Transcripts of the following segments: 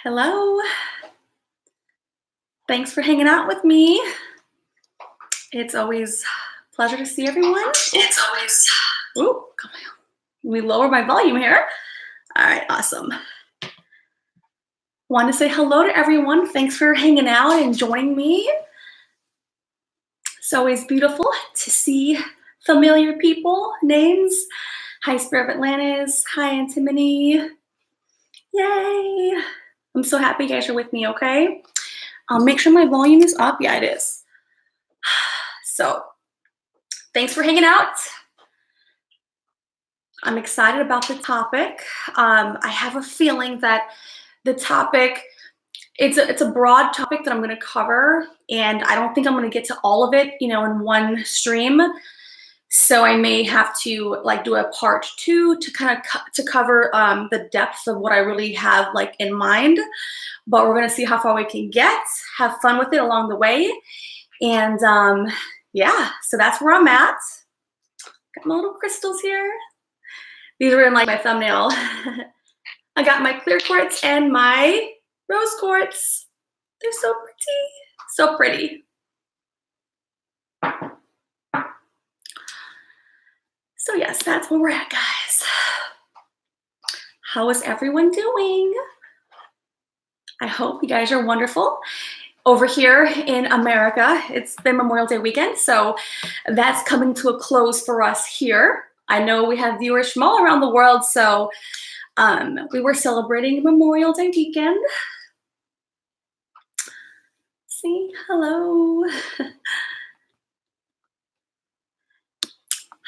Hello. Thanks for hanging out with me. It's always a pleasure to see everyone. It's always. Ooh, come on. Let me lower my volume here. All right, awesome. Want to say hello to everyone. Thanks for hanging out and joining me. It's always beautiful to see familiar people, names. Hi, Spirit of Atlantis. Hi, Antimony. Yay. I'm so happy you guys are with me, okay? I'll make sure my volume is up. Yeah, it is. So, thanks for hanging out. I'm excited about the topic. I have a feeling that the topic, it's a broad topic that I'm going to cover, and I don't think I'm going to get to all of it, in one stream. So I may have to do a part 2 to kind of to cover the depth of what I really have in mind. But we're going to see how far we can get, have fun with it along the way. And yeah, so that's where I'm at. Got my little crystals here. These are in my thumbnail. I got my clear quartz and my rose quartz. They're so pretty. So pretty. So yes, that's where we're at, guys. How is everyone doing? I hope you guys are wonderful. Over here in America, it's been Memorial Day weekend, so that's coming to a close for us here. I know we have viewers from all around the world, so we were celebrating Memorial Day weekend. See, hello.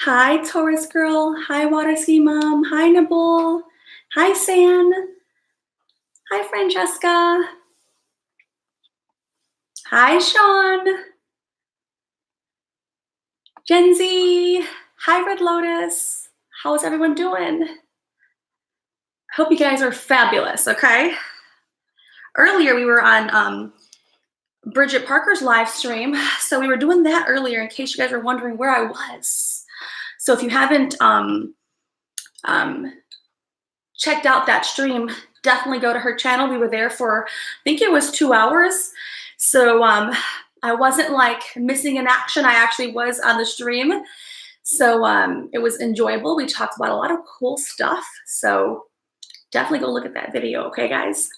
Hi, Taurus girl. Hi, Water Ski Mom. Hi, Nibble. Hi, San. Hi, Francesca. Hi, Sean. Gen Z. Hi, Red Lotus. How's everyone doing? Hope you guys are fabulous, okay? Earlier, we were on Bridget Parker's live stream, so we were doing that earlier in case you guys were wondering where I was. So if you haven't checked out that stream, definitely go to her channel. We were there for, I think it was 2 hours. So I wasn't missing in action. I actually was on the stream. So it was enjoyable. We talked about a lot of cool stuff. So definitely go look at that video, okay, guys?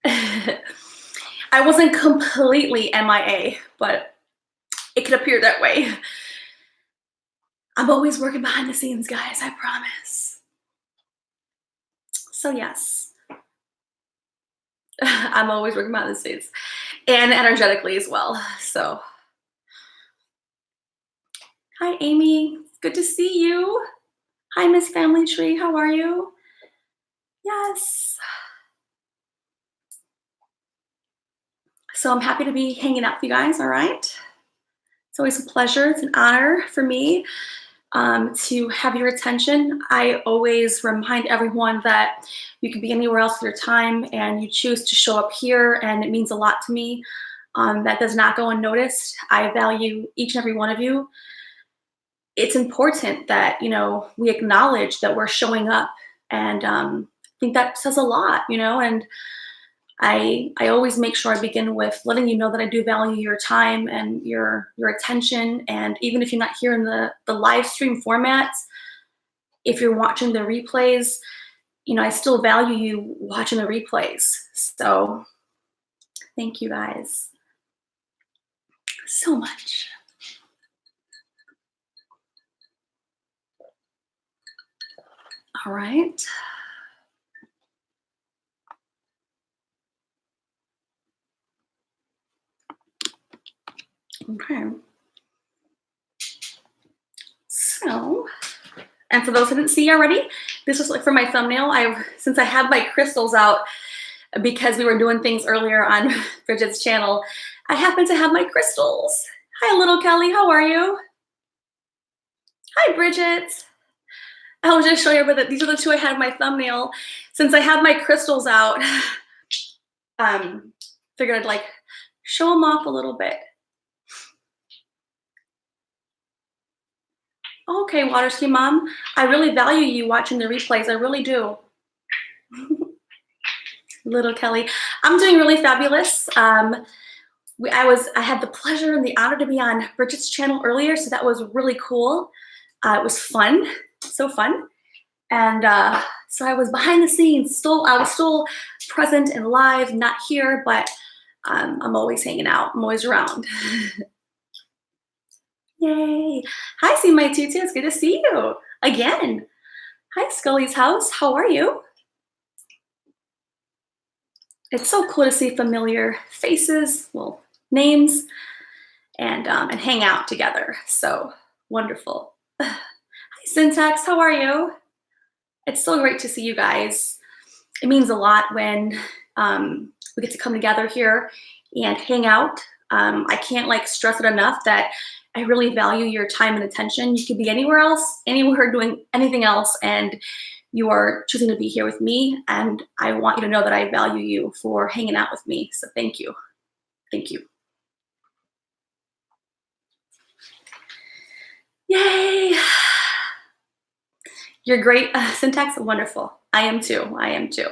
I wasn't completely MIA, but it could appear that way. I'm always working behind the scenes, guys, I promise. So yes, I'm always working behind the scenes and energetically as well. So, hi, Amy. Good to see you. Hi, Miss Family Tree. How are you? Yes. So I'm happy to be hanging out with you guys, all right? It's always a pleasure. It's an honor for me to have your attention. I always remind everyone that you could be anywhere else with your time and you choose to show up here, and it means a lot to me. That does not go unnoticed. I value each and every one of you. It's important that, we acknowledge that we're showing up, and I think that says a lot, and I always make sure I begin with letting you know that I do value your time and your attention. And even if you're not here in the live stream format, if you're watching the replays, I still value you watching the replays. So thank you guys so much. All right. Okay. So, and for those who didn't see already, this was for my thumbnail. Since I have my crystals out, because we were doing things earlier on Bridget's channel, I happen to have my crystals. Hi, little Kelly. How are you? Hi, Bridget. I was just showing you that these are the two I had in my thumbnail. Since I have my crystals out, figured I'd show them off a little bit. Okay, water ski mom. I really value you watching the replays. I really do. Little Kelly. I'm doing really fabulous. I had the pleasure and the honor to be on Bridget's channel earlier, so that was really cool. It was fun, so fun. And so I was behind the scenes. I was still present and live, not here, but I'm always hanging out. I'm always around. Yay! Hi, see my tutu. It's good to see you again. Hi, Scully's house. How are you? It's so cool to see familiar faces, well, names, and hang out together. So wonderful. Hi, Syntax. How are you? It's so great to see you guys. It means a lot when we get to come together here and hang out. I can't stress it enough that I really value your time and attention. You could be anywhere else, anywhere doing anything else, and you are choosing to be here with me. And I want you to know that I value you for hanging out with me. So thank you. Thank you. Yay! You're great. Syntax, wonderful. I am too. I am too.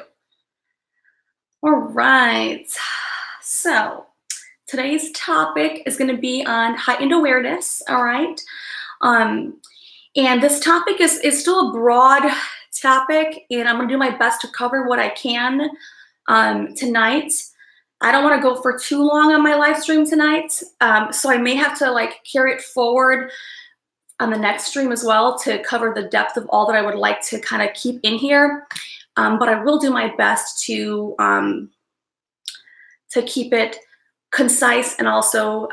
All right. So today's topic is going to be on heightened awareness. All right. And this topic is still a broad topic, and I'm going to do my best to cover what I can tonight. I don't want to go for too long on my live stream tonight, so I may have to carry it forward on the next stream as well to cover the depth of all that I would like to kind of keep in here. But I will do my best to keep it concise and also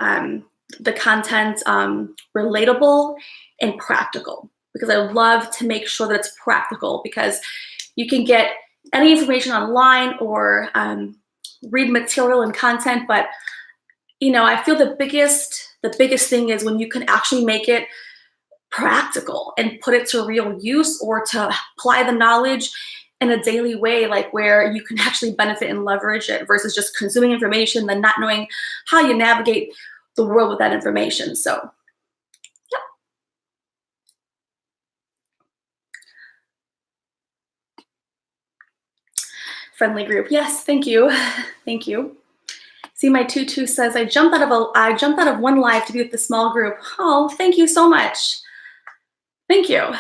the content relatable and practical, because I love to make sure that it's practical, because you can get any information online or read material and content, but I feel the biggest thing is when you can actually make it practical and put it to real use, or to apply the knowledge in a daily way, where you can actually benefit and leverage it, versus just consuming information then not knowing how you navigate the world with that information. So yep. Friendly group. Yes, thank you. Thank you. See, my tutu says, I jumped out of one live to be with the small group. Oh, thank you so much. Thank you.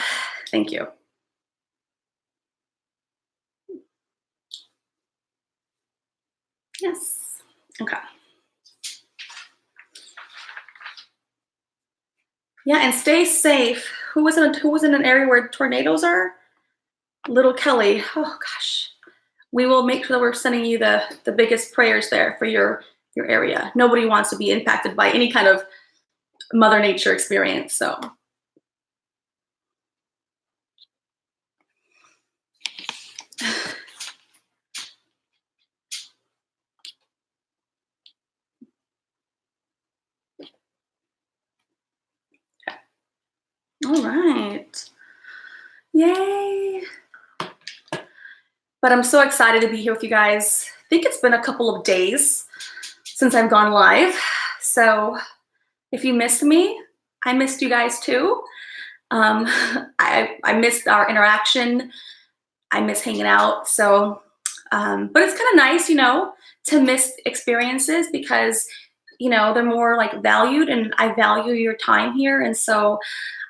Thank you. Yes. Okay. Yeah, and stay safe. Who was in an area where tornadoes are? Little Kelly. Oh gosh. We will make sure that we're sending you the biggest prayers there for your area. Nobody wants to be impacted by any kind of Mother Nature experience. So all right. Yay. But I'm so excited to be here with you guys. I think it's been a couple of days since I've gone live. So if you missed me, I missed you guys too. I missed our interaction. I miss hanging out. So, but it's kind of nice, to miss experiences, because, they're more valued, and I value your time here. And so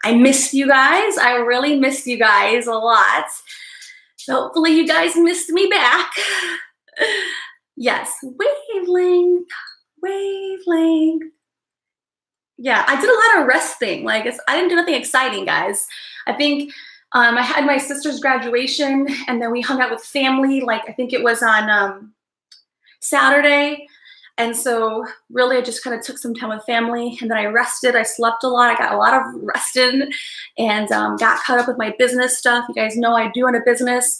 I missed you guys. I really missed you guys a lot. So hopefully you guys missed me back. Yes, wavelength. Yeah, I did a lot of resting. I didn't do nothing exciting, guys. I think I had my sister's graduation, and then we hung out with family. I think it was on Saturday. And so really I just kind of took some time with family, and then I rested. I slept a lot. I got a lot of rest in, and got caught up with my business stuff. You guys know I do run a business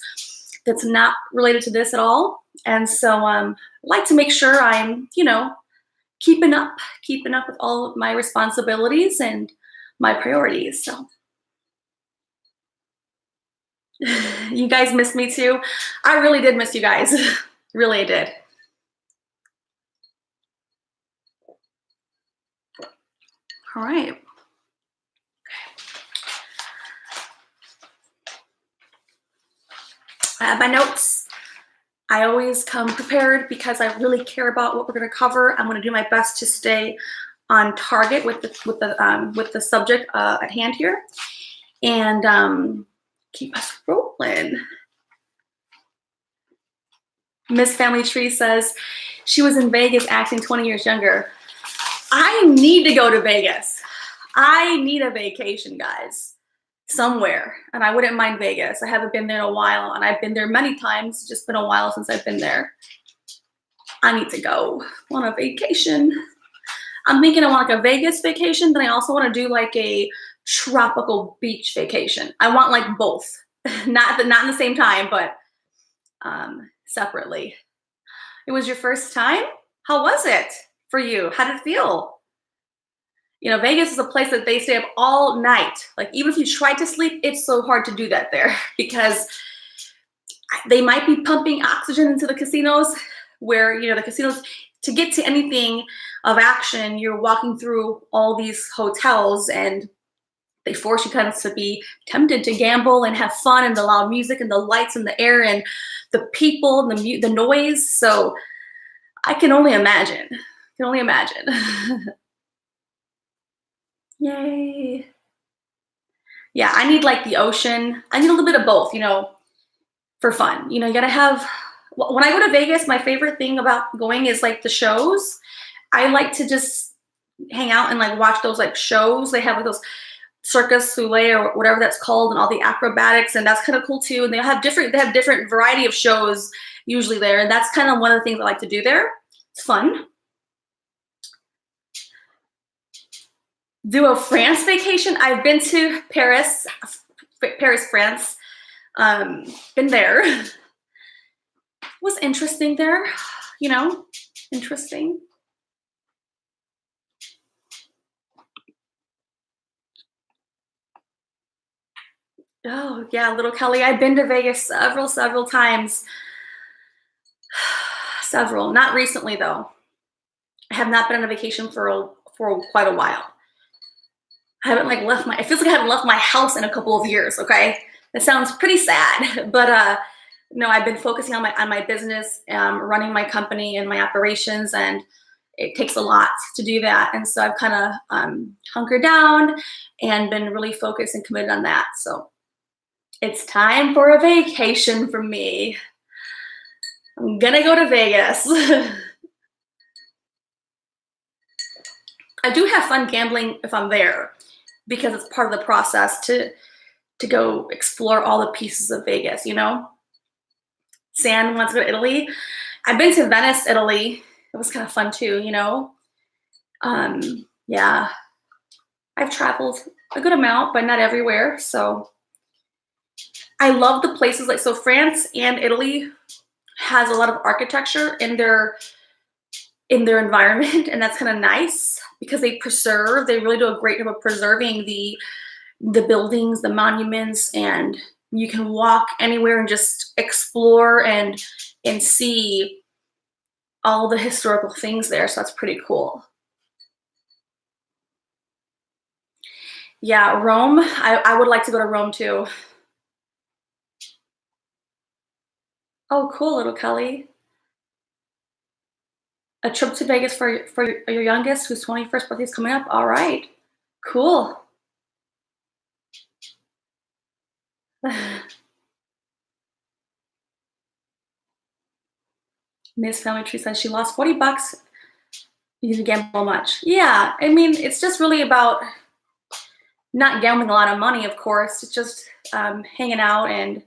that's not related to this at all. And so I like to make sure I'm, keeping up with all of my responsibilities and my priorities. So you guys missed me too. I really did miss you guys. Really, I did. All right. I have my notes. I always come prepared because I really care about what we're going to cover. I'm going to do my best to stay on target with the subject at hand here, and keep us rolling. Miss Family Tree says she was in Vegas acting 20 years younger. I need to go to Vegas. I need a vacation, guys, somewhere. And I wouldn't mind Vegas. I haven't been there in a while, and I've been there many times. It's just been a while since I've been there. I need to go on a vacation. I'm thinking I want like a Vegas vacation, but I also want to do like a tropical beach vacation. I want like both, not in the same time, but separately. It was your first time? How was it for you? How did it feel? You know, Vegas is a place that they stay up all night. Like, even if you try to sleep, it's so hard to do that there because they might be pumping oxygen into the casinos where, you know, the casinos, to get to anything of action, you're walking through all these hotels, and they force you kind of to be tempted to gamble and have fun, and the loud music and the lights and the air and the people and the noise. So I can only imagine. Yay. Yeah, I need like the ocean. I need a little bit of both, you know, for fun. You know, you gotta have, when I go to Vegas, my favorite thing about going is like the shows. I like to just hang out and like watch those like shows. They have like those Circus Soleil or whatever that's called, and all the acrobatics, and that's kind of cool too. And they have different variety of shows usually there, and that's kind of one of the things I like to do there. It's fun. Do a France vacation. I've been to Paris, France. Been there. Was interesting there, you know, interesting. Oh yeah, little Kelly. I've been to Vegas several times. Several, not recently though. I have not been on a vacation for quite a while. I haven't like left it feels like I haven't left my house in a couple of years, okay? That sounds pretty sad, but no, I've been focusing on my business, running my company and my operations, and it takes a lot to do that. And so I've kind of hunkered down and been really focused and committed on that. So it's time for a vacation for me. I'm gonna go to Vegas. I do have fun gambling if I'm there, because it's part of the process to go explore all the pieces of Vegas, you know? San wants to go to Italy. I've been to Venice, Italy. It was kind of fun too, you know? Yeah. I've traveled a good amount, but not everywhere. So I love the places like, so France and Italy has a lot of architecture in their environment, and that's kind of nice because they really do a great job of preserving the buildings, the monuments, and you can walk anywhere and just explore and see all the historical things there. So that's pretty cool. Yeah, Rome. I would like to go to Rome too. Oh, cool, little Kelly. A trip to Vegas for your youngest, whose 21st birthday is coming up. All right, cool. Miss Family Tree says she lost 40 bucks. You didn't gamble much. Yeah, I mean, it's just really about not gambling a lot of money, of course. It's just hanging out and,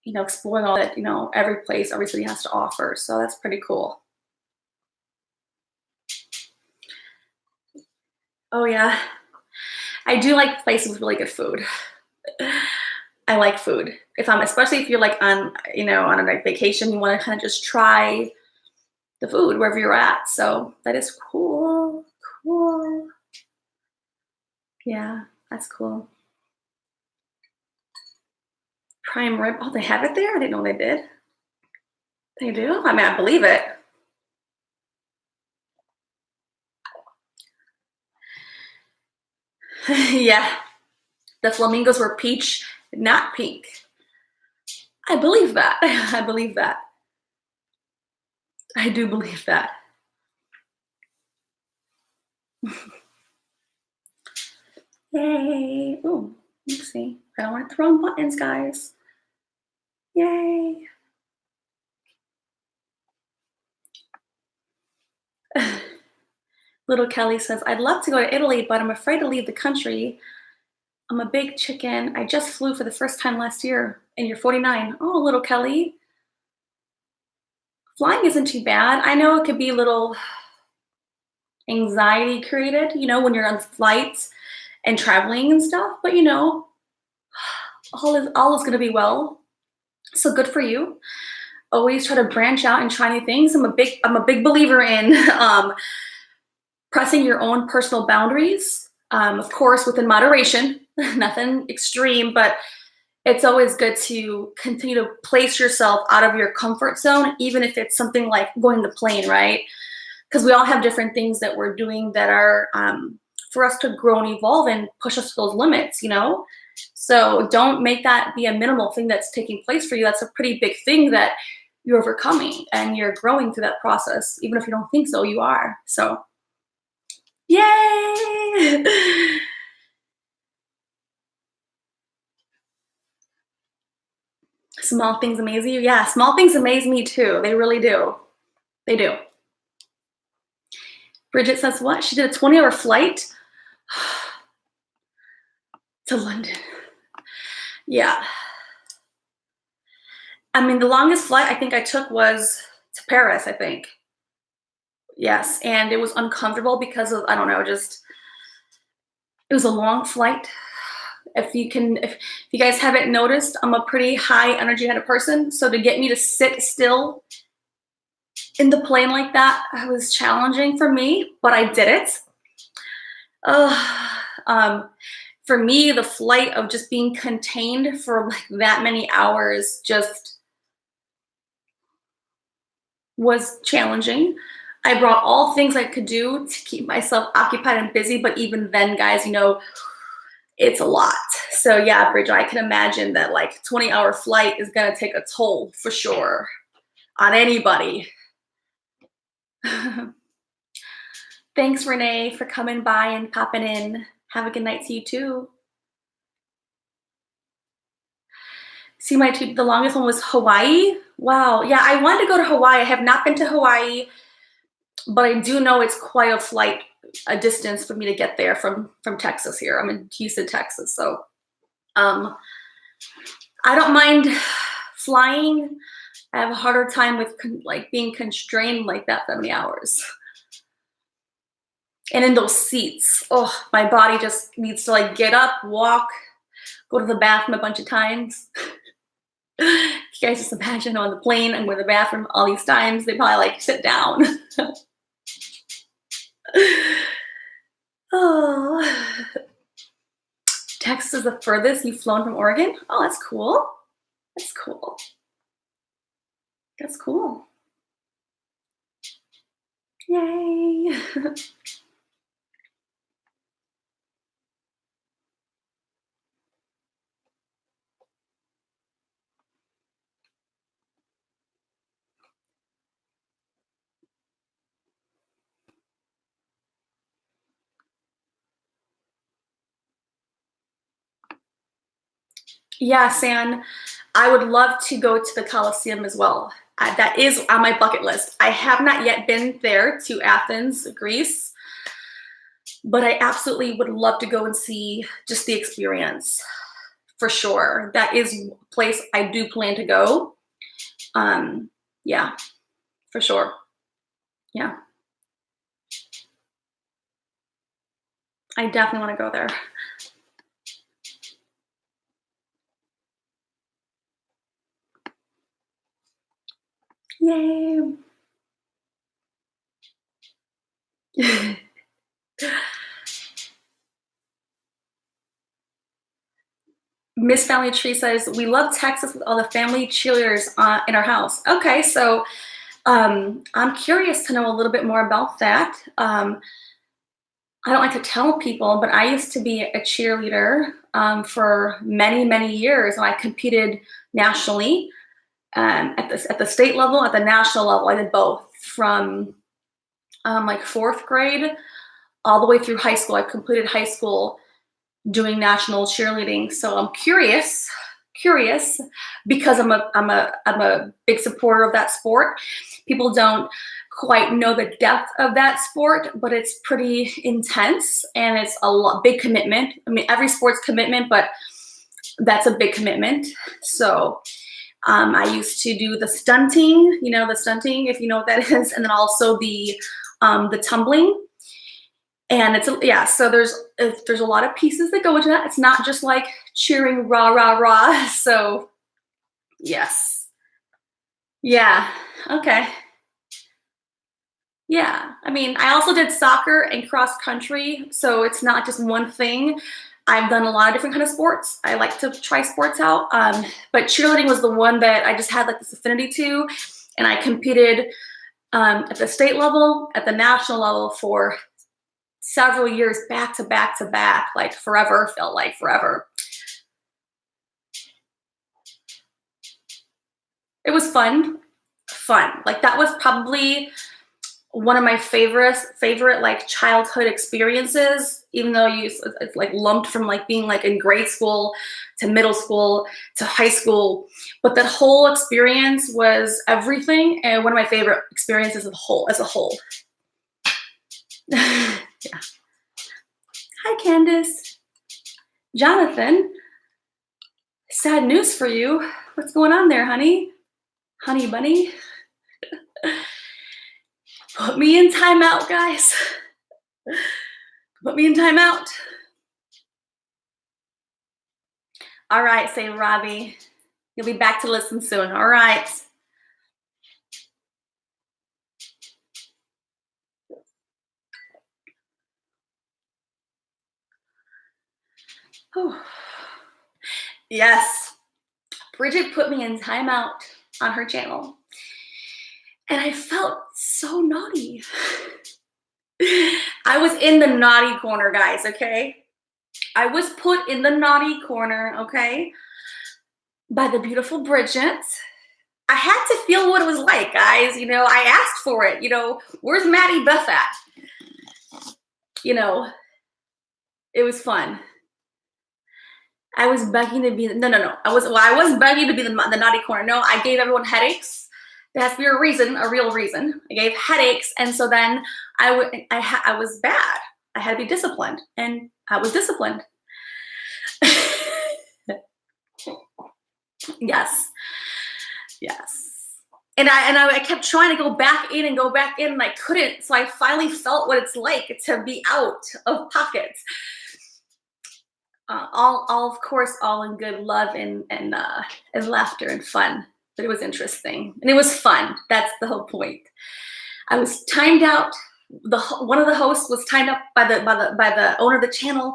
you know, exploring all that, you know, every place, every city has to offer. So that's pretty cool. Oh yeah, I do like places with really good food. I like food. Especially if you're like on, you know, on a like vacation, you want to kind of just try the food wherever you're at. So that is cool. Cool. Yeah, that's cool. Prime rib. Oh, they have it there? I didn't know they did. They do? I mean, I believe it. Yeah. The flamingos were peach, not pink. I believe that. I believe that. I do believe that. Yay. Oh, let's see. I don't want to throw buttons, guys. Yay. Little Kelly says, I'd love to go to Italy, but I'm afraid to leave the country. I'm a big chicken. I just flew for the first time last year, and you're 49. Oh, little Kelly. Flying isn't too bad. I know it could be a little anxiety created, when you're on flights and traveling and stuff, but all is gonna be well. So good for you. Always try to branch out and try new things. I'm a big believer in pressing your own personal boundaries. Of course, within moderation, nothing extreme, but it's always good to continue to place yourself out of your comfort zone, even if it's something like going to plane, right? Because we all have different things that we're doing that are for us to grow and evolve and push us to those limits. So don't make that be a minimal thing that's taking place for you. That's a pretty big thing that you're overcoming and you're growing through that process. Even if you don't think so, you are. So, yay! Small things amaze you? Yeah, small things amaze me too. They really do. They do. Bridget says, what? She did a 20-hour flight to London. Yeah. I mean, the longest flight I think I took was to Paris, I think. Yes, and it was uncomfortable because of, I don't know, just it was a long flight. If you guys haven't noticed, I'm a pretty high energy kind of person. So to get me to sit still in the plane like that was challenging for me, but I did it. For me, the flight of just being contained for like that many hours just was challenging. I brought all things I could do to keep myself occupied and busy, but even then, guys, it's a lot. So yeah, Bridget, I can imagine that like 20-hour flight is gonna take a toll for sure on anybody. Thanks, Renee, for coming by and popping in. Have a good night to you too. See, the longest one was Hawaii. Wow. Yeah, I wanted to go to Hawaii. I have not been to Hawaii, but I do know it's quite a flight, a distance for me to get there from Texas here. I'm in Houston, Texas. So I don't mind flying. I have a harder time with being constrained like that for many hours. And in those seats, oh, my body just needs to get up, walk, go to the bathroom a bunch of times. You guys just imagine on the plane and go to the bathroom all these times. They probably sit down. Oh, Texas is the furthest you've flown from Oregon? Oh, that's cool. That's cool. That's cool. Yay. Yeah, San, I would love to go to the Colosseum as well. That is on my bucket list. I have not yet been there to Athens, Greece, but I absolutely would love to go and see just the experience for sure. That is a place I do plan to go. Yeah, for sure. Yeah. I definitely want to go there. Yay. Miss Family Tree says, we love Texas with all the family cheerleaders in our house. Okay, so I'm curious to know a little bit more about that. I don't like to tell people, but I used to be a cheerleader for many, many years, and I competed nationally. at the state level, at the national level. I did both from like 4th grade all the way through high school. I completed high school doing national cheerleading. So I'm curious because I'm a big supporter of that sport. People don't quite know the depth of that sport, but it's pretty intense and it's a big commitment. I mean, every sport's commitment, but that's a big commitment. So I used to do the stunting, if you know what that is, and then also the tumbling. And so there's a lot of pieces that go into that. It's not just like cheering rah, rah, rah. So yes. Yeah. Okay. Yeah. I mean, I also did soccer and cross country. So it's not just one thing. I've done a lot of different kind of sports. I like to try sports out. But cheerleading was the one that I just had like this affinity to. And I competed at the state level, at the national level for several years back to back to back, like forever, felt like forever. It was fun. Like that was probably one of my favorite like childhood experiences, even though it's like lumped from like being like in grade school to middle school to high school. But that whole experience was everything, and one of my favorite experiences as a whole. Yeah. Hi, Candace. Jonathan, sad news for you. What's going on there, honey? Honey bunny? Put me in timeout, guys. Put me in timeout. All right, say Robbie. You'll be back to listen soon. All right. Oh. Yes. Bridget put me in timeout on her channel. And I felt so naughty. I was in the naughty corner, guys, okay? I was put in the naughty corner, okay? By the beautiful Bridget. I had to feel what it was like, guys. I asked for it. Where's Maddie Beth at? It was fun. I was begging to be no. I was begging to be the naughty corner. No, I gave everyone headaches. There has to be a real reason. I gave headaches, and so then I was bad. I had to be disciplined, and I was disciplined. Yes. And I kept trying to go back in, and I couldn't. So I finally felt what it's like to be out of pockets. All of course, all in good love and laughter and fun. But it was interesting and it was fun. That's the whole point. I was timed out. One of the hosts was timed up by the owner of the channel,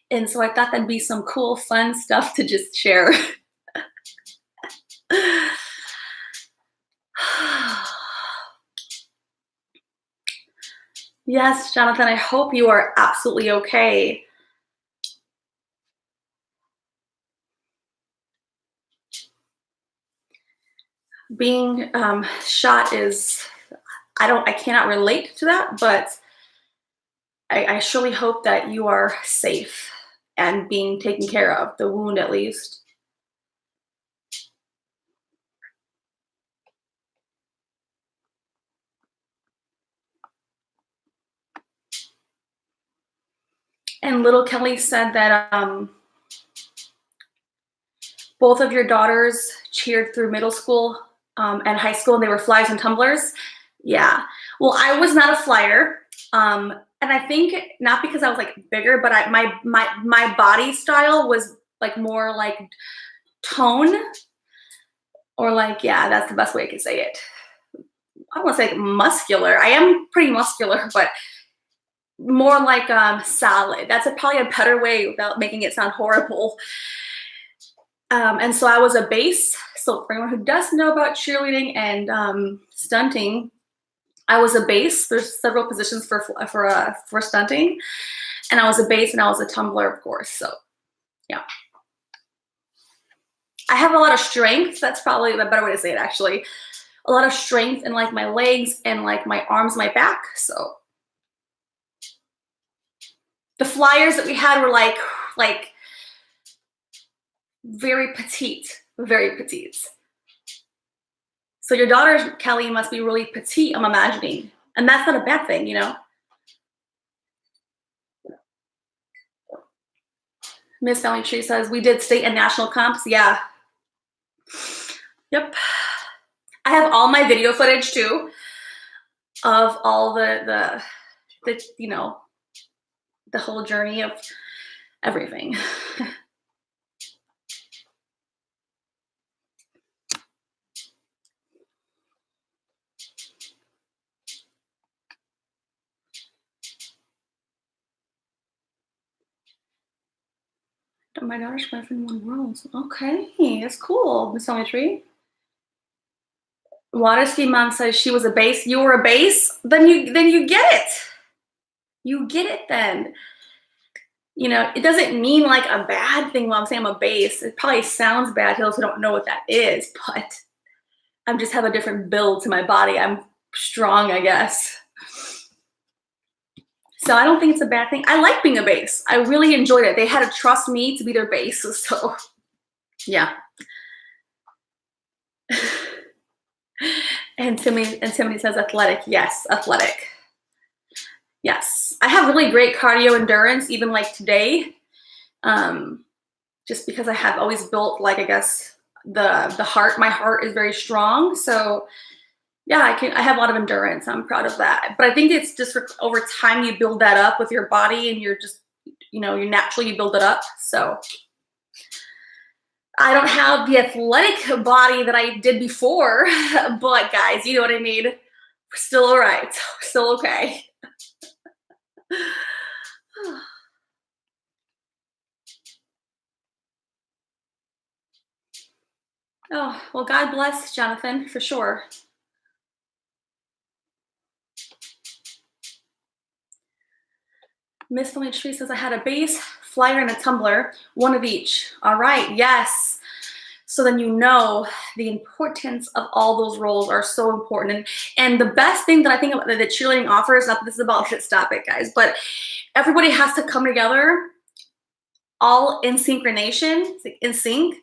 and so I thought that'd be some cool, fun stuff to just share. Yes, Jonathan, I hope you are absolutely okay. Being shot is, I cannot relate to that, but I surely hope that you are safe and being taken care of, the wound at least. And little Kelly said that both of your daughters cheered through middle school and high school, and they were flyers and tumblers. Yeah. Well, I was not a flyer. And I think not because I was like bigger, but my body style was like more like tone, or like, yeah, that's the best way I could say it. I don't want to say like muscular. I am pretty muscular, but more like solid. That's probably a better way without making it sound horrible. And so I was a base. So for anyone who does know about cheerleading and stunting, I was a base. There's several positions for stunting, and I was a base and I was a tumbler, of course. So yeah. I have a lot of strength. That's probably the better way to say it, actually. A lot of strength in like my legs and like my arms, my back. So the flyers that we had were like very petite, very petite. So your daughter, Kelly, must be really petite, I'm imagining. And that's not a bad thing, you know? Miss Family Tree says, we did state and national comps. Yeah. Yep. I have all my video footage too of all the you know, the whole journey of everything. My daughter's boyfriend won worlds. Okay, that's cool, Miss Family Tree. Water Ski Mom says she was a base. You were a base? Then you get it. You get it then. You know, it doesn't mean like a bad thing when I'm saying I'm a base. It probably sounds bad to those who don't know what that is, but I just have a different build to my body. I'm strong, I guess. So I don't think it's a bad thing. I like being a base. I really enjoyed it. They had to trust me to be their base. So yeah. And Timothy says athletic. Yes, athletic. Yes. I have really great cardio endurance, even like today. Just because I have always built, like, I guess the heart, my heart is very strong. So yeah, I have a lot of endurance. I'm proud of that. But I think it's just over time you build that up with your body, and you're just, you know, you naturally build it up. So I don't have the athletic body that I did before, but guys, you know what I mean? We're still all right. We're still okay. Oh, well, God bless Jonathan, for sure. Miss Family Tree says, I had a base, flyer, and a tumbler, one of each. All right, yes. So then you know the importance of all those roles are so important. And the best thing that I think that cheerleading offers, not that this is about shit, stop it, guys, but everybody has to come together all in synchronization, in sync.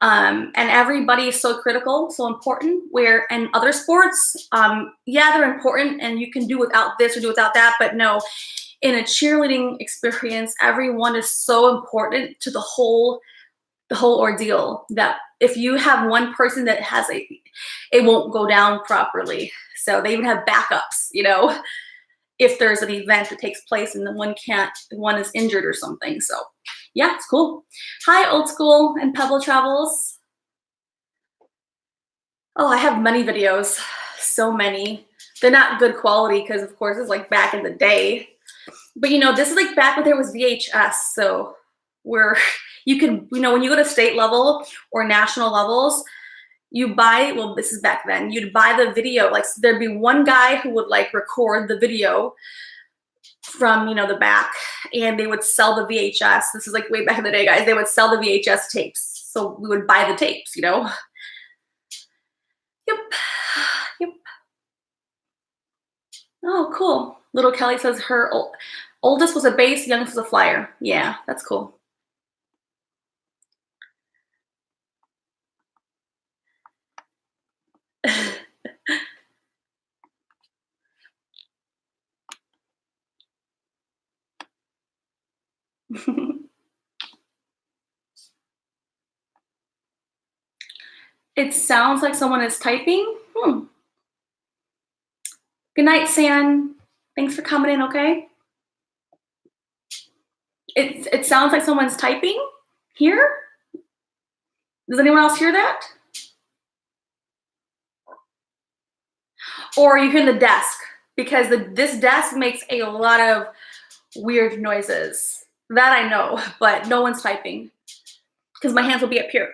And everybody is so critical, so important. Where in other sports, yeah, they're important and you can do without this or do without that, but no, in a cheerleading experience, everyone is so important to the whole ordeal, that if you have one person that has it won't go down properly. So they even have backups, you know, if there's an event that takes place and then one is injured or something. So yeah, it's cool. Hi, Old School and Pebble Travels. Oh, I have many videos, so many. They're not good quality because, of course, it's like back in the day. But you know, this is like back when there was VHS. So where you can, you know, when you go to state level or national levels, you buy, well, this is back then, you'd buy the video. Like there'd be one guy who would like record the video from, you know, the back, and they would sell the VHS. This is like way back in the day, guys. They would sell the VHS tapes. So we would buy the tapes, you know? Yep. Yep. Oh, cool. Little Kelly says her oldest was a base, youngest was a flyer. Yeah, that's cool. It sounds like someone is typing. Good night, San. Thanks for coming in, okay? It sounds like someone's typing here. Does anyone else hear that? Or you hear the desk, because this desk makes a lot of weird noises. That I know, but no one's typing because my hands will be up here.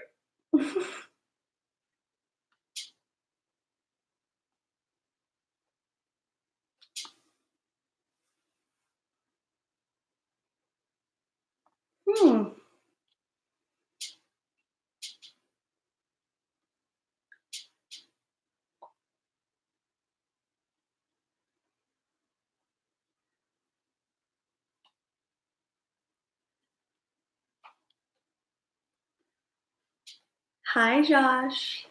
Hi, Josh.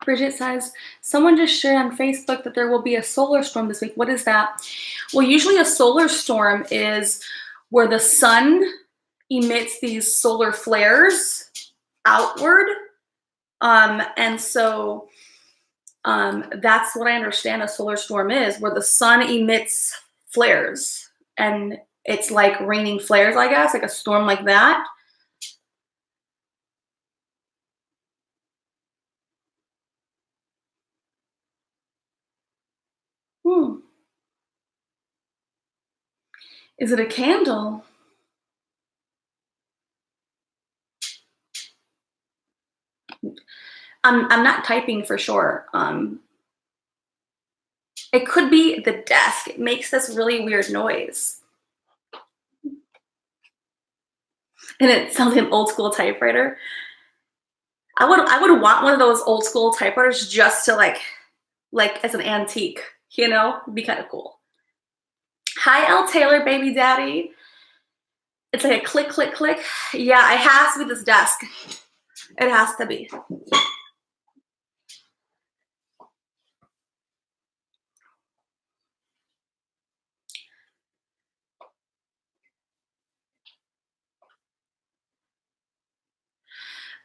Bridget says, someone just shared on Facebook that there will be a solar storm this week. What is that? Well, usually a solar storm is where the sun emits these solar flares outward. And so that's what I understand a solar storm is, where the sun emits flares. And it's like raining flares, I guess, like a storm like that. Is it a candle? I'm not typing for sure. It could be the desk. It makes this really weird noise. And it sounds like an old school typewriter. I would want one of those old school typewriters just to like as an antique, you know? It'd be kind of cool. Hi, L. Taylor, baby daddy. It's like a click, click, click. Yeah, it has to be this desk. It has to be.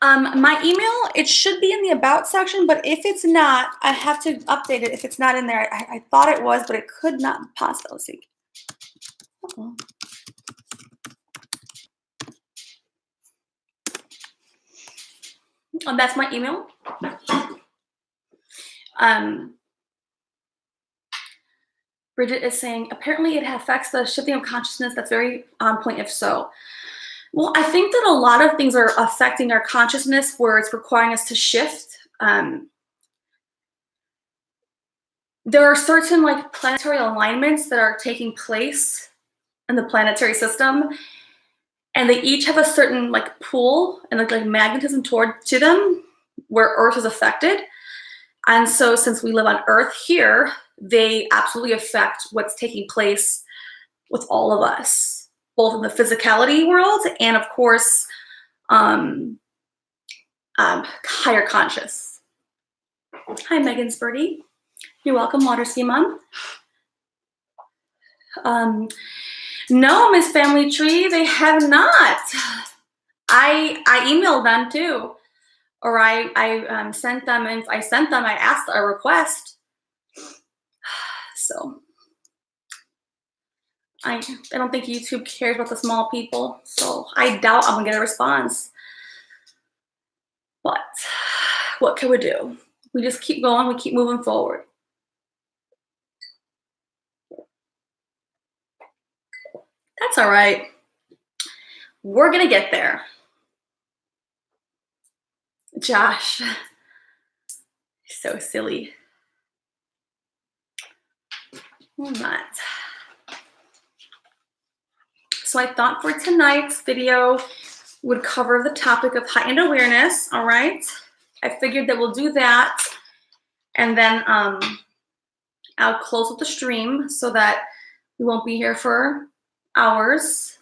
My email, it should be in the about section, but if it's not, I have to update it if it's not in there. I thought it was, but it could not possibly. See. Uh-oh. That's my email. Bridget is saying, apparently it affects the shifting of consciousness. That's very on point if so. Well, I think that a lot of things are affecting our consciousness where it's requiring us to shift. There are certain like planetary alignments that are taking place in the planetary system, and they each have a certain like pull and like magnetism to them where Earth is affected. And so since we live on Earth here, they absolutely affect what's taking place with all of us, both in the physicality world and of course, higher conscious. Hi, Megan's birdie. You're welcome, Water Ski Mom. No, Miss Family Tree, they have not. I emailed them too, or I sent them, and I asked a request. So I don't think YouTube cares about the small people, so I doubt I'm gonna get a response. But what can we do? We just keep going, we keep moving forward. That's all right. We're gonna get there. Josh, so silly. All right. So I thought for tonight's video would cover the topic of heightened awareness, all right? I figured that we'll do that, and then I'll close with the stream so that we won't be here for hours.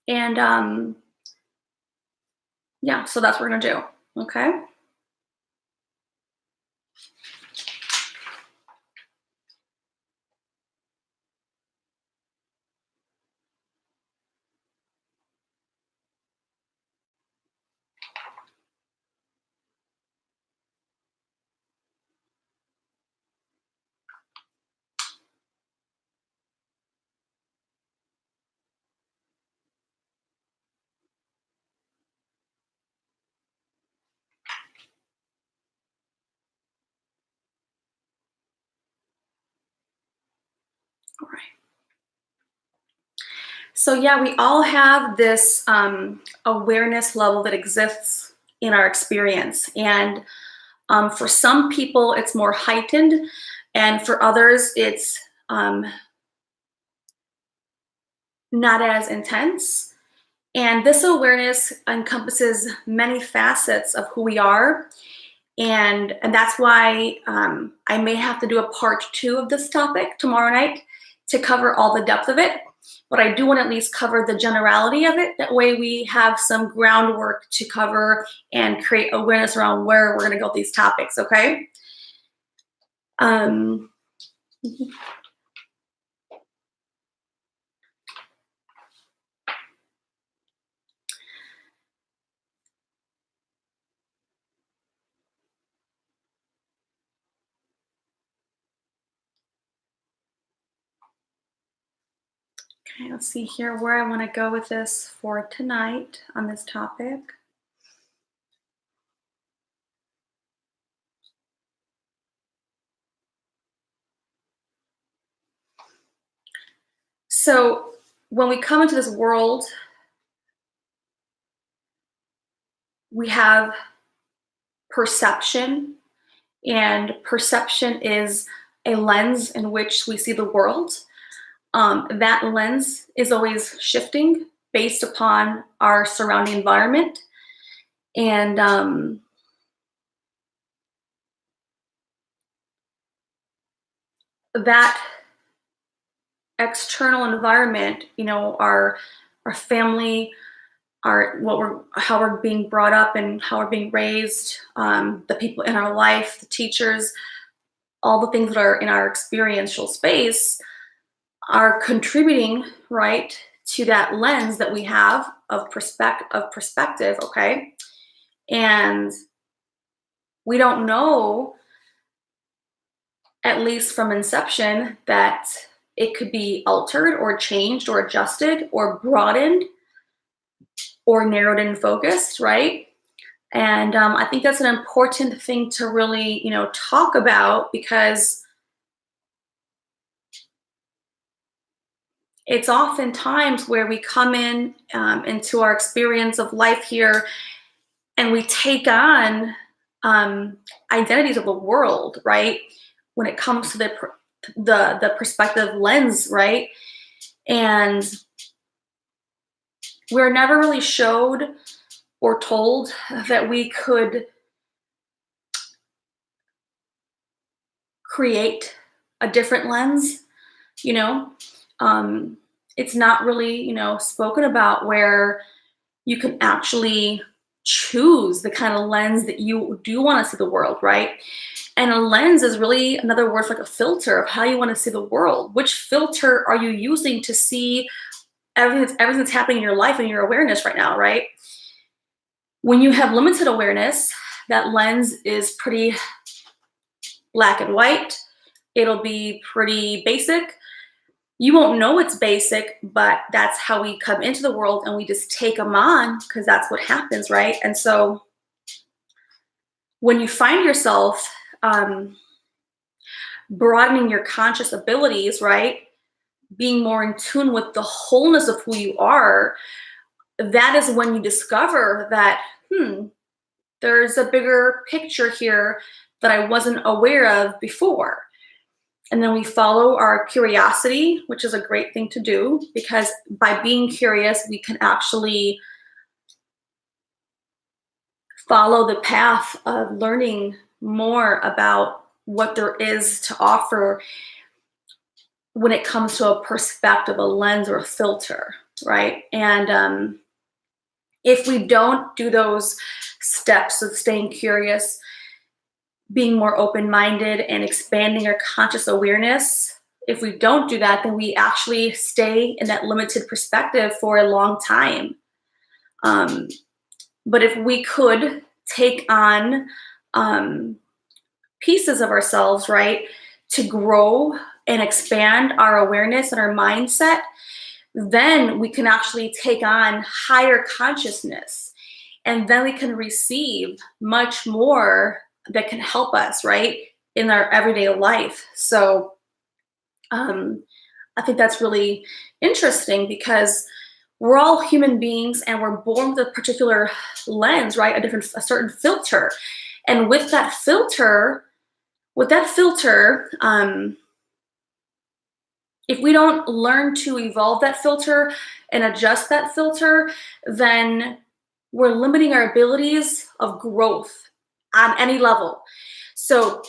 And yeah, so that's what we're gonna do, okay? All right. So yeah, we all have this awareness level that exists in our experience. And for some people, it's more heightened. And for others, it's not as intense. And this awareness encompasses many facets of who we are. And that's why I may have to do a part 2 of this topic tomorrow night to cover all the depth of it. but I do want to at least cover the generality of it. That way we have some groundwork to cover and create awareness around where we're going to go with these topics, okay? Um, okay, let's see here where I want to go with this for tonight on this topic. So when we come into this world, we have perception, and perception is a lens in which we see the world. That lens is always shifting based upon our surrounding environment. And that external environment, our family, how we're being brought up and how we're being raised, the people in our life, the teachers, all the things that are in our experiential space are contributing, right, to that lens that we have of perspective, okay? And we don't know, at least from inception, that it could be altered or changed or adjusted or broadened or narrowed and focused, right? And I think that's an important thing to really, talk about, because it's oftentimes where we come in into our experience of life here, and we take on identities of the world, right? When it comes to the perspective lens, right? And we're never really showed or told that we could create a different lens, you know. It's not really, spoken about where you can actually choose the kind of lens that you do want to see the world, right? And a lens is really another word for like a filter of how you want to see the world. Which filter are you using to see everything that's happening in your life and your awareness right now, right? When you have limited awareness, that lens is pretty black and white. It'll be pretty basic. You won't know it's basic, but that's how we come into the world, and we just take them on because that's what happens, right? And so when you find yourself broadening your conscious abilities, right? Being more in tune with the wholeness of who you are, that is when you discover that, there's a bigger picture here that I wasn't aware of before. And then we follow our curiosity, which is a great thing to do, because by being curious, we can actually follow the path of learning more about what there is to offer when it comes to a perspective, a lens, or a filter, right? And if we don't do those steps of staying curious, being more open-minded, and expanding our conscious awareness, if we don't do that, then we actually stay in that limited perspective for a long time. But if we could take on pieces of ourselves, right, to grow and expand our awareness and our mindset, then we can actually take on higher consciousness, and then we can receive much more that can help us, right, in our everyday life. So I think that's really interesting, because we're all human beings and we're born with a particular lens, right, a certain filter. And with that filter, if we don't learn to evolve that filter and adjust that filter, then we're limiting our abilities of growth on any level. So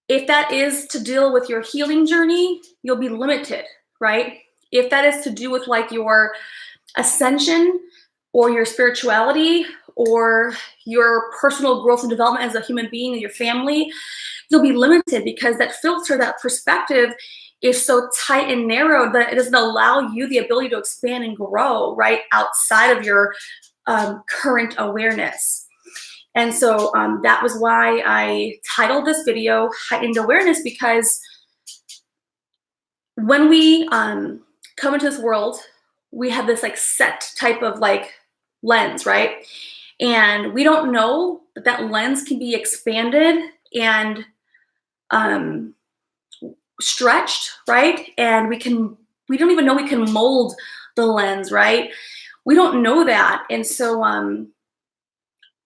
if that is to deal with your healing journey, you'll be limited, right? If that is to do with like your ascension or your spirituality or your personal growth and development as a human being and your family, you'll be limited because that filter, that perspective is so tight and narrow that it doesn't allow you the ability to expand and grow right outside of your current awareness. And so that was why I titled this video Heightened Awareness, because when we come into this world, we have this like set type of like lens, right? And we don't know that that lens can be expanded and stretched, right? And we don't even know we can mold the lens, right? We don't know that. And so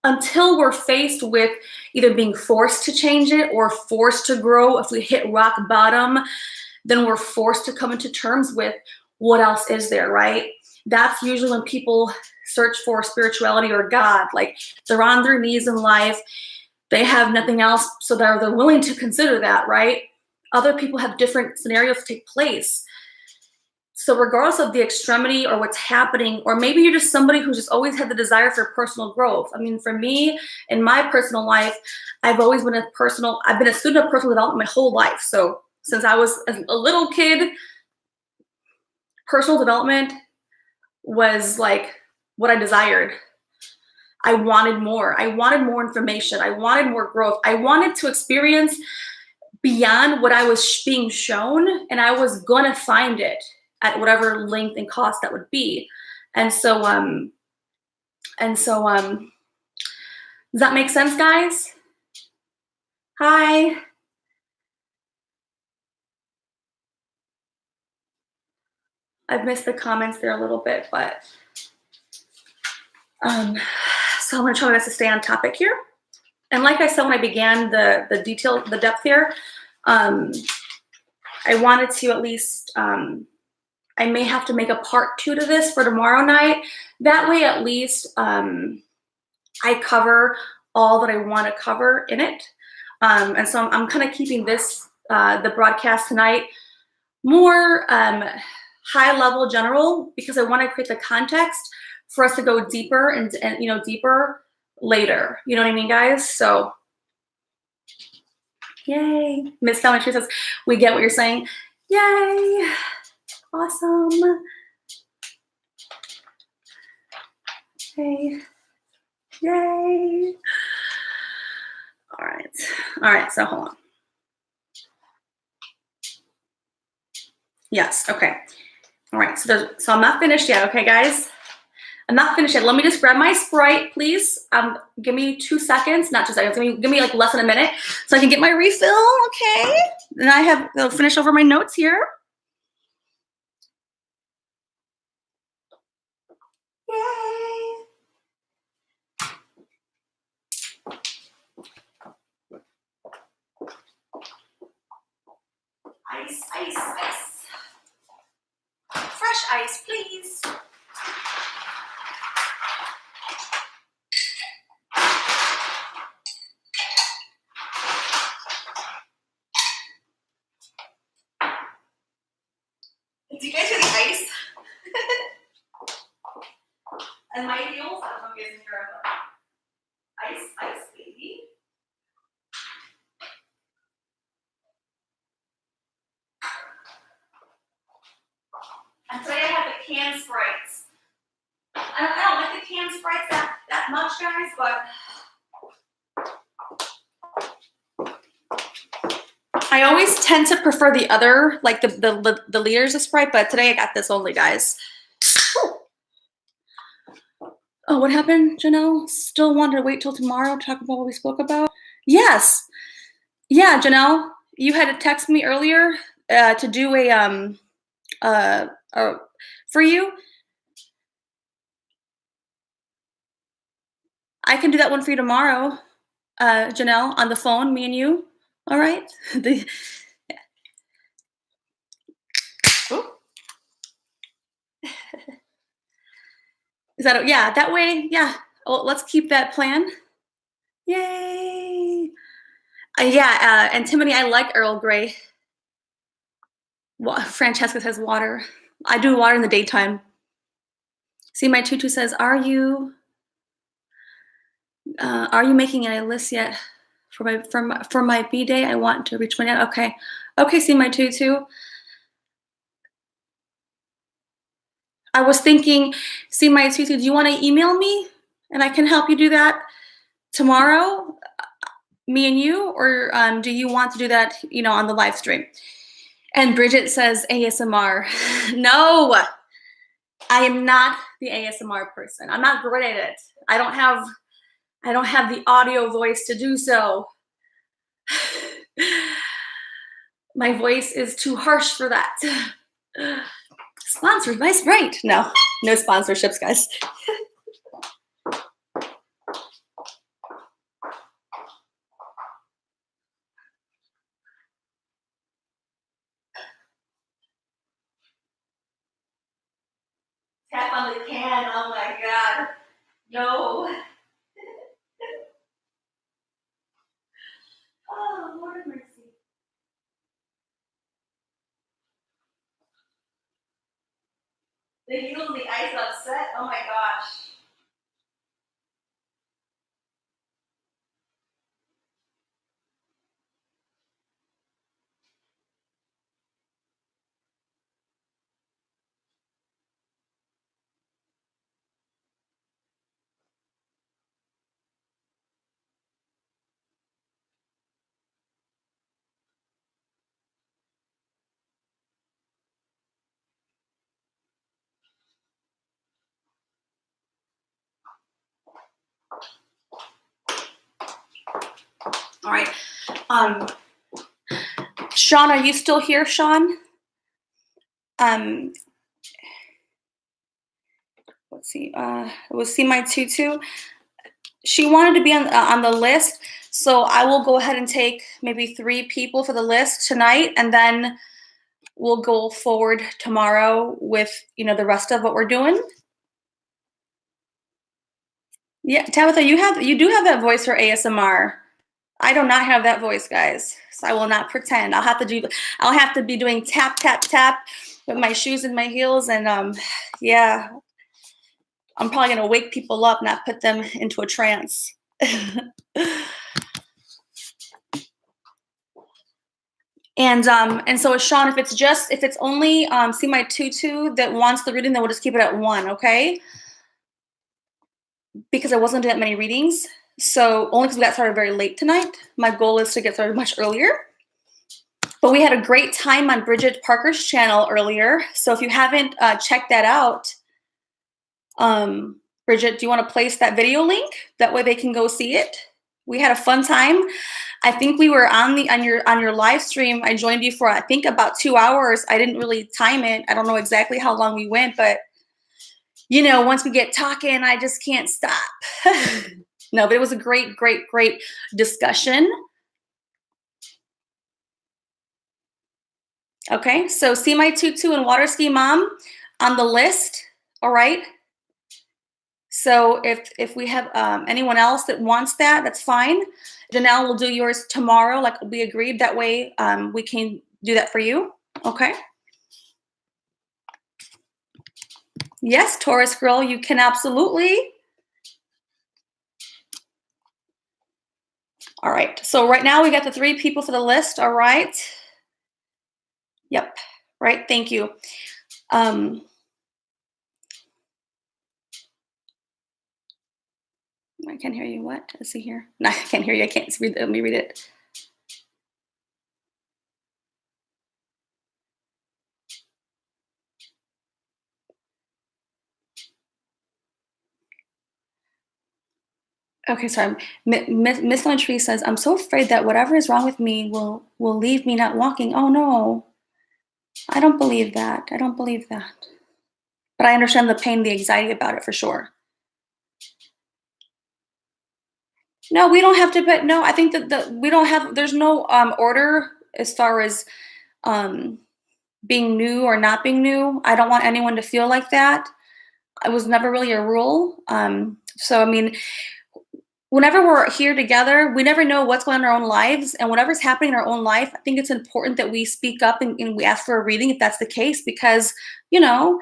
until we're faced with either being forced to change it or forced to grow, if we hit rock bottom, then we're forced to come into terms with what else is there, right? That's usually when people search for spirituality or God. Like they're on their knees in life, they have nothing else, so they're willing to consider that, right? Other people have different scenarios take place. So regardless of the extremity or what's happening, or maybe you're just somebody who's just always had the desire for personal growth. I mean, for me, in my personal life, I've been a student of personal development my whole life. So since I was a little kid, personal development was like what I desired. I wanted more. I wanted more information. I wanted more growth. I wanted to experience beyond what I was being shown, and I was gonna find it at whatever length and cost that would be. And so does that make sense, guys? Hi. I've missed the comments there a little bit, but so I'm gonna try my best to stay on topic here. And like I said when I began the depth here, I wanted to at least, I may have to make a part 2 to this for tomorrow night. That way at least I cover all that I want to cover in it. And so I'm kind of keeping this, the broadcast tonight, more high level general, because I want to create the context for us to go deeper and deeper later. You know what I mean, guys? So yay. Miss Elementary says, we get what you're saying. Yay. Awesome. Okay. Yay. All right, so hold on. Yes, okay. All right, so I'm not finished yet, okay, guys? I'm not finished yet. Let me just grab my Sprite, please. Give me 2 seconds, not 2 seconds. Give me like less than a minute so I can get my refill, okay? And I'll finish over my notes here. Yay. Ice, ice, ice. Fresh ice, please. Do you guys hear the ice? And my heels, I don't know if you guys can hear them. Ice, ice, baby. And today I have the canned Sprites. I don't like the canned Sprites that much, guys, but I always tend to prefer the other, like the liters of Sprite, but today I got this only, guys. Oh, what happened, Janelle? Still wanted to wait till tomorrow to talk about what we spoke about? Yes. Yeah, Janelle, you had to text me earlier to do a for you. I can do that one for you tomorrow, Janelle, on the phone, me and you. All right. Is that, yeah, that way, yeah. Well, let's keep that plan. Yay. Yeah, and Timothy, I like Earl Grey. Well, Francesca says water. I do water in the daytime. See, my tutu says, are you making a list yet for my B day? I want to reach my net. Okay. Okay, see my tutu. I was thinking, see my tutu, do you want to email me and I can help you do that tomorrow, me and you, or do you want to do that, on the live stream? And Bridget says ASMR. No, I am not the ASMR person. I'm not great at it. I don't have the audio voice to do so. My voice is too harsh for that. Sponsored by Sprite. No sponsorships, guys. Tap on the can. Oh my God. No. Oh, Lord of mercy. The heels and the ice upset. Oh my gosh. All right. Sean, are you still here, Sean? Let's see. We'll see my tutu. She wanted to be on the list, so I will go ahead and take maybe 3 people for the list tonight, and then we'll go forward tomorrow with the rest of what we're doing. Yeah, Tabitha, you do have that voice for ASMR. I do not have that voice, guys. So I will not pretend. I'll have to be doing tap tap tap with my shoes and my heels, and yeah, I'm probably gonna wake people up, not put them into a trance. And so Sean, if it's only see my tutu that wants the reading, then we'll just keep it at 1, okay? Because I wasn't doing that many readings. So only because we got started very late tonight. My goal is to get started much earlier. But we had a great time on Bridget Parker's channel earlier. So if you haven't checked that out, Bridget, do you want to place that video link? That way they can go see it. We had a fun time. I think we were on your live stream. I joined you for I think about 2 hours. I didn't really time it. I don't know exactly how long we went, but once we get talking, I just can't stop. No, but it was a great discussion. Okay, so see my tutu and water ski mom on the list. All right. So if we have anyone else that wants that, that's fine. Janelle will do yours tomorrow, like we agreed. That way we can do that for you. Okay. Yes, Taurus girl, you can absolutely. All right. So right now we got the 3 people for the list. All right. Yep. Right. Thank you. I can't hear you. What? Let's see here. No, I can't hear you. I can't read. Let me read it. Okay, sorry. Miss Launtree says, I'm so afraid that whatever is wrong with me will leave me not walking. Oh no. I don't believe that. I don't believe that. But I understand the pain, the anxiety about it for sure. No, we don't have to put, no, I think that we don't have, there's no order as far as being new or not being new. I don't want anyone to feel like that. It was never really a rule. So, I mean, whenever we're here together, we never know what's going on in our own lives. And whatever's happening in our own life, I think it's important that we speak up and we ask for a reading if that's the case, because, you know,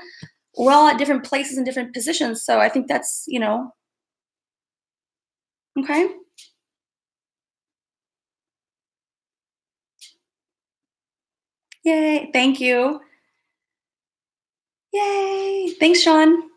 we're all at different places and different positions. So I think that's, okay. Yay. Thank you. Yay. Thanks, Sean.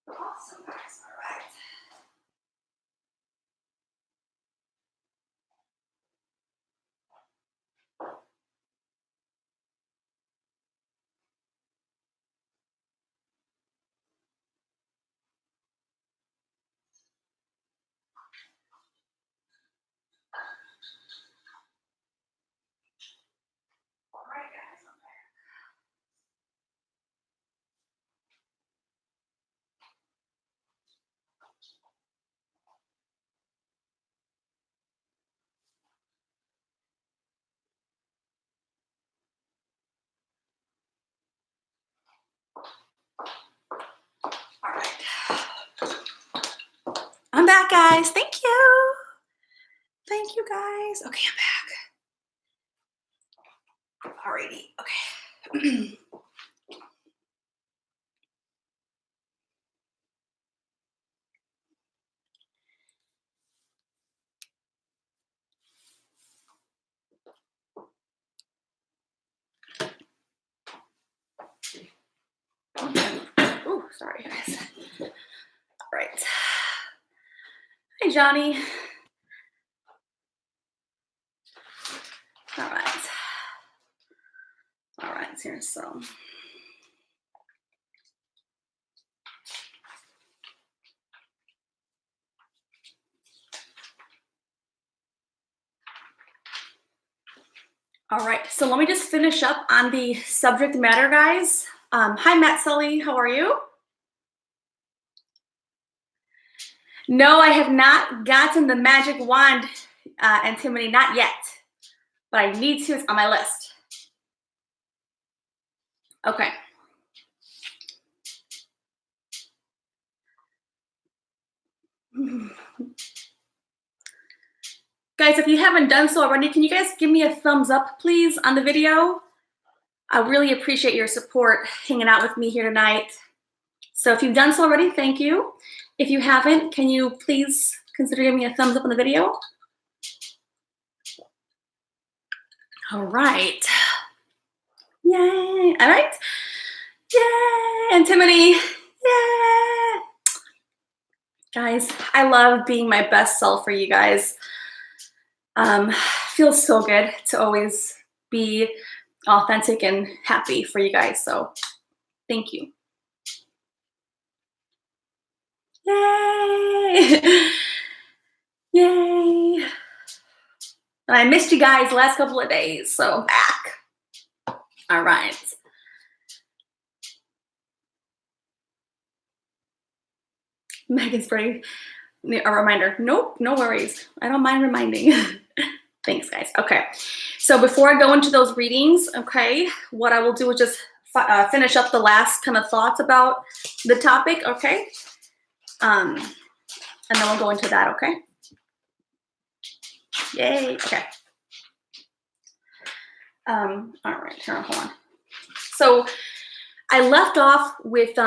Awesome, guys. All right. All right, guys. All right. I'm back, guys. Thank you. Thank you, guys. Okay, I'm back. Alrighty. Okay. Oh, sorry, guys. All right. Hi, Johnny. so. All right, so let me just finish up on the subject matter, guys. Hi, Matt Sully, how are you? No, I have not gotten the magic wand, Antimony, not yet, but I need to, it's on my list. Okay. Guys, if you haven't done so already, can you guys give me a thumbs up, please, on the video? I really appreciate your support hanging out with me here tonight. So if you've done so already, thank you. If you haven't, can you please consider giving me a thumbs up on the video? All right. Yay. All right. Yay. Antimony. Yay. Guys, I love being my best self for you guys. Feels so good to always be authentic and happy for you guys. So thank you. Yay! Yay! And I missed you guys the last couple of days, so I'm back. All right. Megan's pretty. A reminder. Nope, no worries. I don't mind reminding. Thanks, guys. Okay. So before I go into those readings, okay, what I will do is just finish up the last kind of thoughts about the topic, okay? And then we'll go into that, okay? Yay. Okay. All right. Here, hold on. So I left off with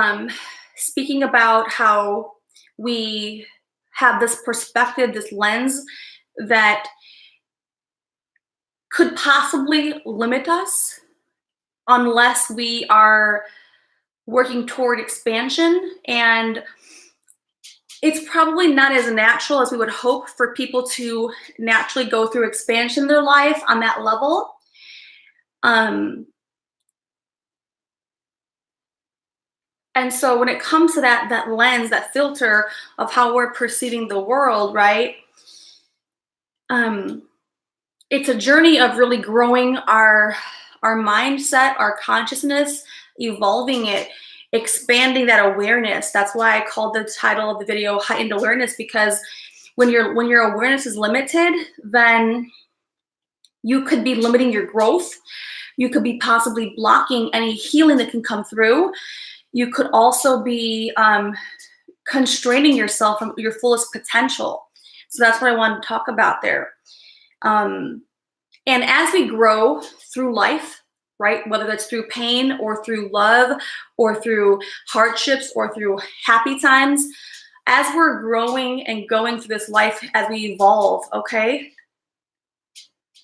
speaking about how we have this perspective, this lens that could possibly limit us unless we are working toward expansion. And it's probably not as natural as we would hope for people to naturally go through expansion in their life on that level. And so when it comes to that lens, that filter of how we're perceiving the world, right? It's a journey of really growing our mindset, our consciousness, evolving it, expanding that awareness. That's why I called the title of the video Heightened Awareness, because when your awareness is limited, then you could be limiting your growth. You could be possibly blocking any healing that can come through. You could also be constraining yourself from your fullest potential. So that's what I wanted to talk about there. And as we grow through life, right, whether that's through pain or through love or through hardships or through happy times, as we're growing and going through this life, as we evolve, okay?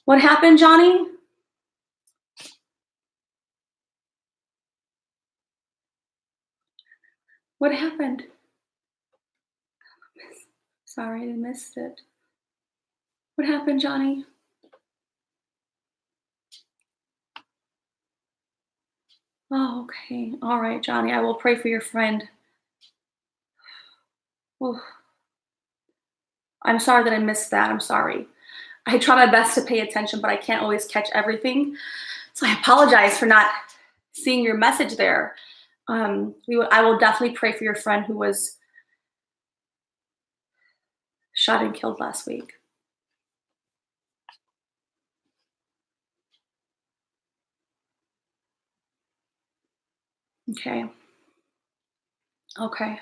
What happened, Johnny? What happened? Sorry, I missed it. What happened, Johnny? Oh, okay. All right, Johnny. I will pray for your friend. Oof. I'm sorry that I missed that. I'm sorry. I try my best to pay attention, but I can't always catch everything. So I apologize for not seeing your message there. I will definitely pray for your friend who was shot and killed last week. Okay. Okay.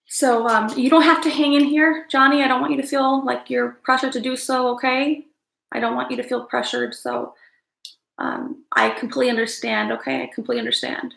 So you don't have to hang in here, Johnny. I don't want you to feel like you're pressured to do so, okay? I don't want you to feel pressured. So I completely understand, okay? I completely understand.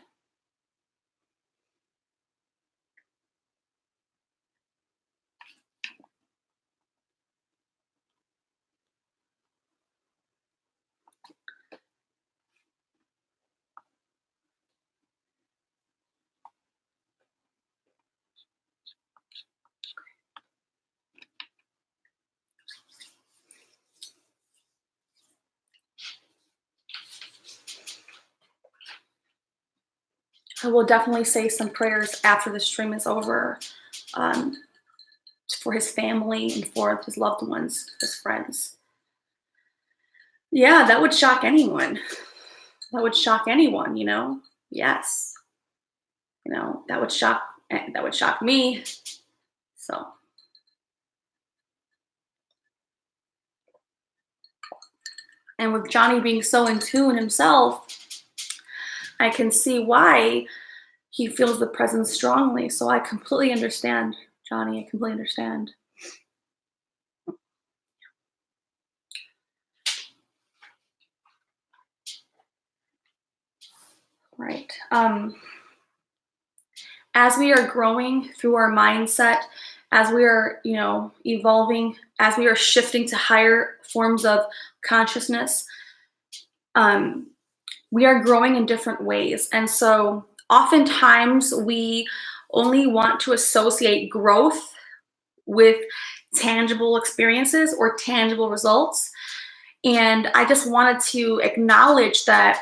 I will definitely say some prayers after the stream is over, um, for his family and for his loved ones, his friends. Yeah, that would shock anyone. That would shock anyone, you know? Yes. You know, that would shock me. So, and with Johnny being so in tune himself, I can see why he feels the presence strongly. So I completely understand, Johnny. I completely understand. Right. As we are growing through our mindset, as we are, you know, evolving, as we are shifting to higher forms of consciousness, um, we are growing in different ways. And so oftentimes we only want to associate growth with tangible experiences or tangible results. And I just wanted to acknowledge that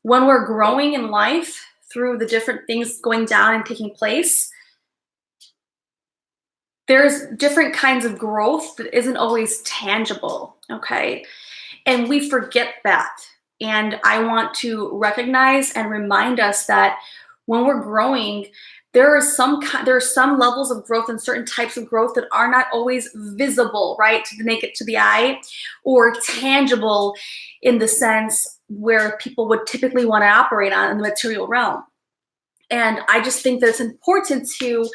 when we're growing in life through the different things going down and taking place, there's different kinds of growth that isn't always tangible, okay? And we forget that. And I want to recognize and remind us that when we're growing, there are some levels of growth and certain types of growth that are not always visible, right, to the naked to the eye, or tangible in the sense where people would typically want to operate on in the material realm. And I just think that it's important to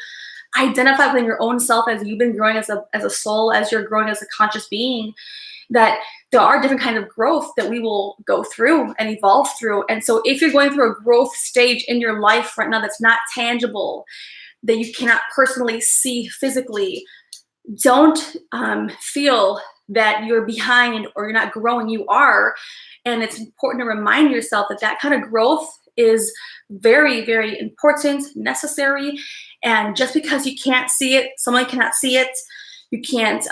identify within your own self, as you've been growing as a soul, as you're growing as a conscious being, that there are different kinds of growth that we will go through and evolve through. And so if you're going through a growth stage in your life right now that's not tangible, that you cannot personally see physically, don't feel that you're behind or you're not growing. You are. And it's important to remind yourself that that kind of growth is very, very important, necessary. And just because you can't see it, someone cannot see it, you can't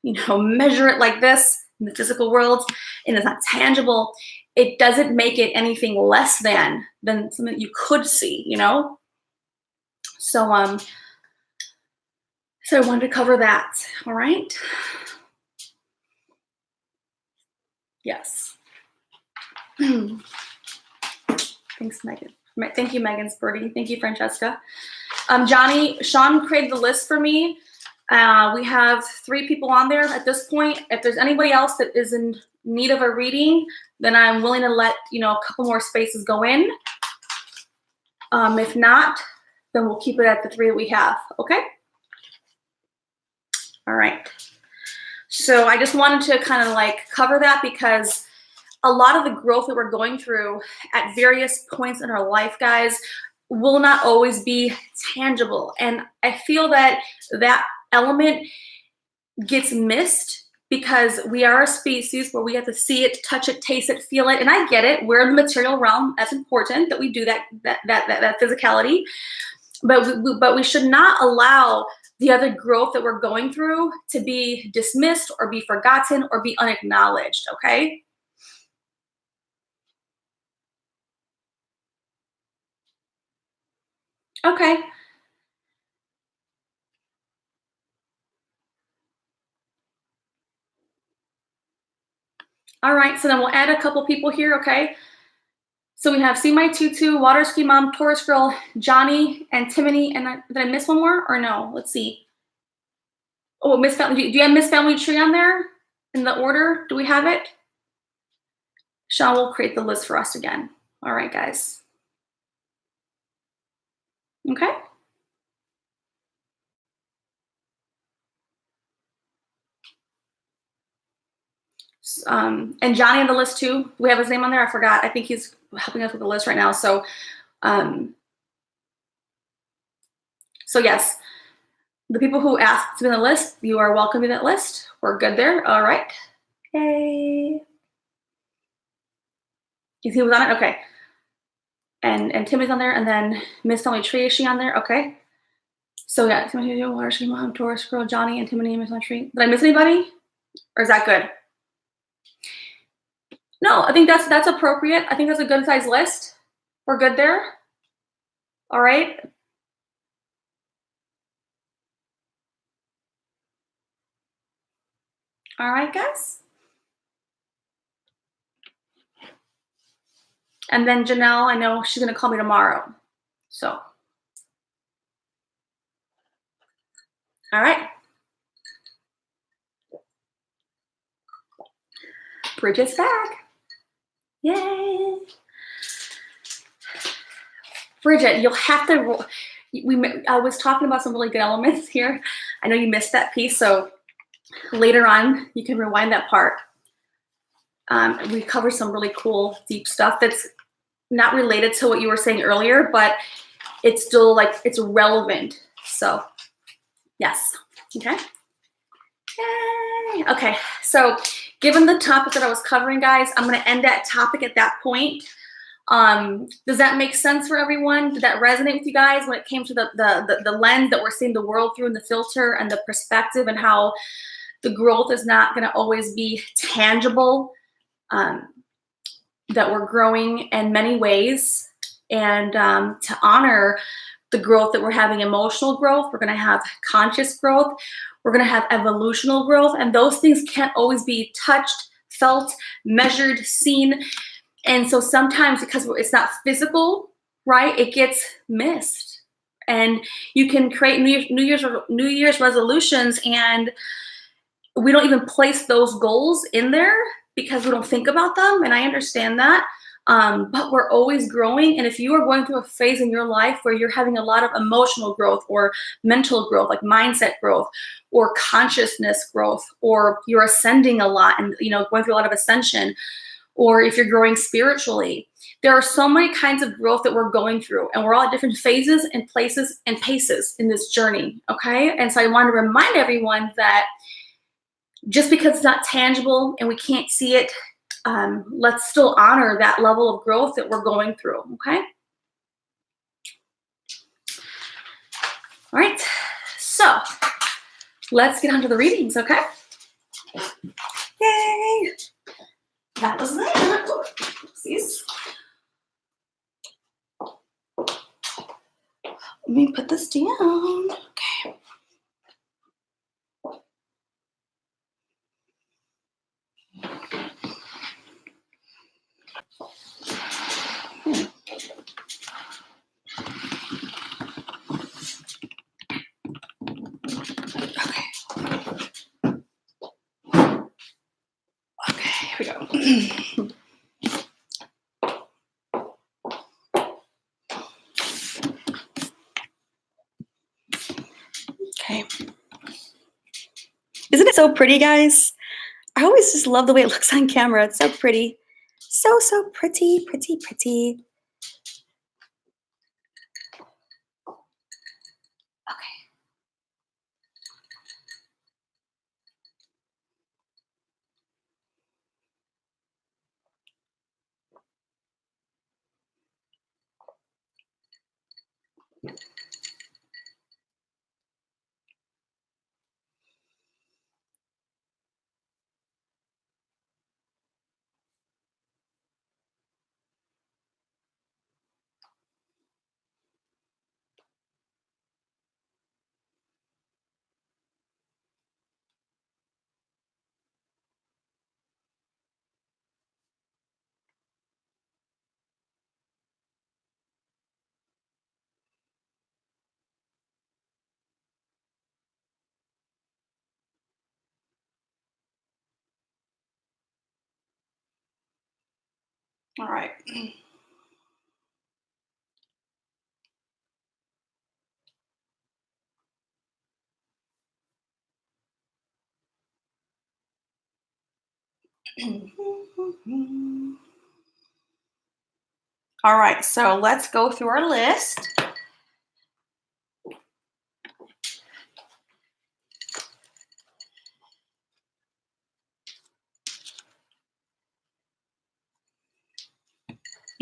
measure it like this in the physical world, and it's not tangible, it doesn't make it anything less than something that you could see, you know? So I wanted to cover that. All right. Yes. Thanks, Megan. Thank you, Megan's birdie. Thank you, Francesca. Sean created the list for me. We have 3 people on there at this point. If there's anybody else that is in need of a reading, then I'm willing to let a couple more spaces go in. If not, then we'll keep it at the 3 that we have. Okay. All right. So I just wanted to kind of like cover that, because a lot of the growth that we're going through at various points in our life, guys, will not always be tangible. And I feel that that element gets missed because we are a species where we have to see it, touch it, taste it, feel it. And I get it. We're in the material realm. That's important that we do that physicality. But we should not allow the other growth that we're going through to be dismissed or be forgotten or be unacknowledged, okay? Okay. All right, so then we'll add a couple people here, okay? So we have See My Tutu, Water Ski Mom, Taurus Girl, Johnny, and Timony. And did I miss one more or no? Let's see. Oh, Miss Family. Do you have Miss Family Tree on there in the order? Do we have it? Sean will create the list for us again. All right, guys. Okay. And Johnny on the list too. Do we have his name on there? I forgot. I think he's helping us with the list right now. So yes, the people who asked to be on the list, you are welcome to that list. We're good there. All right. Yay. You see who's on it? Okay. And Timmy's on there, and then Miss Family Tree, is she on there? Okay. So yeah, Water Ski Mom, Taurus Girl, Johnny, and Timony, and Miss Family Tree. Did I miss anybody? Or is that good? No, I think that's appropriate. I think that's a good size list. We're good there. All right. All right, guys. And then Janelle, I know she's going to call me tomorrow. So, all right. Bridget's back. Yay. Bridget, you'll have to, I was talking about some really good elements here. I know you missed that piece, so later on, you can rewind that part. We covered some really cool, deep stuff that's not related to what you were saying earlier, but it's still like, it's relevant. So, yes. Okay. Yay. Okay. So, given the topic that I was covering, guys, I'm going to end that topic at that point. Does that make sense for everyone? Did that resonate with you guys when it came to the lens that we're seeing the world through and the filter and the perspective and how the growth is not going to always be tangible, that we're growing in many ways, and to honor the growth that we're having, emotional growth, we're going to have conscious growth, we're going to have evolutional growth, and those things can't always be touched, felt, measured, seen. And so sometimes because it's not physical, right, it gets missed. And you can create New Year's resolutions, and we don't even place those goals in there because we don't think about them. And I understand that. But we're always growing. And if you are going through a phase in your life where you're having a lot of emotional growth or mental growth, like mindset growth or consciousness growth, or you're ascending a lot and, going through a lot of ascension, or if you're growing spiritually, there are so many kinds of growth that we're going through, and we're all at different phases and places and paces in this journey. Okay. And so I want to remind everyone that just because it's not tangible and we can't see it, let's still honor that level of growth that we're going through. Okay. All right. So let's get on to the readings. Okay. Yay. That was that. Oopsies. Let me put this down. Okay. Okay, here we go. Okay. Isn't it so pretty, guys? I always just love the way it looks on camera. It's so pretty. So pretty, pretty, pretty. All right. All right, so let's go through our list.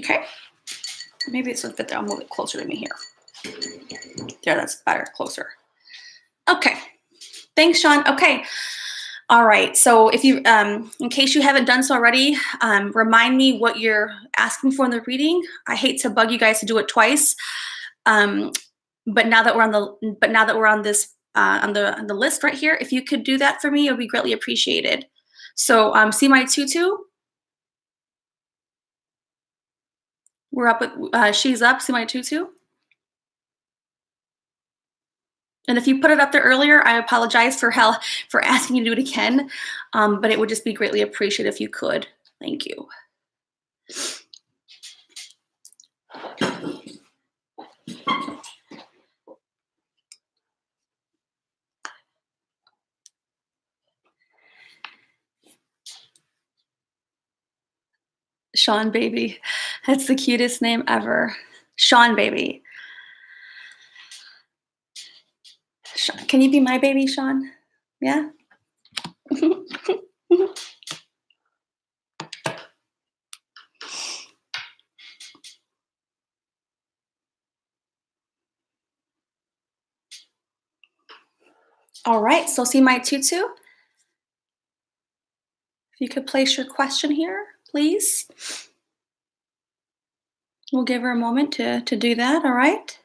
Okay. Maybe this will fit there. I'll move it closer to me here. There, that's better, closer. Okay. Thanks, Sean. Okay. All right. So if you, in case you haven't done so already, remind me what you're asking for in the reading. I hate to bug you guys to do it twice. Um, but now that we're on this on the list right here, if you could do that for me, it would be greatly appreciated. So see my tutu. We're up with she's up. See my tutu. And if you put it up there earlier, I apologize for asking you to do it again. But it would just be greatly appreciated if you could. Thank you. Sean Baby. That's the cutest name ever. Sean Baby. Can you be my baby, Sean? Yeah? All right, so see my tutu? If you could place your question here, please. We'll give her a moment to do that, all right?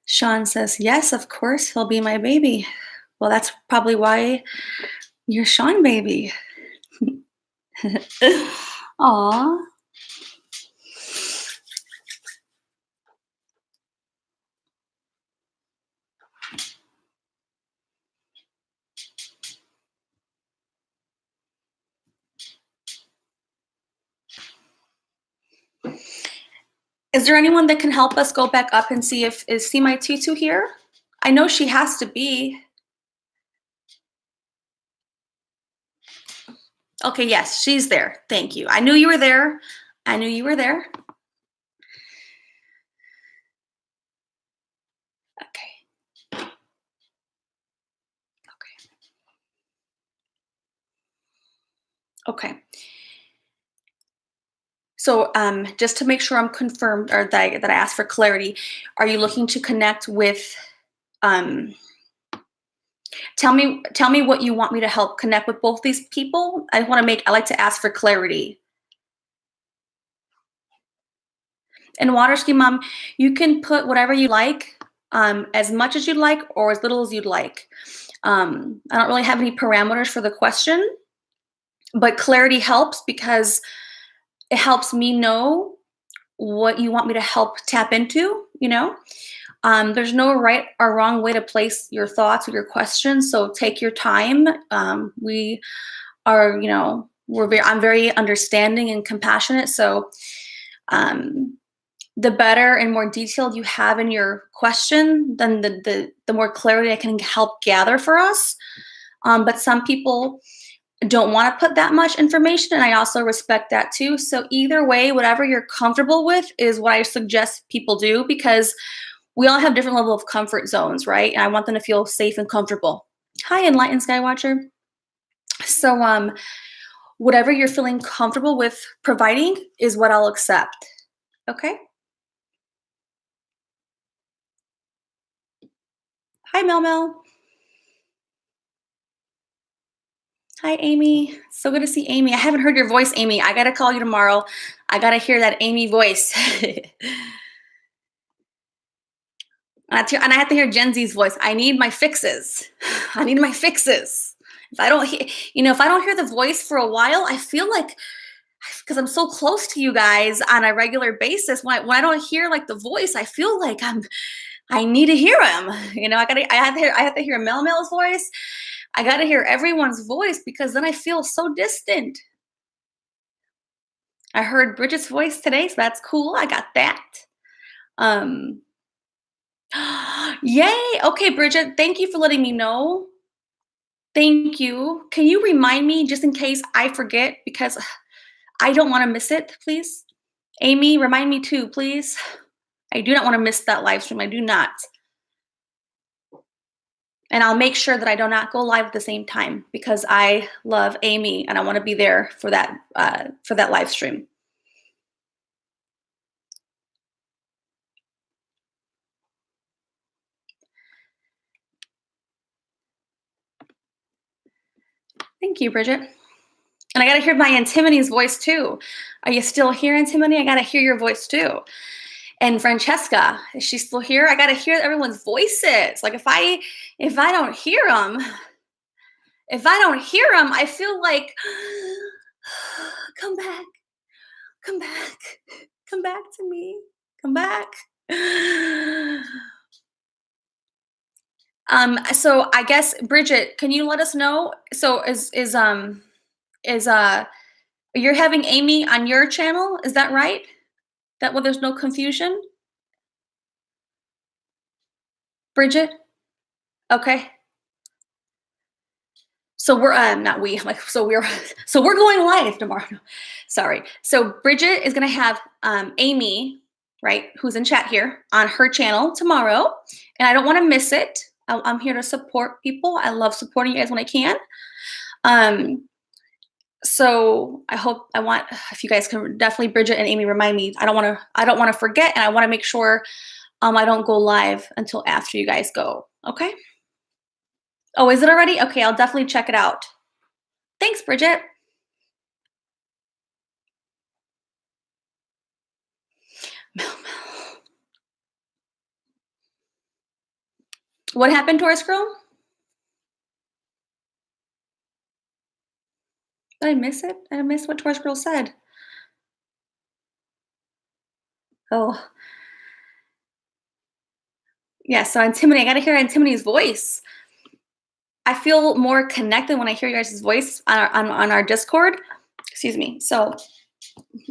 Sean says, yes, of course, he'll be my baby. Well, that's probably why you're Sean Baby. Aw. Is there anyone that can help us go back up and see if is see my tutu here? I know she has to be. Okay, yes, she's there. Thank you. I knew you were there. I knew you were there. Okay. Okay. So just to make sure I'm confirmed or that I asked for clarity, are you looking to connect with um, tell me what you want me to help connect with both these people? I like to ask for clarity. And water ski mom, you can put whatever you like, as much as you'd like or as little as you'd like. I don't really have any parameters for the question, but clarity helps because it helps me know what you want me to help tap into, you know? There's no right or wrong way to place your thoughts or your questions, so take your time. We are, I'm very understanding and compassionate, so the better and more detailed you have in your question, then the more clarity I can help gather for us. But some people don't want to put that much information, and I also respect that too. So either way, whatever you're comfortable with is what I suggest people do, because we all have different level of comfort zones, right? And I want them to feel safe and comfortable. Hi, Enlightened Skywatcher. So whatever you're feeling comfortable with providing is what I'll accept. Okay? Hi, Mel Mel. Hi, Amy. So good to see Amy. I haven't heard your voice, Amy. I gotta call you tomorrow. I gotta hear that Amy voice. And I have to hear Gen Z's voice. I need my fixes. I need my fixes. If I don't hear the voice for a while, I feel like, because I'm so close to you guys on a regular basis, when I don't hear like the voice, I feel like I need to hear him. I have to hear Mel Mel's voice. I got to hear everyone's voice, because then I feel so distant. I heard Bridget's voice today, so that's cool. I got that. Yay. Okay, Bridget, thank you for letting me know. Thank you. Can you remind me, just in case I forget, because I don't want to miss it, please? Amy, remind me too, please. I do not want to miss that live stream. I do not. And I'll make sure that I do not go live at the same time, because I love Amy and I want to be there for that live stream. Thank you, Bridget. And I got to hear my Antimonie's voice too. Are you still here, Antimony? I got to hear your voice too. And Francesca, is she still here? I gotta hear everyone's voices. Like if I don't hear them, I feel like come back, come back, come back to me, come back. So I guess Bridget, can you let us know? So is you're having Amy on your channel? Is that right? That way there's no confusion? Bridget? Okay. So we're not we, like so we're so we're going live tomorrow. Sorry. So Bridget is gonna have Amy, right, who's in chat here, on her channel tomorrow. And I don't want to miss it. I'm here to support people. I love supporting you guys when I can. So I want if you guys can definitely Bridget and Amy remind me. I don't want to forget, and I want to make sure I don't go live until after you guys go. Okay? Oh, is it already? Okay, I'll definitely check it out. Thanks, Bridget. What happened, Taurus Girl? Did I miss it? Did I miss what Taurus Girl said? Oh, yeah. So Antimony, I gotta hear Antimony's voice. I feel more connected when I hear your guys' voice on our Discord. Excuse me. So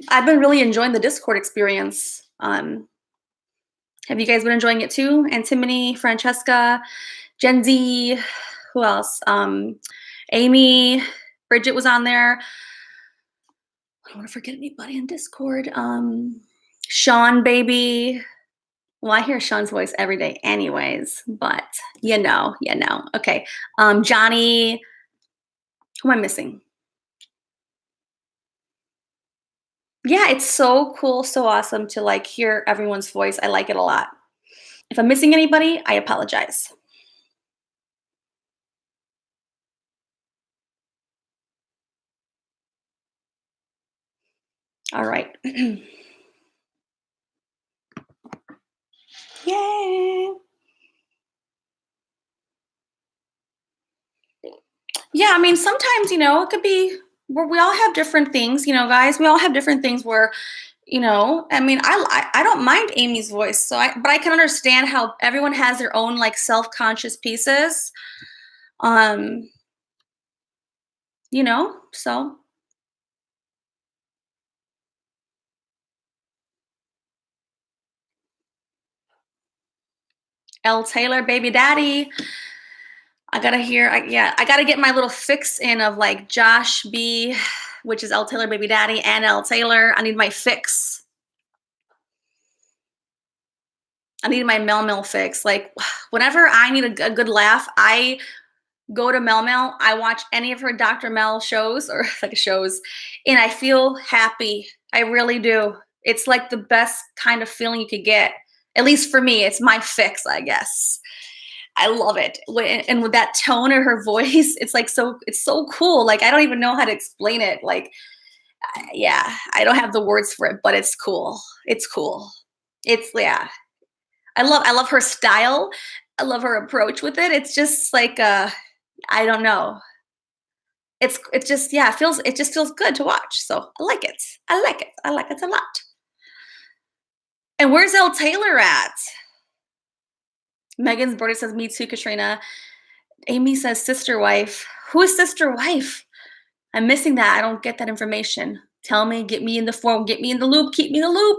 I've been really enjoying the Discord experience. Have you guys been enjoying it too? Antimony, Francesca, Gen Z, who else? Amy, Bridget was on there. I don't want to forget anybody in Discord. Sean, baby. Well, I hear Sean's voice every day anyways, but you know. Okay. Johnny, who am I missing? Yeah, it's so cool, so awesome to like hear everyone's voice. I like it a lot. If I'm missing anybody, I apologize. All right. Yay. Yeah, I mean, sometimes, it could be where we all have different things, guys. We all have different things where, I mean, I don't mind Amy's voice, but I can understand how everyone has their own like self-conscious pieces. So L. Taylor, baby daddy. I gotta get my little fix in of like Josh B, which is L. Taylor, baby daddy, and L. Taylor. I need my fix. I need my Mel fix. Like whenever I need a good laugh, I go to Mel. I watch any of her Dr. Mel shows or like shows, and I feel happy. I really do. It's like the best kind of feeling you could get. At least for me, it's my fix, I guess. I love it. And with that tone of her voice, it's so cool. Like, I don't even know how to explain it. Like, yeah, I don't have the words for it, but it's cool. It's cool. Yeah. I love her style. I love her approach with it. It's just like, I don't know. It just, yeah, it just feels good to watch. So I like it. I like it. I like it a lot. And where's Elle Taylor at? Megan's birthday says, me too, Katrina. Amy says, sister wife. Who is sister wife? I'm missing that. I don't get that information. Tell me, get me in the form, get me in the loop, keep me in the loop.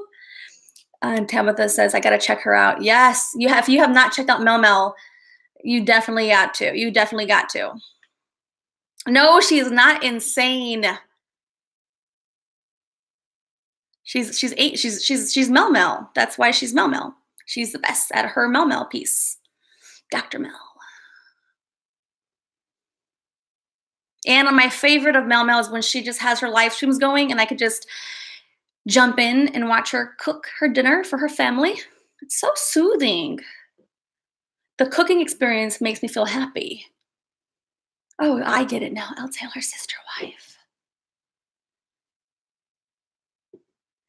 And Tabitha says, I got to check her out. Yes, you have. If you have not checked out Mel, you definitely got to. You definitely got to. No, she is not insane. She's Mel. That's why she's Mel. She's the best at her Mel piece. Dr. Mel. And my favorite of Mel is when she just has her live streams going and I could just jump in and watch her cook her dinner for her family. It's so soothing. The cooking experience makes me feel happy. Oh, I get it now. Elle Taylor's sister wife.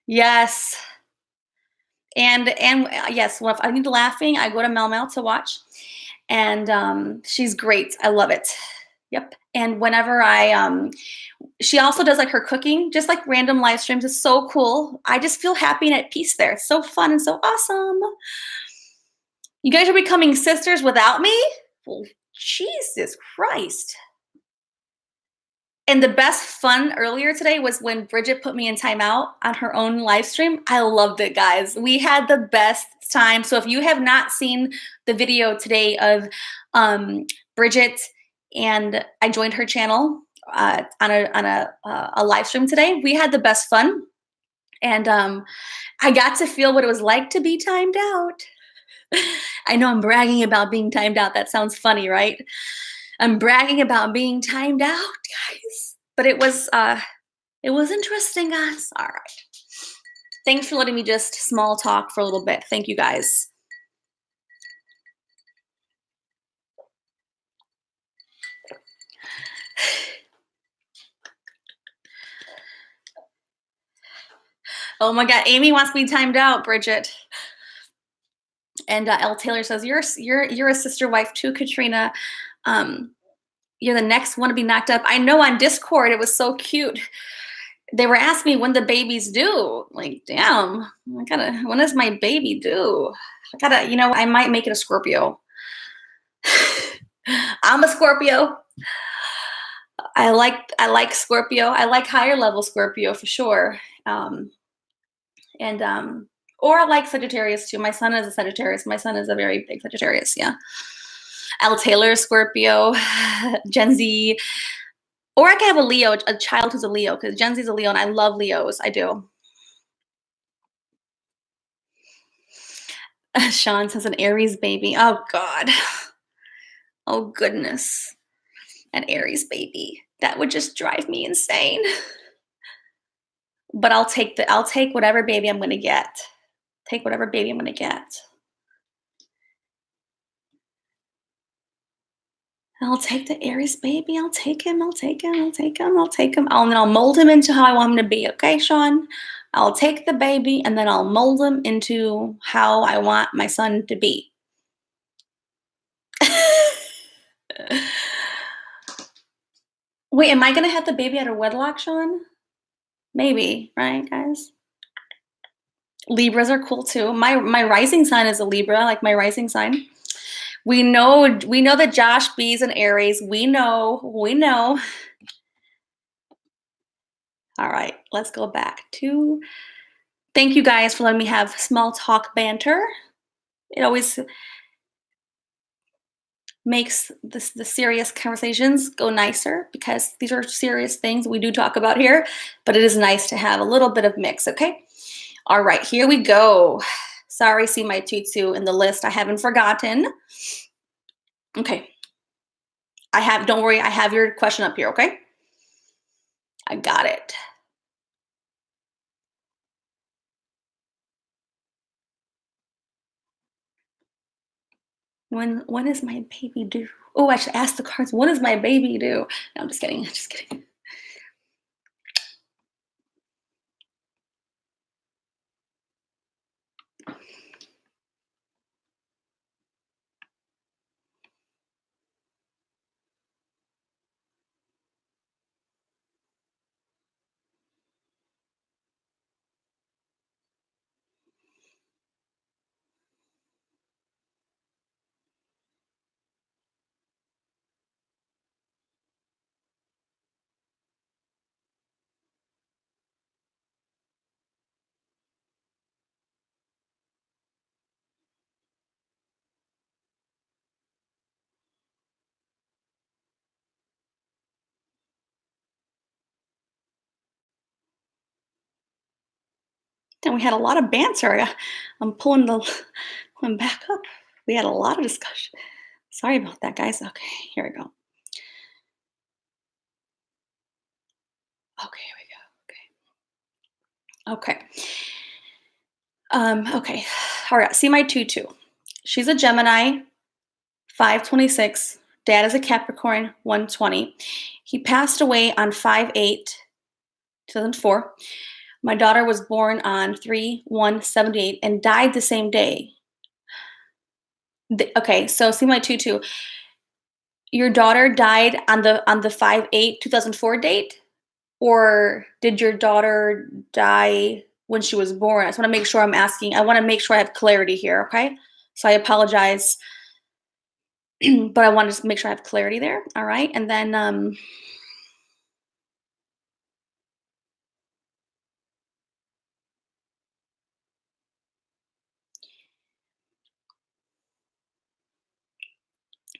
Yes. And yes, well, if I need laughing, I go to Mel Mel to watch, and she's great. I love it. Yep. And whenever she also does like her cooking, just like random live streams. It's so cool. I just feel happy and at peace there. It's so fun and so awesome. You guys are becoming sisters without me? Well, Jesus Christ. And the best fun earlier today was when Bridget put me in timeout on her own live stream. I loved it, guys. We had the best time. So if you have not seen the video today of Bridget, and I joined her channel on a live stream today, we had the best fun. And I got to feel what it was like to be timed out. I know I'm bragging about being timed out. That sounds funny, right? I'm bragging about being timed out, guys. But it was interesting, guys. All right. Thanks for letting me just small talk for a little bit. Thank you, guys. Oh my God, Amy wants me timed out, Bridget. And L. Taylor says, you're a sister wife too, Katrina. You're the next one to be knocked up. I know, on Discord, it was so cute. They were asking me when the babies due. Like, damn, when is my baby due? I might make it a Scorpio. I'm a Scorpio. I like Scorpio. I like higher level Scorpio for sure. Or I like Sagittarius too. My son is a Sagittarius. My son is a very big Sagittarius. Yeah. L. Taylor, Scorpio, Gen Z. Or I could have a Leo, a child who's a Leo, because Gen Z's a Leo, and I love Leos. I do. Sean says an Aries baby. Oh, God. Oh, goodness. An Aries baby. That would just drive me insane. But I'll take whatever baby I'm going to get. Take whatever baby I'm going to get. I'll take the Aries baby. I'll take him. And then I'll mold him into how I want him to be. Okay, Sean? I'll take the baby and then I'll mold him into how I want my son to be. Wait, am I going to have the baby out of wedlock, Sean? Maybe, right, guys? Libras are cool too. My rising sign is a Libra, like my rising sign. We know that Josh B's an Aries. We know. All right, let's go back to. Thank you guys for letting me have small talk banter. It always makes the serious conversations go nicer, because these are serious things we do talk about here, but it is nice to have a little bit of mix, okay? All right, here we go. Sorry, see my tutu in the list. I haven't forgotten. Okay. Don't worry, I have your question up here, okay? I got it. When is my baby due? Oh, I should ask the cards, when is my baby due? No, I'm just kidding. Then we had a lot of banter. I'm pulling back up. We had a lot of discussion. Sorry about that, guys. Okay, here we go. Okay, here we go. Okay. Okay. All right. See my tutu. She's a Gemini, 526. Dad is a Capricorn, 120. He passed away on 5/8/2004. My daughter was born on 3/1/78 and died the same day. Okay, so see my 2-2. Your daughter died on the 5/8/2004 date, or did your daughter die when she was born? I just want to make sure I'm asking. I want to make sure I have clarity here. Okay, so I apologize, but I want to just make sure I have clarity there. All right, and then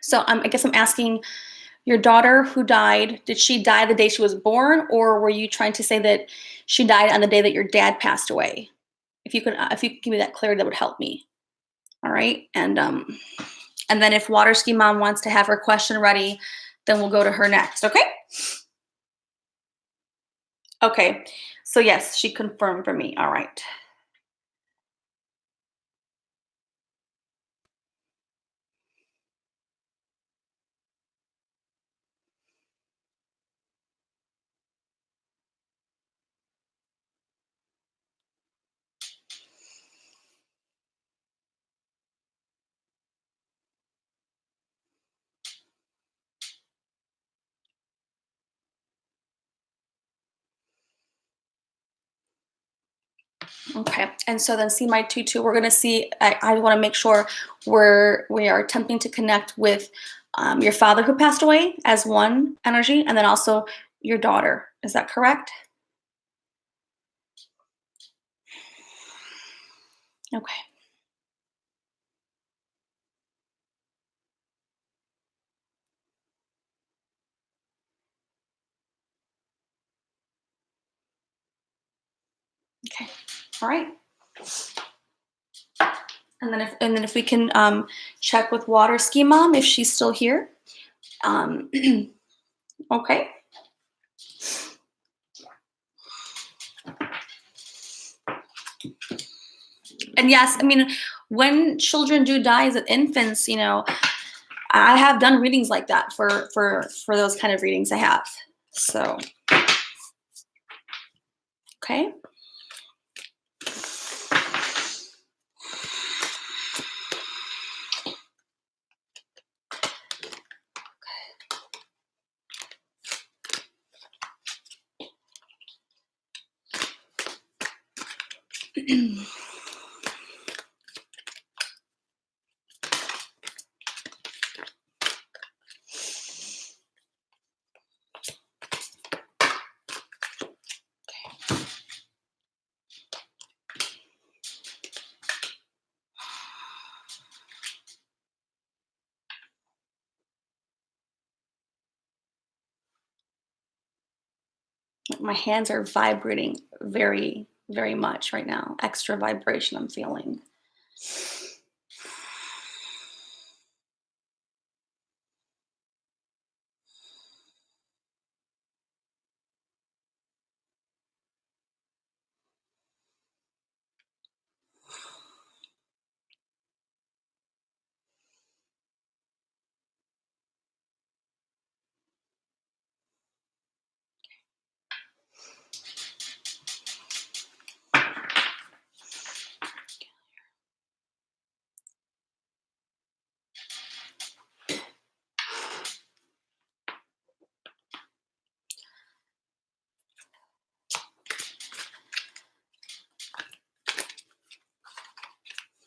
so I guess I'm asking your daughter who died. Did she die the day she was born, or were you trying to say that she died on the day that your dad passed away? If you could give me that clarity, that would help me. All right, and then if Water Ski Mom wants to have her question ready, then we'll go to her next. Okay. Okay. So yes, she confirmed for me. All right. Okay, and so then see my 2-2, we're gonna see, I wanna make sure we are attempting to connect with your father who passed away as one energy, and then also your daughter. Is that correct? Okay. Okay. All right. And then if we can check with Water Ski Mom if she's still here. Um, okay. And yes, I mean, when children do die as infants, I have done readings like that for those kind of readings I have. So, okay. My hands are vibrating very, very much right now. Extra vibration I'm feeling.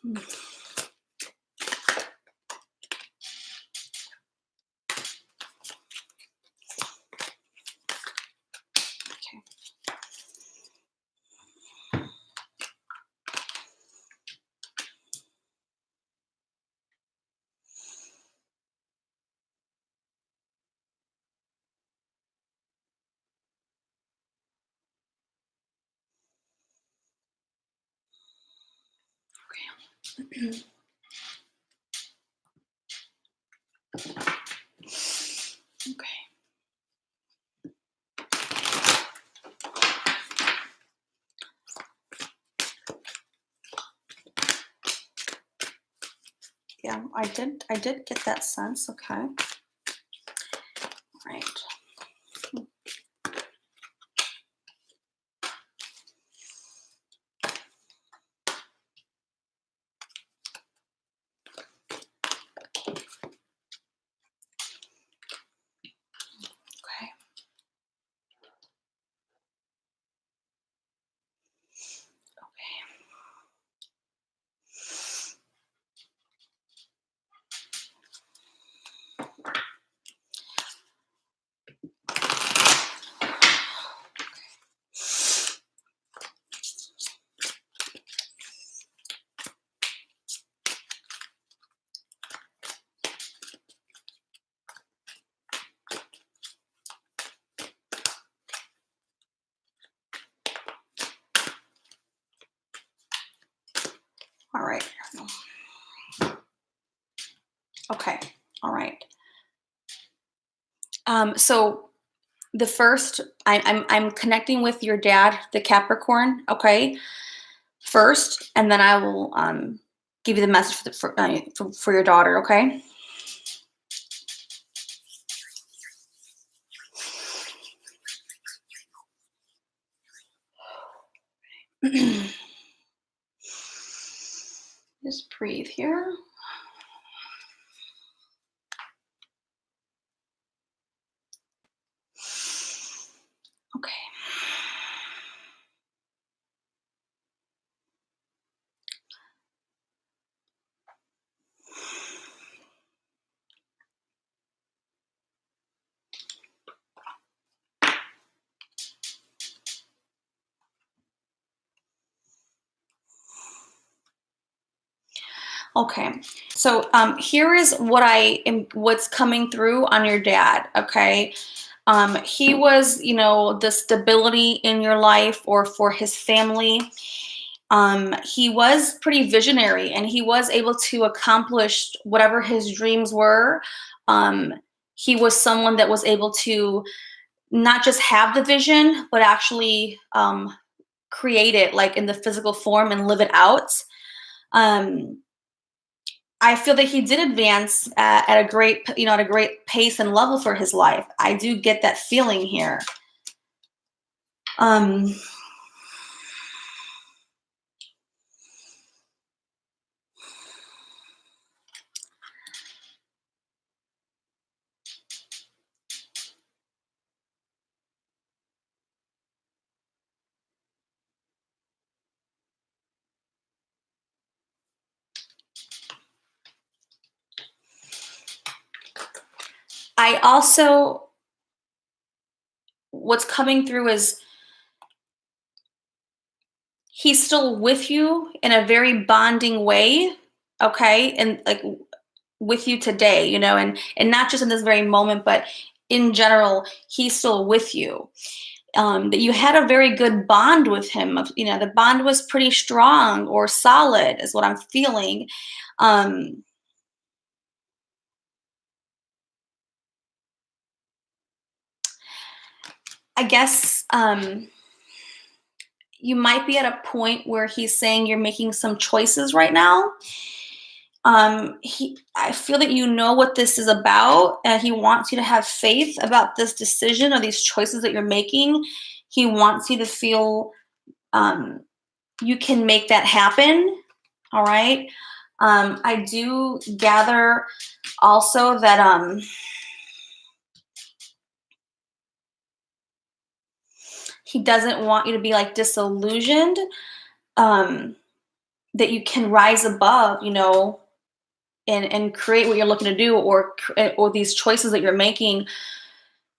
Okay. Okay. Yeah, I did get that sense. Okay. All right. All right. Okay. All right. So the first, I'm connecting with your dad, the Capricorn. Okay. First, and then I will give you the message for your daughter. Okay. Just breathe here. Okay. Okay. So here is what's coming through on your dad. Okay. He was, the stability in your life or for his family. He was pretty visionary and he was able to accomplish whatever his dreams were. He was someone that was able to not just have the vision, but actually create it like in the physical form and live it out. Um, I feel that he did advance at a great pace and level for his life. I do get that feeling here. Um, I also, what's coming through is he's still with you in a very bonding way, okay? And like with you today, and not just in this very moment, but in general, he's still with you. That you had a very good bond with him. The bond was pretty strong or solid, is what I'm feeling. I guess you might be at a point where he's saying you're making some choices right now. I feel that you know what this is about, and he wants you to have faith about this decision or these choices that you're making. He wants you to feel you can make that happen. All right. I do gather also that he doesn't want you to be like disillusioned. That you can rise above, and create what you're looking to do, or these choices that you're making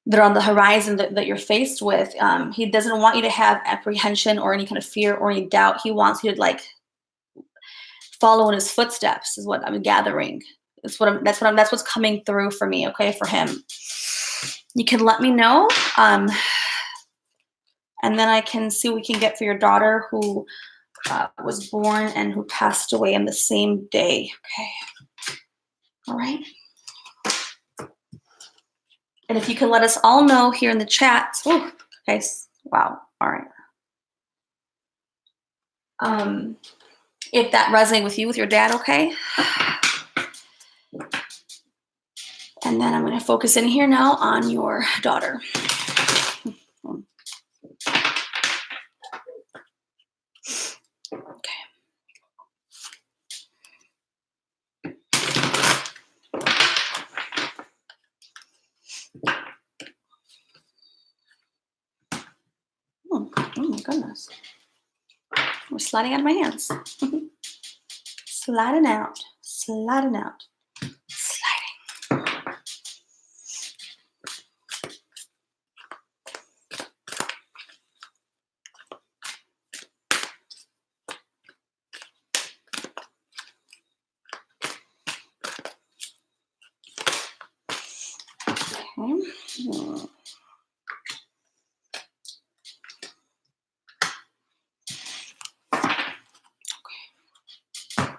that are on the horizon that you're faced with. He doesn't want you to have apprehension or any kind of fear or any doubt. He wants you to like follow in his footsteps, is what I'm gathering. That's what's coming through for me. Okay, for him. You can let me know, and then I can see what we can get for your daughter who was born and who passed away on the same day. Okay. All right. And if you can let us all know here in the chat. Oh, okay. Wow. All right. If that resonated with you, with your dad, okay? And then I'm going to focus in here now on your daughter. Okay. Oh my goodness. We're sliding out of my hands. Sliding out. Sliding out. Sliding. Okay.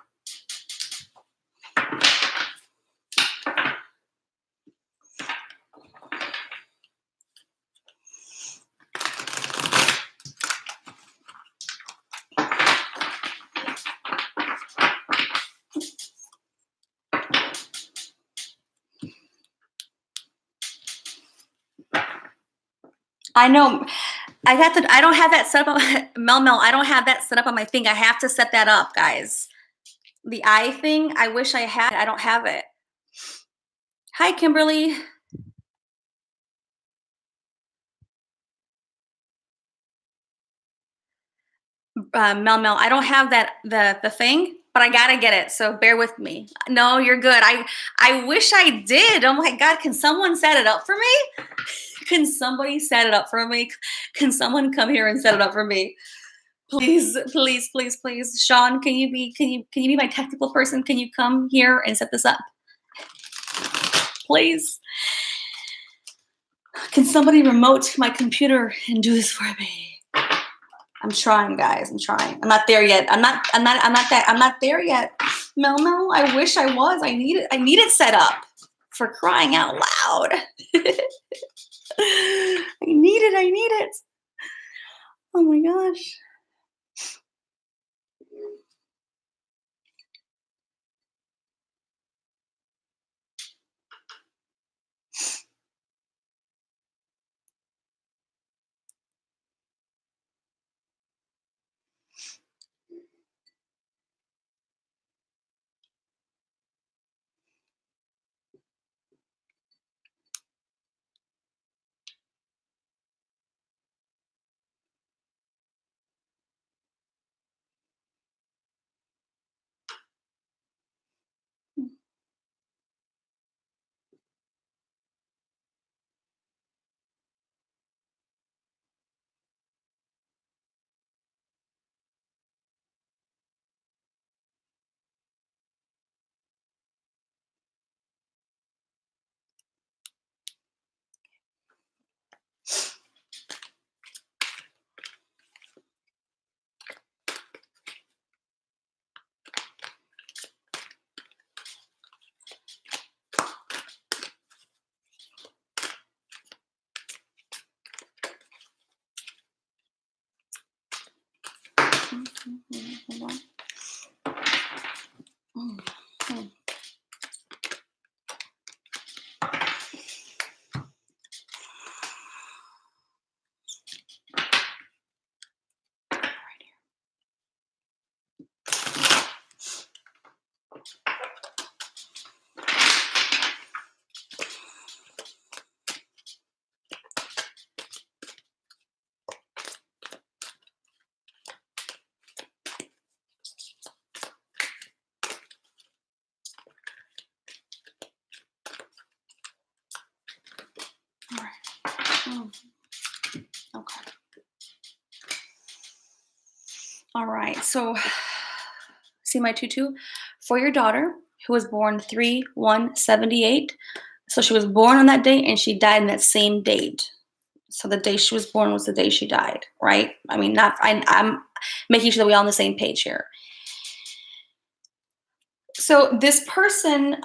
I know. I don't have that set up. Mel, I don't have that set up on my thing. I have to set that up, guys. The eye thing, I wish I had. I don't have it. Hi, Kimberly. Mel, I don't have that the thing, but I gotta get it. So bear with me. No, you're good. I wish I did. Oh my God, can someone set it up for me? Can somebody set it up for me? Can someone come here and set it up for me? Please, please, please, please. Sean, can you be my technical person? Can you come here and set this up? Please. Can somebody remote my computer and do this for me? I'm trying, guys. I'm trying. I'm not there yet. I'm not there yet. Mel, I wish I was. I need it set up. For crying out loud. I need it. Oh my gosh. Hold on. All right. Okay. All right. So, see my tutu? For your daughter, who was born 3/1/78. So she was born on that day and she died on that same date. So the day she was born was the day she died, right? I mean, I'm making sure that we're all on the same page here. So this person,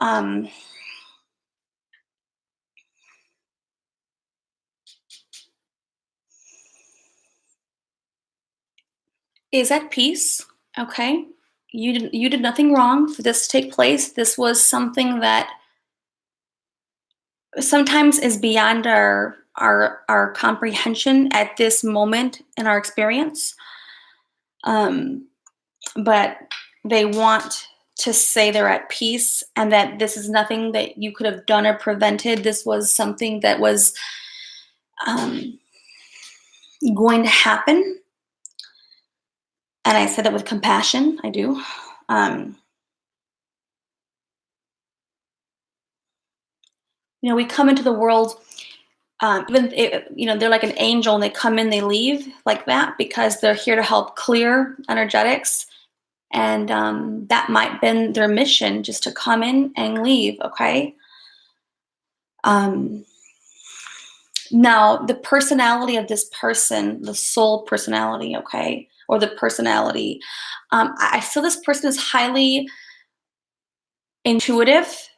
is at peace. Okay, you did nothing wrong for this to take place. This was something that sometimes is beyond our comprehension at this moment in our experience. But they want to say they're at peace and that this is nothing that you could have done or prevented. This was something that was going to happen. And I said that with compassion. I do. We come into the world, they're like an angel and they come in, they leave like that because they're here to help clear energetics. And that might have been their mission, just to come in and leave, okay? Now, the personality of this person, the soul personality, okay, or the personality, I feel this person is highly intuitive,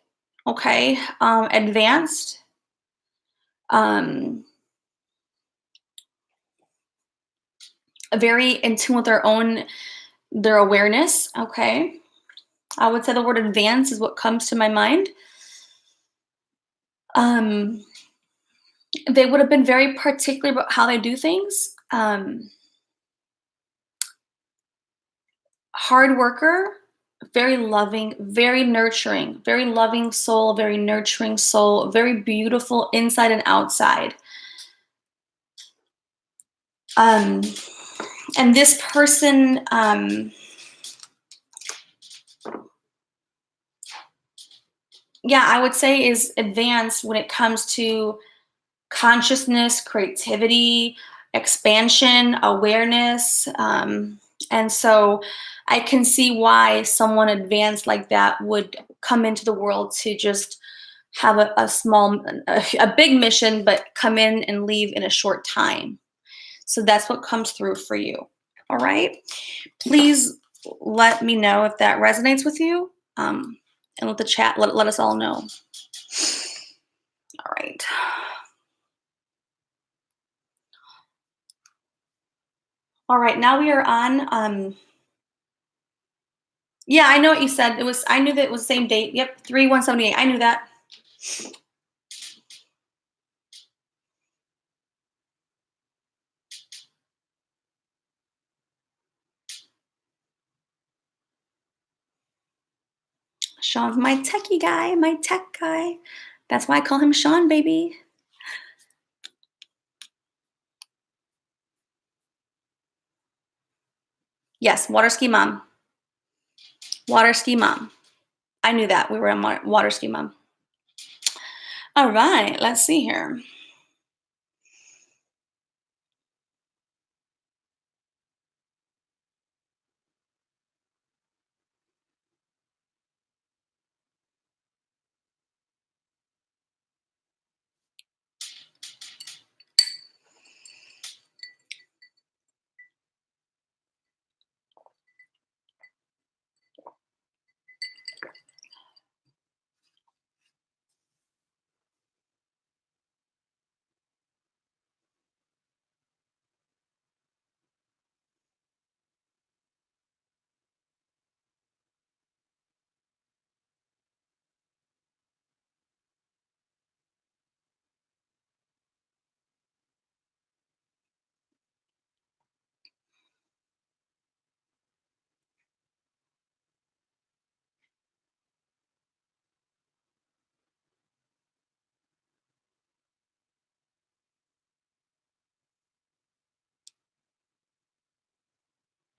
okay, advanced, very in tune with their awareness, okay. I would say the word advanced is what comes to my mind. They would have been very particular about how they do things. Hard worker, very loving, very loving soul, very nurturing soul, very beautiful inside and outside. Um, and this person, yeah, I would say is advanced when it comes to consciousness, creativity, expansion, awareness. And so I can see why someone advanced like that would come into the world to just have a big mission, but come in and leave in a short time. So that's what comes through for you. All right. Please let me know if that resonates with you. And let the chat, let us all know. All right. All right, now we are on. Yeah, I know what you said. I knew that it was the same date. Yep, 3/1/78. I knew that. Sean's my techie guy, my tech guy. That's why I call him Sean, baby. Yes, water ski mom. Water ski mom. I knew that. We were on water ski mom. All right, let's see here.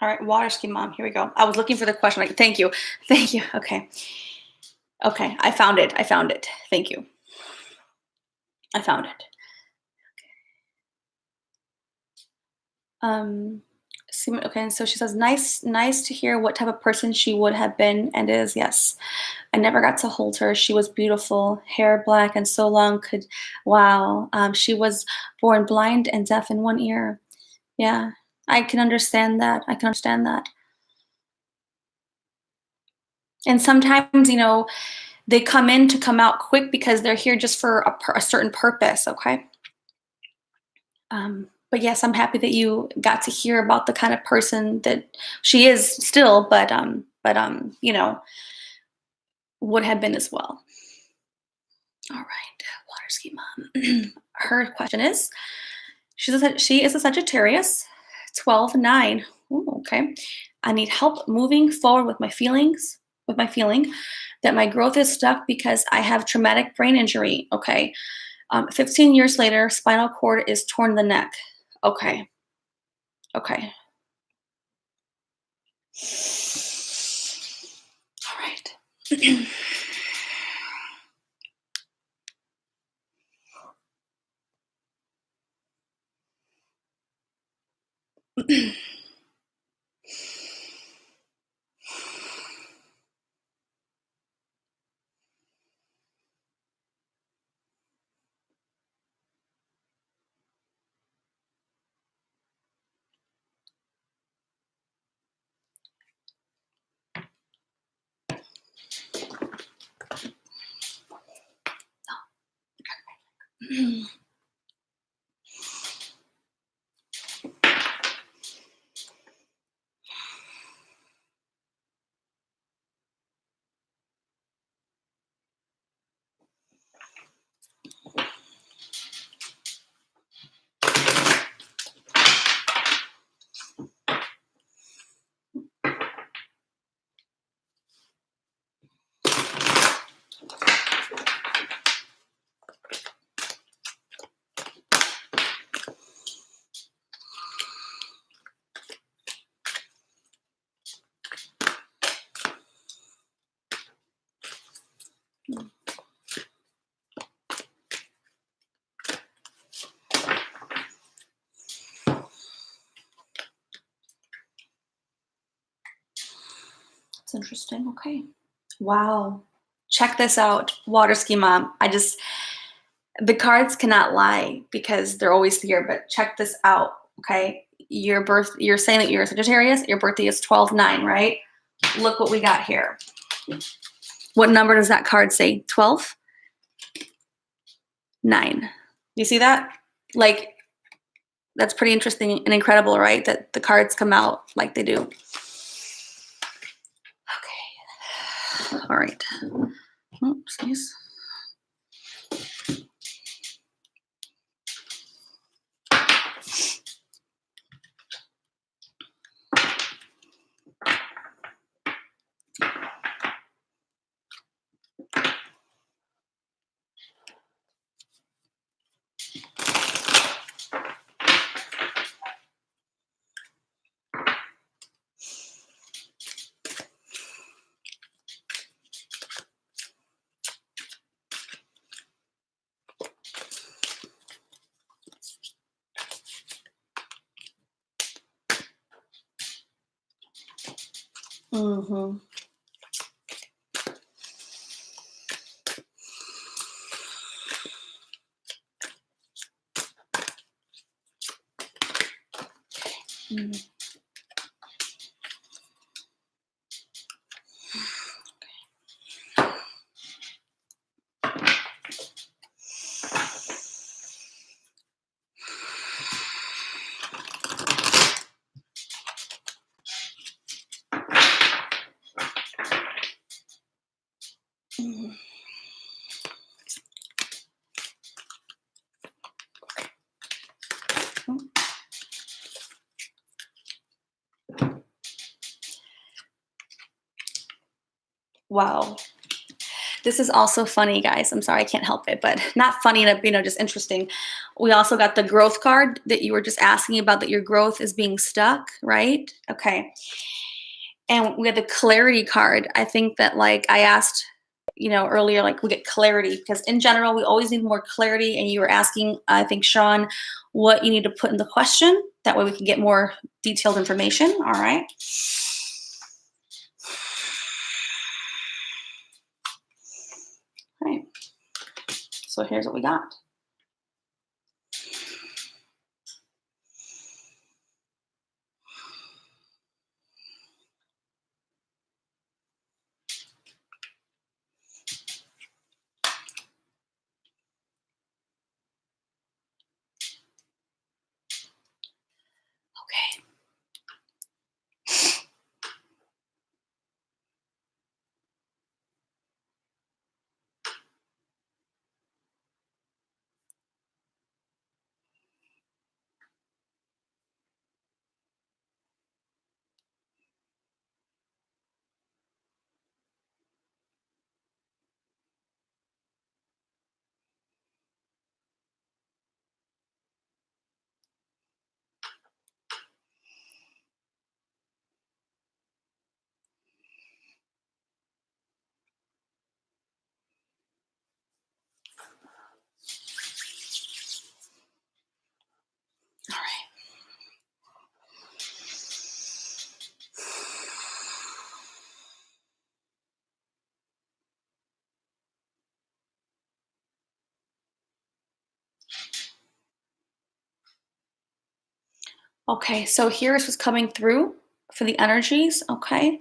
All right, water ski mom. Here we go. I was looking for the question. Like, thank you. Thank you. Okay. Okay, I found it. I found it. Thank you. I found it. Um, okay, and so she says, nice to hear what type of person she would have been and is. Yes, I never got to hold her. She was beautiful, hair black and so long. Wow. She was born blind and deaf in one ear. Yeah, I can understand that. I can understand that. And sometimes, they come in to come out quick because they're here just for a certain purpose. Okay. But yes, I'm happy that you got to hear about the kind of person that she is still, but would have been as well. All right, water ski mom. Her question is, she is a Sagittarius, 12/9. Ooh, okay. I need help moving forward with my feelings, with my feeling that my growth is stuck because I have traumatic brain injury. Okay. 15 years later, spinal cord is torn in the neck. Okay. Okay. All right. It's interesting. Okay. Wow. Check this out. Water ski mom. The cards cannot lie because they're always here, but check this out. Okay. You're saying that you're a Sagittarius. Your birthday is 12/9, right? Look what we got here. What number does that card say? 12? 9. You see that? Like, that's pretty interesting and incredible, right? That the cards come out like they do. Okay. All right. Oopsies. Mm-hmm. Mm. Mm. Wow. This is also funny, guys. I'm sorry, I can't help it, but not funny, just interesting. We also got the growth card that you were just asking about, that your growth is being stuck, right? Okay. And we have the clarity card. I think that, like I asked, earlier, like, we get clarity because in general, we always need more clarity. And you were asking, I think, Sean, what you need to put in the question. That way we can get more detailed information. All right. All right. So here's what we got. Okay. All right. Okay, so here's what's coming through for the energies, okay?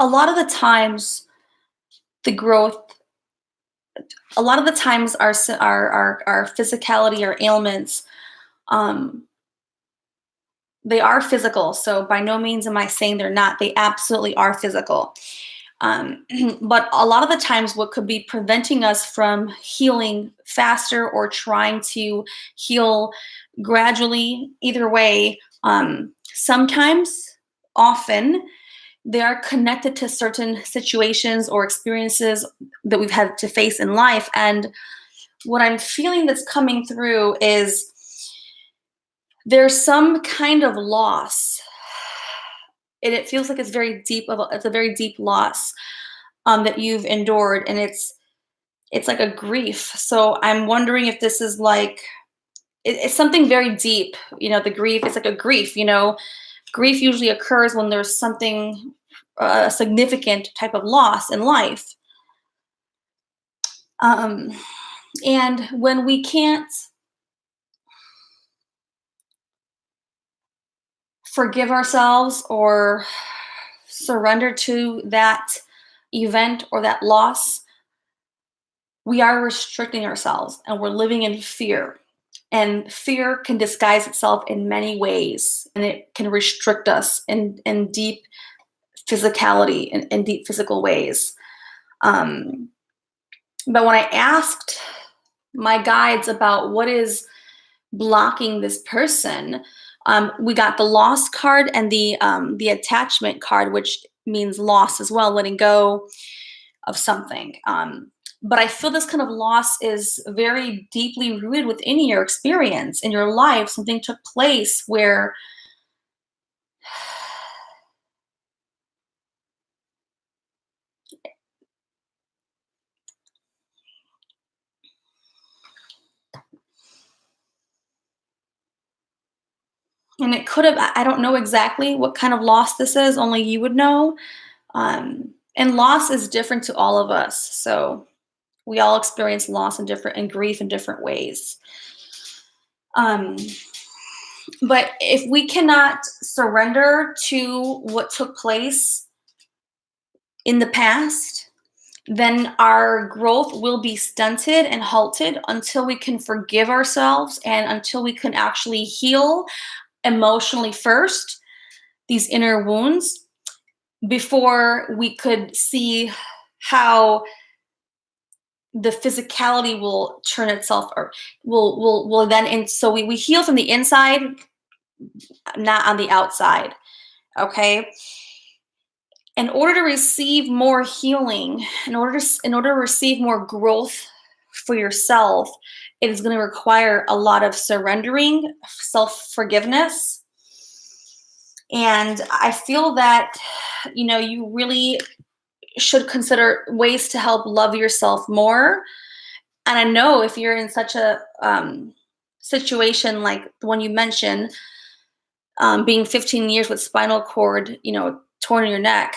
A lot of the times, the growth, a lot of the times our physicality or ailments, um, they are physical. So by no means am I saying they're not. They absolutely are physical. But a lot of the times, what could be preventing us from healing faster or trying to heal gradually, either way, sometimes, often, they are connected to certain situations or experiences that we've had to face in life. And what I'm feeling that's coming through is there's some kind of loss and it feels like it's a very deep loss that you've endured, and it's like a grief. So I'm wondering if this is like it's something very deep. The grief. It's like a grief. Grief usually occurs when there's something a significant type of loss in life, um, and when we can't forgive ourselves or surrender to that event or that loss, we are restricting ourselves and we're living in fear. And fear can disguise itself in many ways, and it can restrict us in deep physicality, in deep physical ways. Um, but when I asked my guides about what is blocking this person, we got the loss card and the attachment card, which means loss as well, letting go of something. But I feel this kind of loss is very deeply rooted within your experience in your life. Something took place where and it could have, I don't know exactly what kind of loss this is, only you would know. And loss is different to all of us. So we all experience loss and grief in different ways. Um, but if we cannot surrender to what took place in the past, then our growth will be stunted and halted until we can forgive ourselves and until we can actually heal emotionally first these inner wounds before we could see how the physicality will turn itself or will then and so we heal from the inside, not on the outside. Okay, in order to receive more healing, in order to receive more growth for yourself, it is going to require a lot of surrendering, self-forgiveness. And I feel that you really should consider ways to help love yourself more. And I know if you're in such a situation like the one you mentioned, being 15 years with spinal cord, torn in your neck,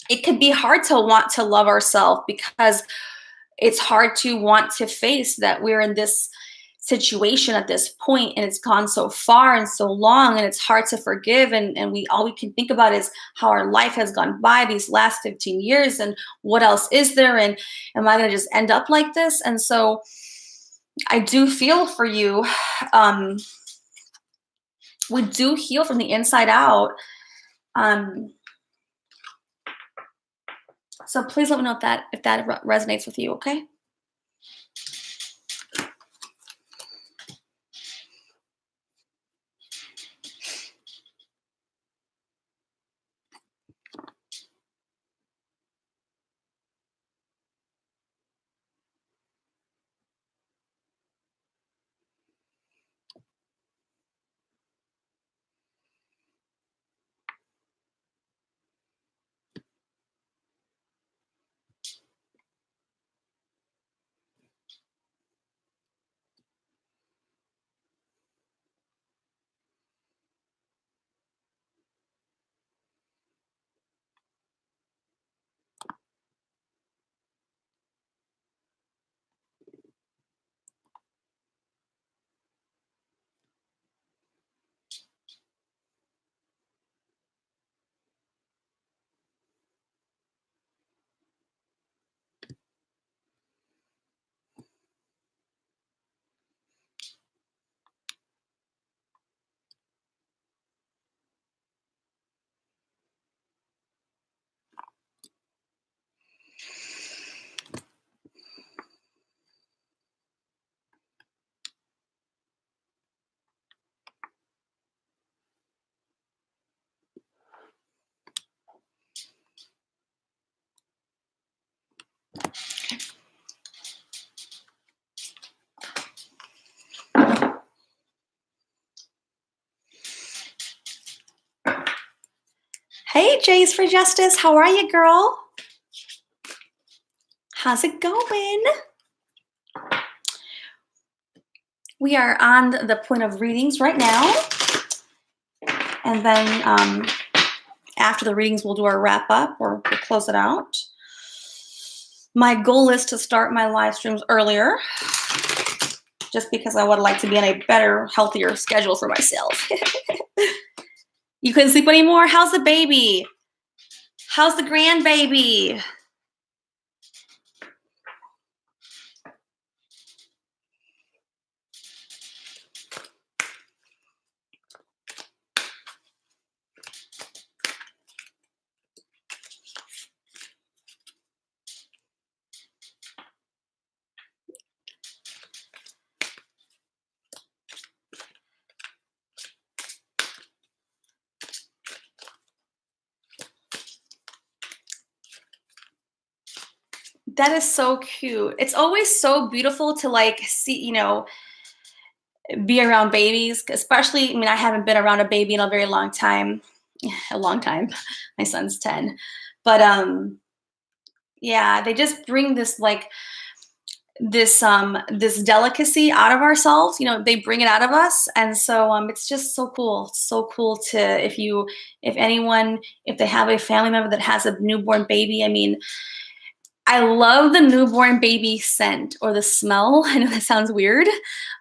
it could be hard to want to love ourselves because it's hard to want to face that we're in this situation at this point and it's gone so far and so long and it's hard to forgive, and we all we can think about is how our life has gone by these last 15 years and what else is there, and am I going to just end up like this? And so I do feel for you. We do heal from the inside out. So please let me know if that resonates with you, okay? Hey, Jays for Justice. How are you, girl? How's it going? We are on the point of readings right now. And then after the readings, we'll do our wrap up or we'll close it out. My goal is to start my live streams earlier, just because I would like to be on a better, healthier schedule for myself. You couldn't sleep anymore? How's the baby? How's the grandbaby? That is so cute. It's always so beautiful to like see, be around babies, especially, I mean, I haven't been around a baby in a very long time. A long time. My son's 10. But yeah, they just bring this like this delicacy out of ourselves. They bring it out of us. And so it's just so cool. So cool to if they have a family member that has a newborn baby. I mean, I love the newborn baby scent or the smell. I know that sounds weird,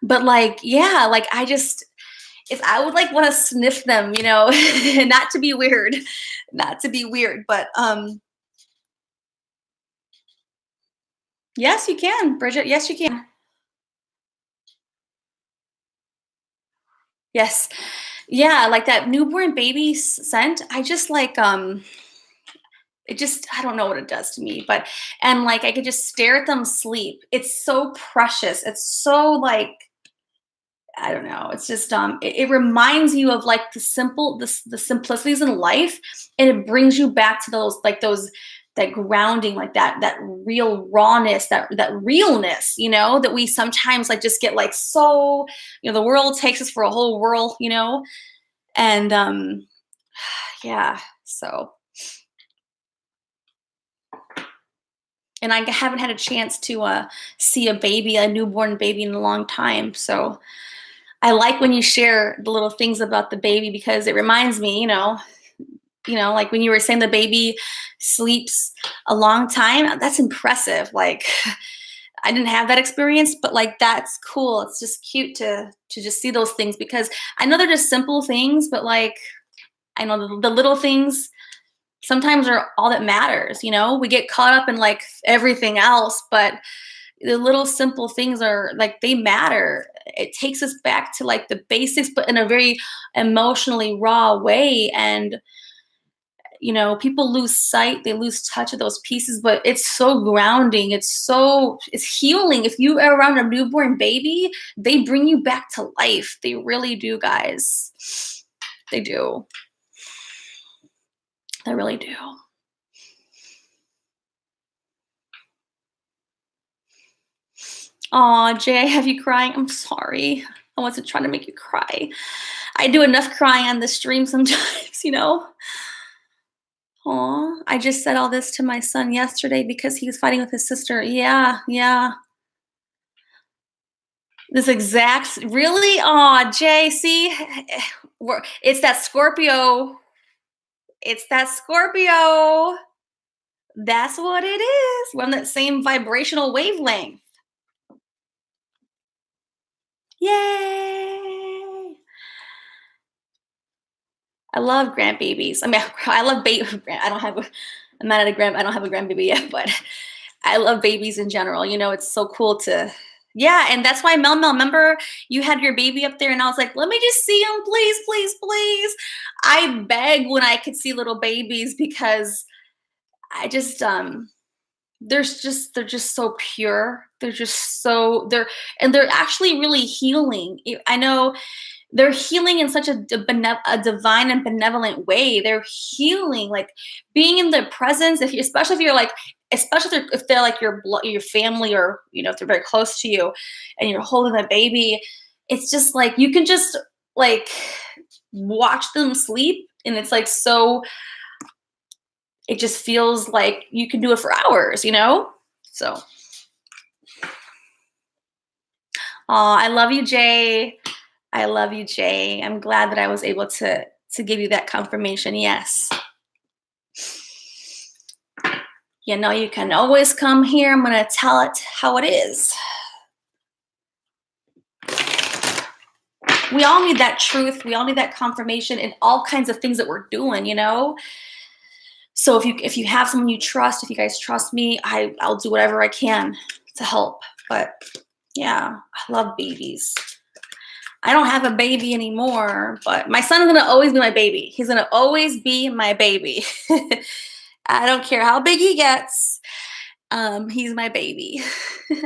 but like, yeah, like if I would like want to sniff them, not to be weird, but yes, you can, Bridget. Yes, you can. Yes. Yeah, like that newborn baby scent. I just like I don't know what it does to me, but and like I could just stare at them sleep. It's so precious. It's so like I don't know. It's just it reminds you of like the simplicities in life, and it brings you back to those that grounding, like that real rawness, that realness, that we sometimes like just get like so, the world takes us for a whole whirl, and yeah, so. And I haven't had a chance to see a newborn baby in a long time. So I like when you share the little things about the baby because it reminds me, like when you were saying the baby sleeps a long time, that's impressive. Like I didn't have that experience, but like that's cool. It's just cute to just see those things because I know they're just simple things, but like I know the little things sometimes are all that matters. We get caught up in like everything else, but the little simple things are like they matter. It takes us back to like the basics, but in a very emotionally raw way. And people lose sight, they lose touch of those pieces, but it's so grounding. It's healing. If you are around a newborn baby, they bring you back to life. They really do, guys. They do. They really do. Aw, Jay, I have you crying. I'm sorry. I wasn't trying to make you cry. I do enough crying on the stream sometimes, Aw, I just said all this to my son yesterday because he was fighting with his sister. Yeah. This exact, really? Aw, Jay, see? It's that Scorpio. It's that Scorpio. That's what it is. We're on that same vibrational wavelength. Yay! I love grandbabies. I mean, I love baby. I'm not at a grand. I don't have a grandbaby yet, but I love babies in general. It's so cool to. Yeah, and that's why Mel, remember you had your baby up there, and I was like, let me just see him, please, please, please. I beg when I could see little babies because I just they're just so pure. They're actually really healing. I know they're healing in such a divine and benevolent way. They're healing, like being in their presence. Especially if they're like your family, or if they're very close to you, and you're holding a baby, it's just like you can just like watch them sleep, and it's like so it just feels like you can do it for hours, you know? So, I love you, Jay. I love you, Jay. I'm glad that I was able to give you that confirmation. Yes. You know, you can always come here. I'm going to tell it how it is. We all need that truth. We all need that confirmation in all kinds of things that we're doing, you know? So if you have someone you trust, if you guys trust me, I'll do whatever I can to help. But yeah, I love babies. I don't have a baby anymore, but my son is going to always be my baby. He's going to always be my baby. I don't care how big he gets. He's my baby.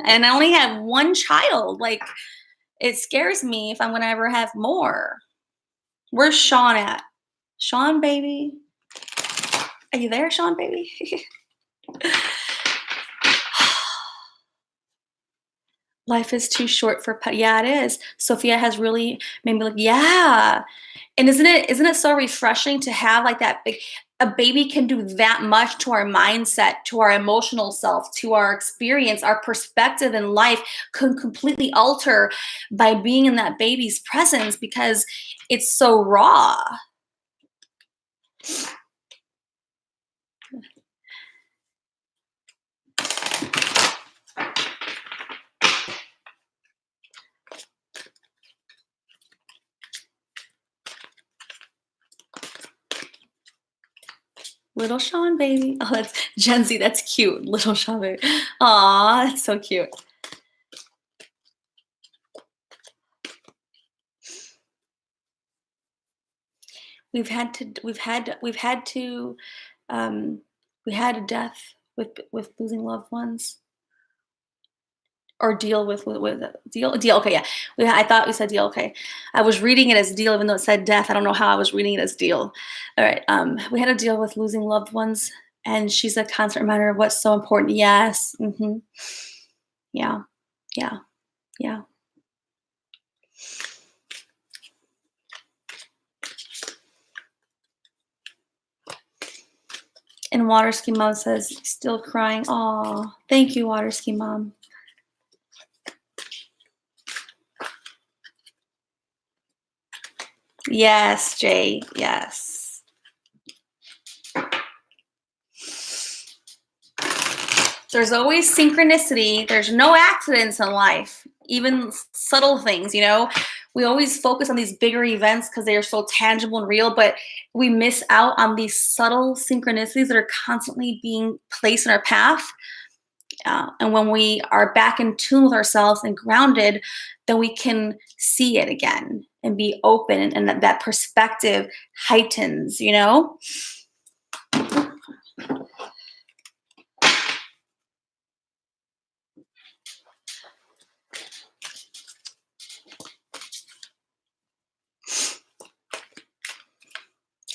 And I only have one child. Like, it scares me if I'm going to ever have more. Where's Sean at? Sean, baby? Are you there, Sean, baby? Life is too short for yeah, it is. Sophia has really made me look, yeah. And isn't it so refreshing to have like that big, a baby can do that much to our mindset, to our emotional self, to our experience, our perspective in life can completely alter by being in that baby's presence because it's so raw. Little Sean, baby. Oh, that's Gen Z. That's cute. Little Sean, baby. Aw, that's so cute. We had a death with losing loved ones or deal with deal. Okay, yeah. I thought we said deal. Okay, I was reading it as deal, even though it said death. I don't know how I was reading it as deal. All right. We had to deal with losing loved ones, and she's a constant reminder of what's so important. Yes. Yeah. Yeah. Yeah. And Water Ski Mom says, still crying. Oh, thank you, Water Ski Mom. Yes, Jay. Yes. There's always synchronicity. There's no accidents in life, even subtle things, you know. We always focus on these bigger events because they are so tangible and real, but we miss out on these subtle synchronicities that are constantly being placed in our path. And when we are back in tune with ourselves and grounded, then we can see it again and be open, and that perspective heightens, you know?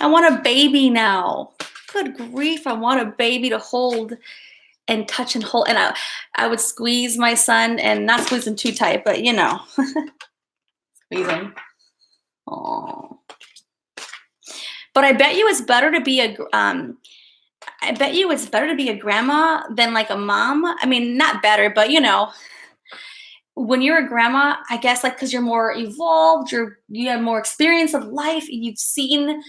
I want a baby now. Good grief, I want a baby to hold and touch and hold. And I would squeeze my son, and not squeeze him too tight, but you know, squeeze him. Oh. But I bet you it's better to be I bet you it's better to be a grandma than like a mom. I mean, not better, but you know, when you're a grandma, I guess like because you're more evolved, you have more experience of life, you've seen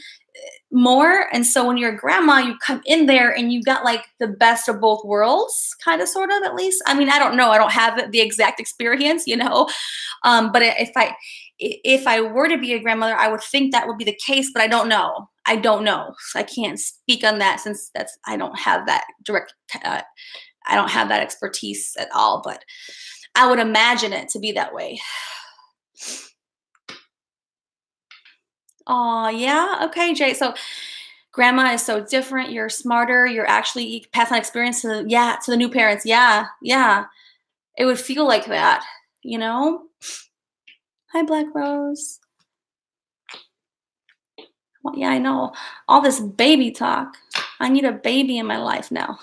more. And so when you're a grandma, you come in there and you got like the best of both worlds, kind of, sort of, at least. I mean, I don't know. I don't have the exact experience, you know. But if I were to be a grandmother, I would think that would be the case, but I don't know. I don't know. So I can't speak on that since I don't have that direct, I don't have that expertise at all, but I would imagine it to be that way. Oh, yeah. Okay, Jay. So grandma is so different. You're smarter. You pass on experience to the new parents. Yeah. Yeah. It would feel like that, you know? Hi, Black Rose. Well, yeah, I know. All this baby talk. I need a baby in my life now.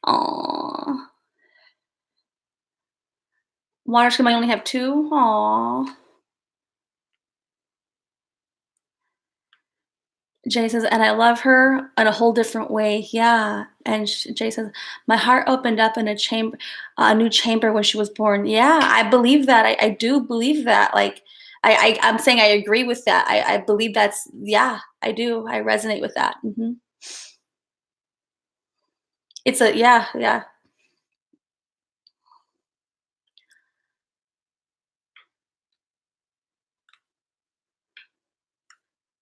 Aww. Water Skim, I only have 2. Aww. Jay says, and I love her in a whole different way. Yeah. And Jay says, my heart opened up in a new chamber when she was born. Yeah, I believe that. I do believe that. Like, I'm saying I agree with that. I believe that's, yeah, I do. I resonate with that. It's a, yeah, yeah.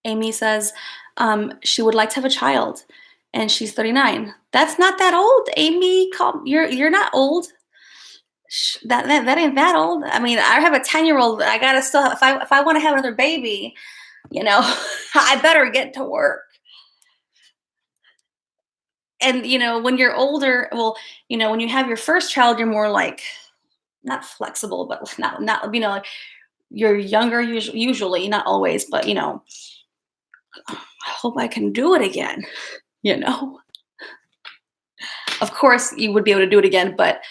Amy says, she would like to have a child and she's 39. That's not that old, Amy. You're not old. That ain't that old. I mean, I have a 10-year-old. I gotta still have, if I want to have another baby, you know, I better get to work. And when you're older, well, when you have your first child, you're more like not flexible, but not like you're younger usually, not always, but I hope I can do it again. You know, of course you would be able to do it again, but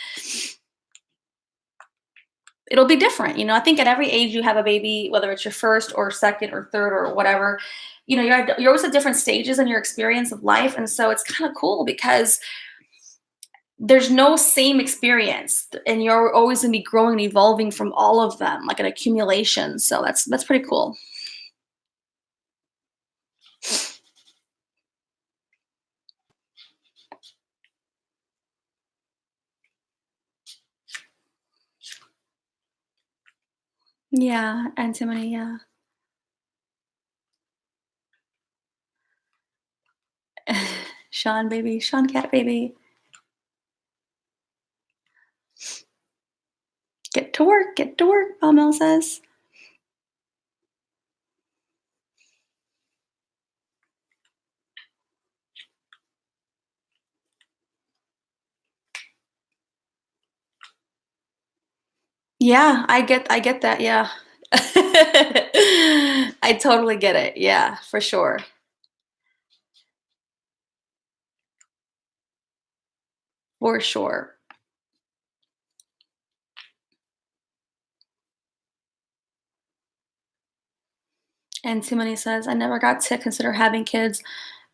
it'll be different. I think at every age you have a baby, whether it's your first or second or third or whatever, you're always at different stages in your experience of life. And so it's kind of cool because there's no same experience and you're always going to be growing and evolving from all of them, like an accumulation. So that's pretty cool. Yeah, antimony, yeah. Sean baby, Sean cat baby. Get to work, Mel says. Yeah, I get that, yeah. I totally get it. Yeah, for sure. For sure. And Timothy says, I never got to consider having kids.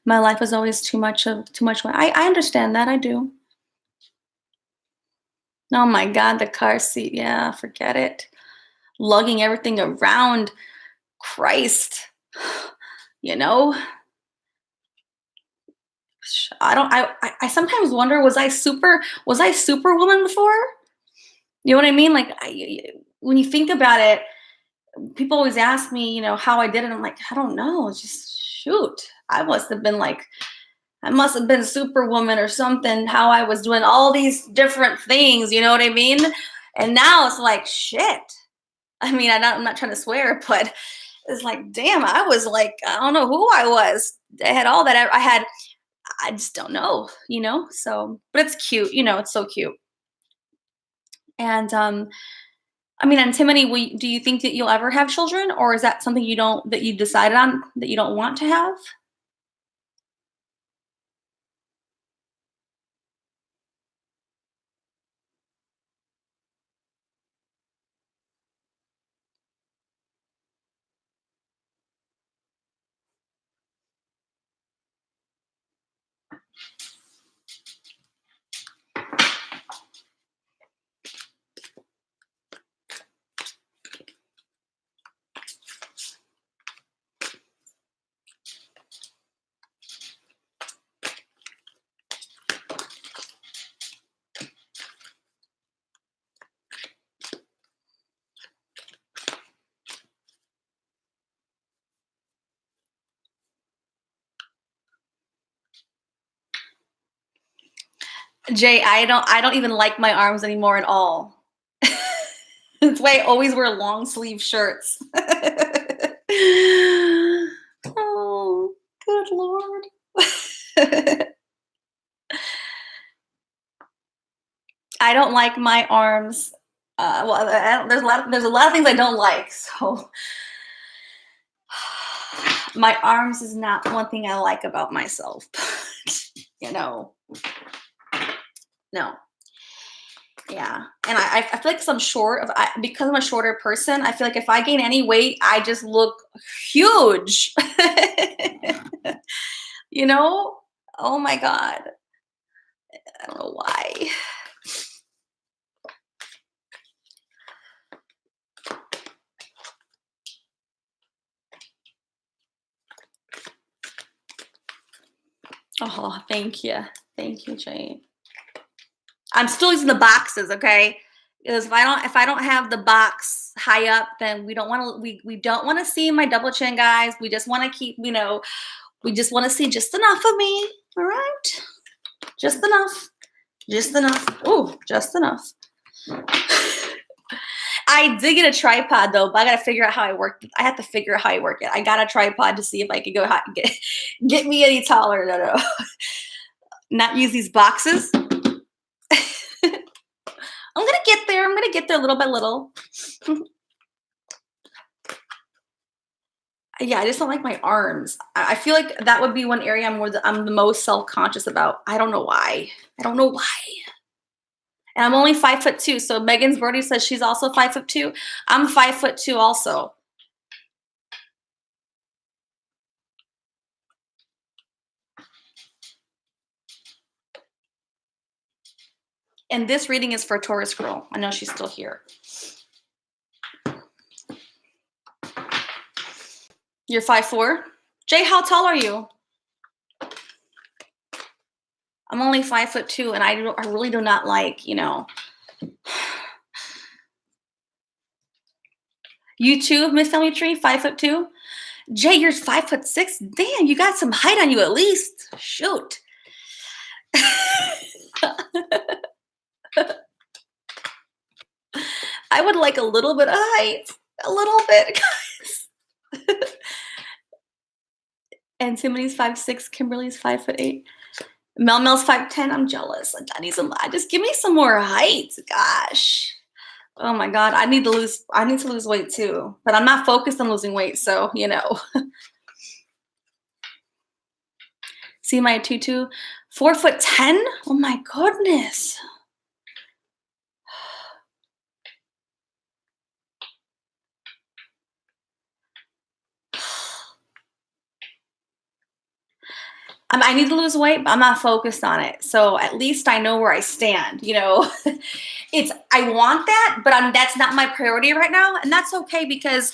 My life was always too much. I understand that. I do. Oh my God, the car seat. Yeah, forget it. Lugging everything around. Christ. You know, I don't. I sometimes wonder, was I superwoman before? You know what I mean? Like, when you think about it, people always ask me, how I did it. I'm like, I don't know. It's just shoot. I must have been superwoman or something. How I was doing all these different things. You know what I mean? And now it's like shit. I mean, I'm not trying to swear, but it's like, damn, I was like, I don't know who I was. I had all that. I had. I just don't know. So, but it's cute. It's so cute. And I mean, Antimony, do you think that you'll ever have children, or is that something that you decided on that you don't want to have? Jay, I don't even like my arms anymore at all. That's why I always wear long sleeve shirts. Oh, good Lord. I don't like my arms. Well, there's a lot of things I don't like. So my arms is not one thing I like about myself. you know, no. Yeah, and I feel like 'cause I'm short, because I'm a shorter person, I feel like if I gain any weight, I just look huge. You know? Oh my God. I don't know why. Oh, thank you. Thank you, Jane. I'm still using the boxes, okay? Because if I don't have the box high up, then we don't want to see my double chin, guys. We just want to keep, we just want to see just enough of me. All right? Just enough. Just enough. Oh, just enough. I did get a tripod though, but I gotta figure out how I work. I have to figure out how I work it. I got a tripod to see if I could get me any taller. No. Not use these boxes. I'm gonna get there. I'm gonna get there little by little. Yeah, I just don't like my arms. I feel like that would be one area I'm the most self-conscious about. I don't know why. I don't know why. And I'm only 5'2". So Megan's Birdie says she's also 5'2". I'm 5'2" also. And this reading is for Taurus Girl. I know she's still here. You're 5'4". Jay, how tall are you? I'm only 5'2", and I really do not like, You too, Miss Family Tree, 5'2". Jay, you're 5'6". Damn, you got some height on you at least. Shoot. I would like a little bit of height. A little bit, guys. And Timothy's 5'6", Kimberly's 5'8". Mel's 5'10". I'm jealous. Just give me some more height. Gosh. Oh my God. I need to lose weight too. But I'm not focused on losing weight, so See my tutu? 4'10". Oh my goodness. I need to lose weight, but I'm not focused on it. So at least I know where I stand. I want that, but that's not my priority right now, and that's okay because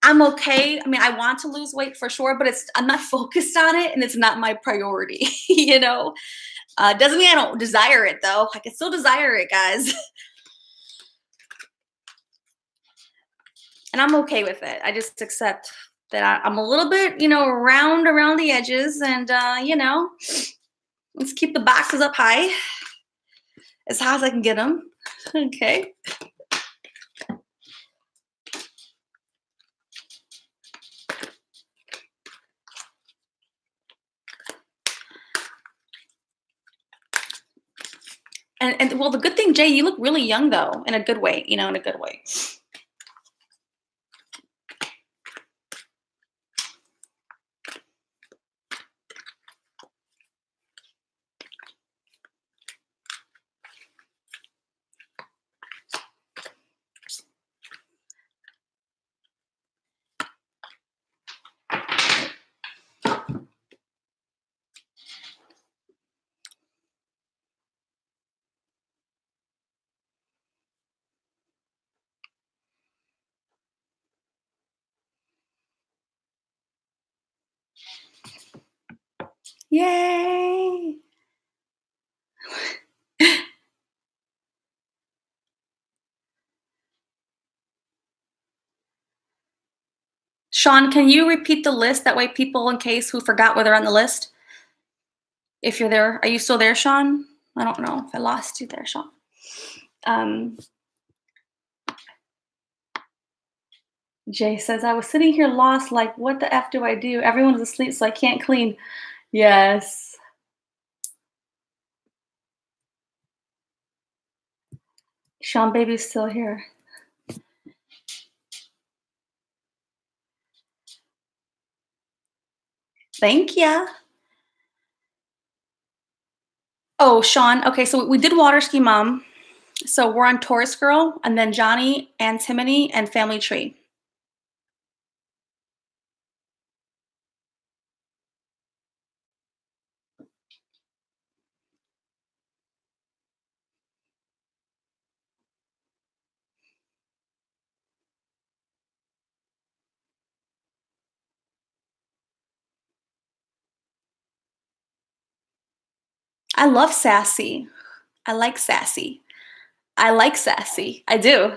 I'm okay. I mean, I want to lose weight for sure, but I'm not focused on it, and it's not my priority. Doesn't mean I don't desire it though. I can still desire it, guys, and I'm okay with it. I just accept that I'm a little bit, round around the edges, and let's keep the boxes up high, as high as I can get them. Okay. And well, the good thing, Jay, you look really young though, in a good way, in a good way. Yay! Sean, can you repeat the list? That way people, in case who forgot whether on the list, if you're there. Are you still there, Sean? I don't know if I lost you there, Sean. Jay says, I was sitting here lost, like, what the F do I do? Everyone's asleep, so I can't clean. Yes. Sean baby's still here. Thank ya. Oh, Sean. Okay, so we did water ski, Mom. So we're on Taurus Girl, and then Johnny, Antimony, and Family Tree. I love sassy. I like sassy. I like sassy. I do.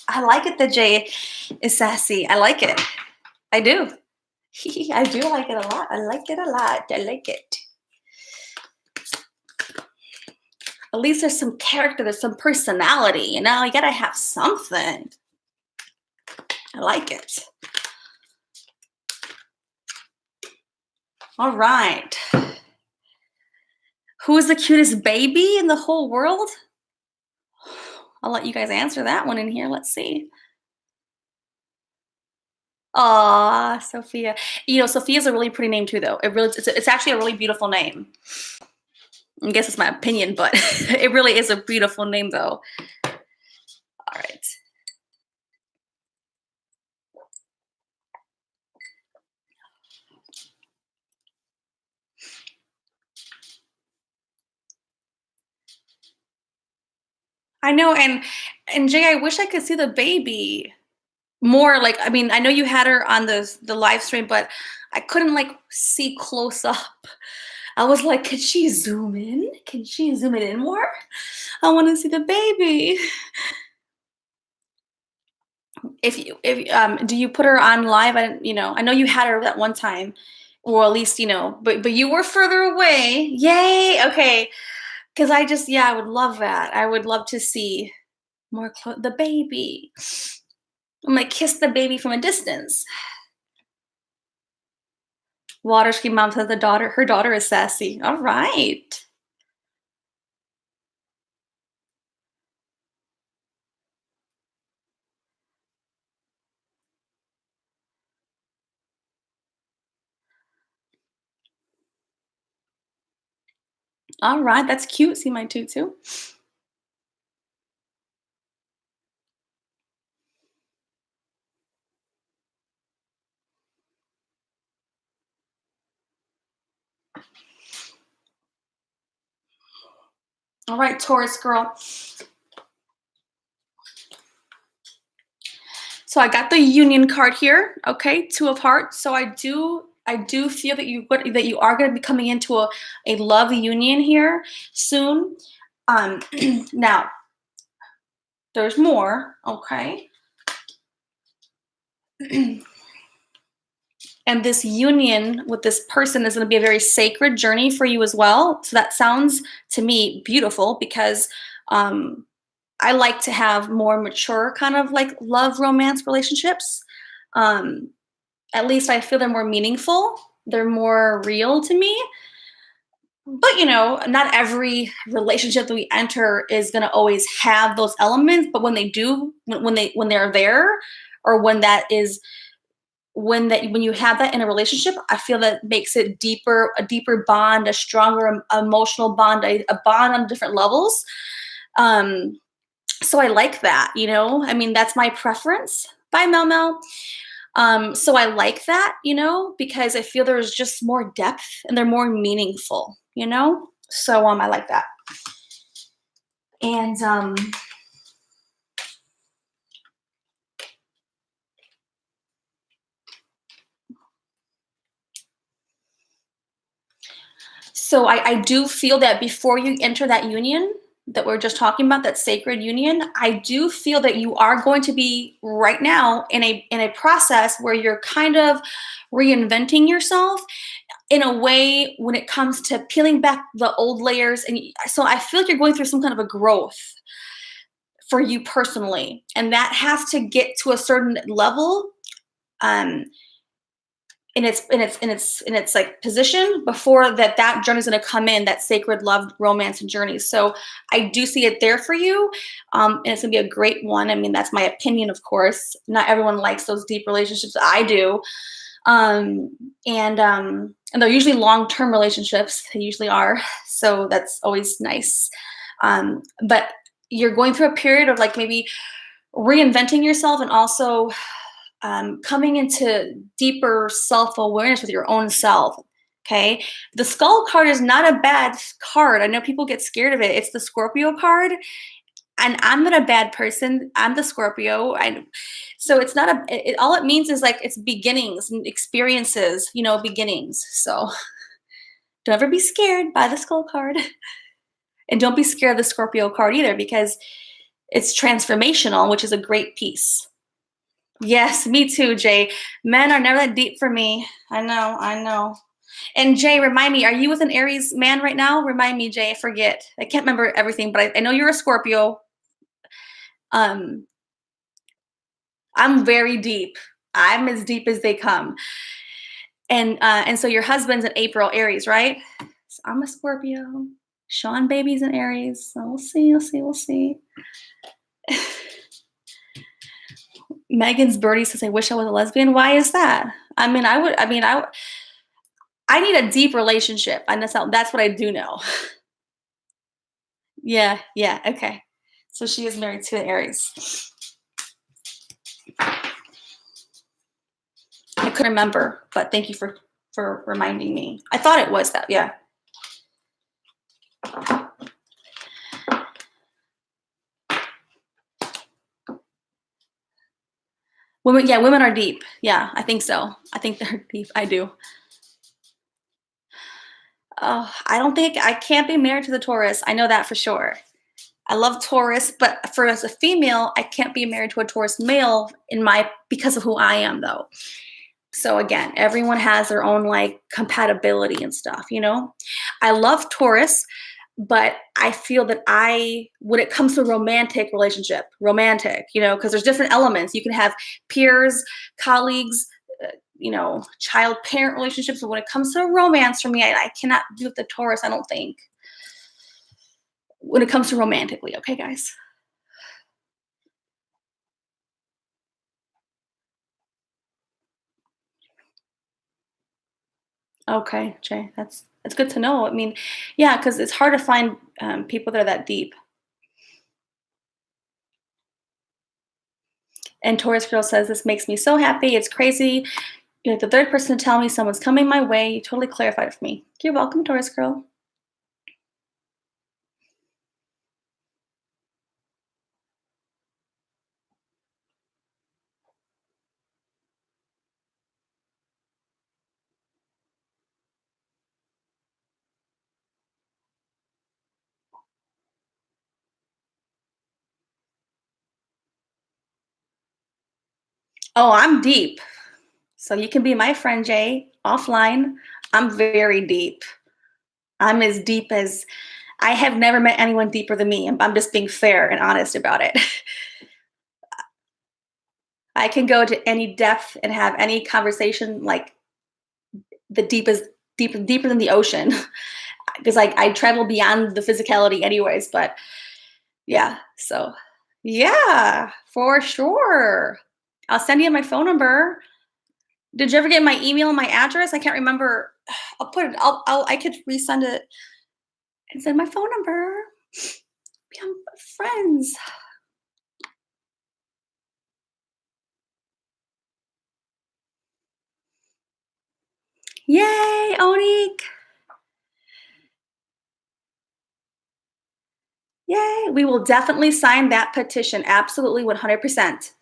I like it that Jay is sassy. I like it. I do. I do like it a lot. I like it a lot. I like it. At least there's some character, there's some personality, you know? You gotta have something. I like it. All right. Who is the cutest baby in the whole world? I'll let you guys answer that one in here. Let's see. Aw, Sophia. You know, Sophia's a really pretty name too, though. It's actually a really beautiful name. I guess it's my opinion, but it really is a beautiful name, though. All right. I know, and Jay, I wish I could see the baby more. Like, I mean, I know you had her on the live stream, but I couldn't like see close up. I was like, could she zoom in? Can she zoom it in more? I want to see the baby. If do you put her on live? I know you had her that one time, or at least but you were further away. Yay! Okay, because I would love that. I would love to see more the baby. I'm like kiss the baby from a distance. Water ski mom says her daughter is sassy. All right. All right, that's cute. See my tutu. All right, Taurus girl. So I got the union card here. Okay, Two of Hearts. So I do feel that you are going to be coming into a love union here soon. Now there's more. Okay. And this union with this person is going to be a very sacred journey for you as well. So that sounds to me beautiful because I like to have more mature kind of like love romance relationships. Um, at least I feel they're more meaningful. They're more real to me. But not every relationship that we enter is going to always have those elements. But when they do, when they're there, or when you have that in a relationship, I feel that makes it deeper, a deeper bond, a stronger emotional bond, a bond on different levels. So I like that. I mean, that's my preference. Bye, Mel Mel. So I like that, because I feel there's just more depth and they're more meaningful. So I like that. And so I do feel that before you enter that union that we're just talking about, that sacred union, I do feel that you are going to be right now in a process where you're kind of reinventing yourself in a way when it comes to peeling back the old layers. And so I feel like you're going through some kind of a growth for you personally, and that has to get to a certain level um in its like position before that journey is going to come in, that sacred love romance and journey. So I do see it there for you, and it's going to be a great one. I mean, that's my opinion, of course. Not everyone likes those deep relationships. I do. um and they're usually long-term relationships. They usually are, so that's always nice. But you're going through a period of like maybe reinventing yourself, and also coming into deeper self-awareness with your own self. Okay, the skull card is not a bad card. I know people get scared of it. It's the Scorpio card, and I'm not a bad person. I'm the Scorpio. So it's not all it means is like it's beginnings and experiences, beginnings. So Don't ever be scared by the skull card. And don't be scared of the Scorpio card either, because it's transformational, which is a great piece. Yes, me too, Jay. Men are never that deep for me. I know, I know. And Jay, remind me, are you with an Aries man right now? Remind me, Jay. I forget. I can't remember everything, but I know you're a Scorpio. Um, I'm very deep. I'm as deep as they come. And so your husband's an April Aries, right? So I'm a Scorpio. Sean baby's an Aries. So we'll see, we'll see, we'll see. Megan's birdie says, "I wish I was a lesbian." Why is that? I mean, I need a deep relationship. And that's what I do know. Yeah, yeah, okay. So she is married to an Aries. I couldn't remember, but thank you for reminding me. I thought it was that, yeah. Women, yeah, women are deep. Yeah, I think so. I think they're deep. I do. Oh, I don't think I can't be married to the Taurus. I know that for sure. I love Taurus, but for as a female, I can't be married to a Taurus male because of who I am though. So again, everyone has their own like compatibility and stuff, you know? I love Taurus, but I feel that when it comes to romantic, you know, because there's different elements. You can have peers, colleagues, child parent relationships. But when it comes to romance for me, I cannot do with the Taurus, I don't think. When it comes to romantically, okay, guys? Okay, Jay, that's good to know. I mean, yeah, because it's hard to find people that are that deep. And Taurus Girl says, "This makes me so happy. It's crazy. You're like the third person to tell me someone's coming my way. You totally clarified it for me." You're welcome, Taurus Girl. Oh, I'm deep. So you can be my friend, Jay, offline. I'm very deep. I'm as deep as I have never met anyone deeper than me. I'm just being fair and honest about it. I can go to any depth and have any conversation like the deepest, deeper than the ocean. Because like I travel beyond the physicality anyways, but yeah, so yeah, for sure. I'll send you my phone number. Did you ever get my email and my address? I can't remember. I'll put it. I could resend it and send my phone number. Become friends. Yay, Onik. Yay. We will definitely sign that petition. Absolutely, 100%.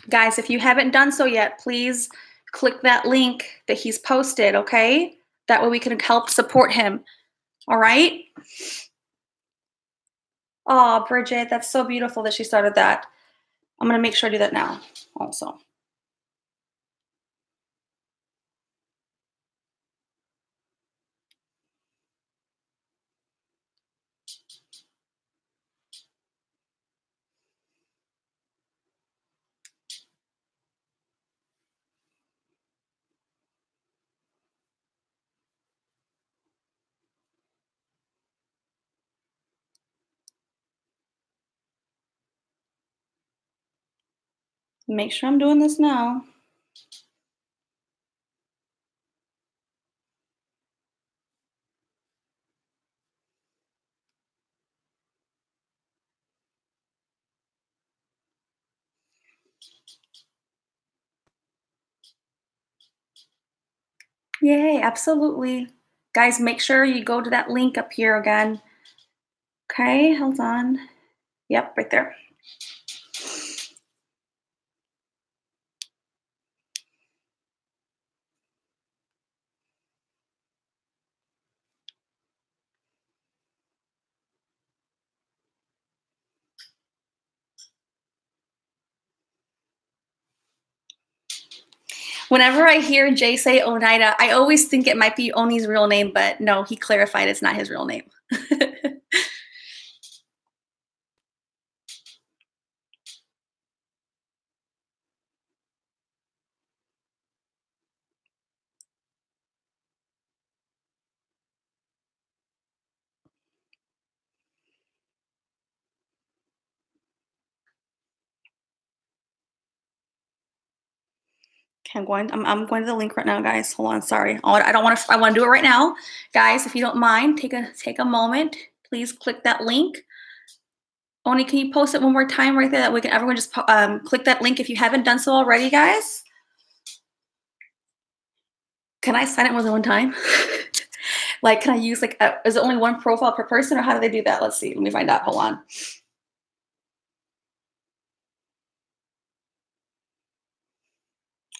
Guys, if you haven't done so yet, please click that link that he's posted, okay? That way we can help support him. All right? Oh, Bridget, that's so beautiful that she started that. I'm going to make sure I do that now also. Make sure I'm doing this now. Yay, absolutely. Guys, make sure you go to that link up here again. Okay, hold on. Yep, right there. Whenever I hear Jay say Oneida, I always think it might be Oni's real name, but no, he clarified it's not his real name. Okay, I'm going to the link right now, guys. Hold on, sorry. I don't want to. I want to do it right now, guys. If you don't mind, take a moment. Please click that link. Oni, can you post it one more time right there that we can everyone just click that link if you haven't done so already, guys? Can I sign it more than one time? Like, can I use is it only one profile per person, or how do they do that? Let's see. Let me find out. Hold on.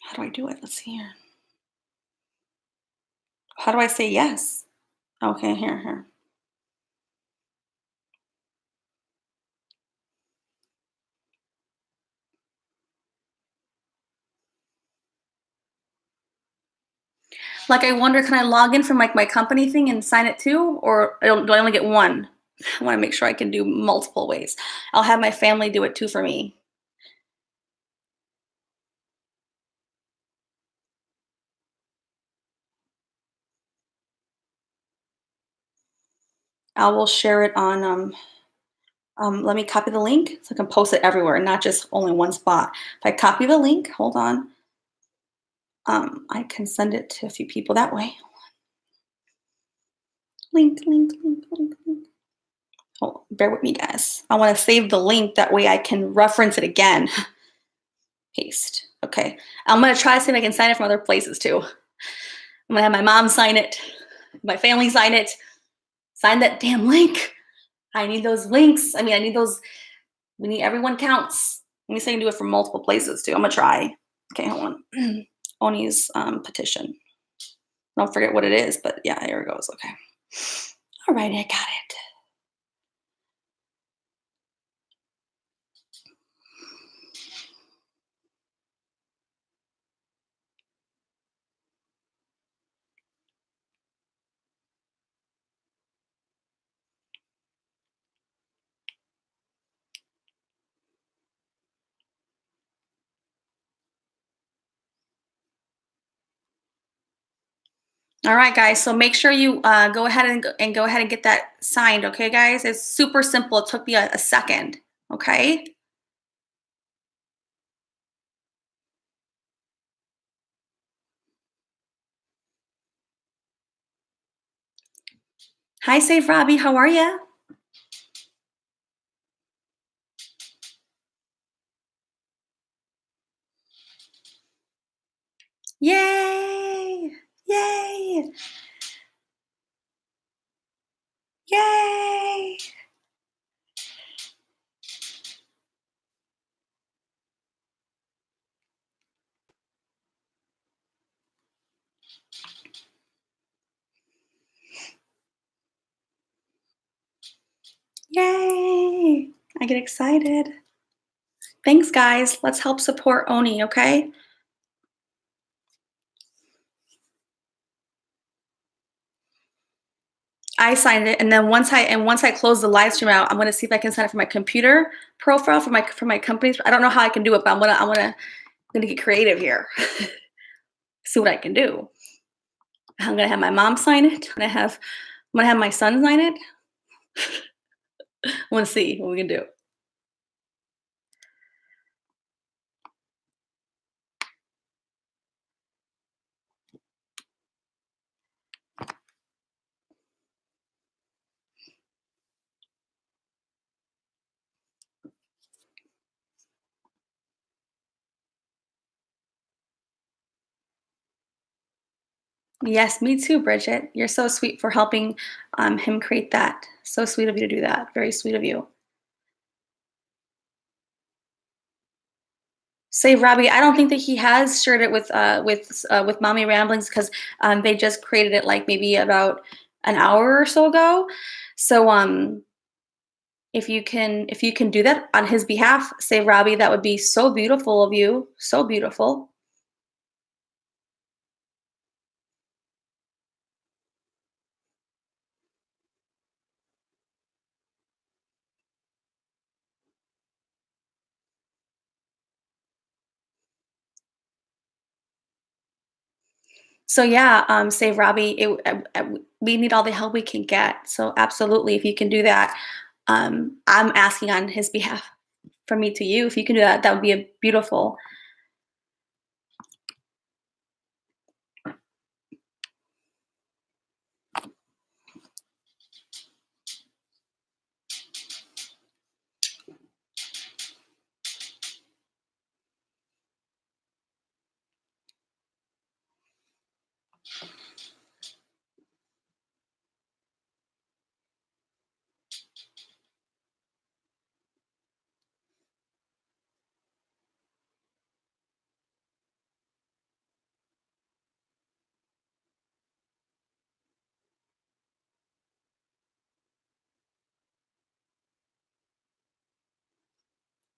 How do I do it? Let's see here. How do I say yes? Okay, here. Like, I wonder, can I log in from like my company thing and sign it too, or do I only get one? I want to make sure I can do multiple ways. I'll have my family do it too for me. I will share it on. Let me copy the link so I can post it everywhere, not just only one spot. If I copy the link, hold on. I can send it to a few people that way. Link. Oh, bear with me, guys. I want to save the link that way I can reference it again. Paste. Okay. I'm gonna try to see if I can sign it from other places too. I'm gonna have my mom sign it, my family sign it, sign that damn link. I need those links. I mean, I need those. We need everyone counts. Let me see if I can do it from multiple places too. I'm gonna try. Okay, hold on. Oni's petition. Don't forget what it is, but yeah, here it goes. Okay. All right, I got it. All right, guys. So make sure you go ahead and get that signed. Okay, guys. It's super simple. It took me a second. Okay. Hi, Safe Robbie. How are you? Yay! Yay! Yay! Yay! I get excited. Thanks, guys. Let's help support Oni. Okay. I signed it, and then once I close the live stream out, I'm gonna see if I can sign it for my computer profile for my companies. I don't know how I can do it, but I'm gonna get creative here. See what I can do. I'm gonna have my mom sign it. I'm gonna have my son sign it. I want to see what we can do. Yes, me too, Bridget. You're so sweet for helping him create that. So sweet of you to do that. Very sweet of you. Save Robbie. I don't think that he has shared it with Mommy Ramblings because they just created it like maybe about an hour or so ago. So if you can do that on his behalf, Save Robbie, that would be so beautiful of you. So beautiful. So yeah, Save Robbie. We need all the help we can get. So absolutely, if you can do that, I'm asking on his behalf from me to you. If you can do that, that would be a beautiful.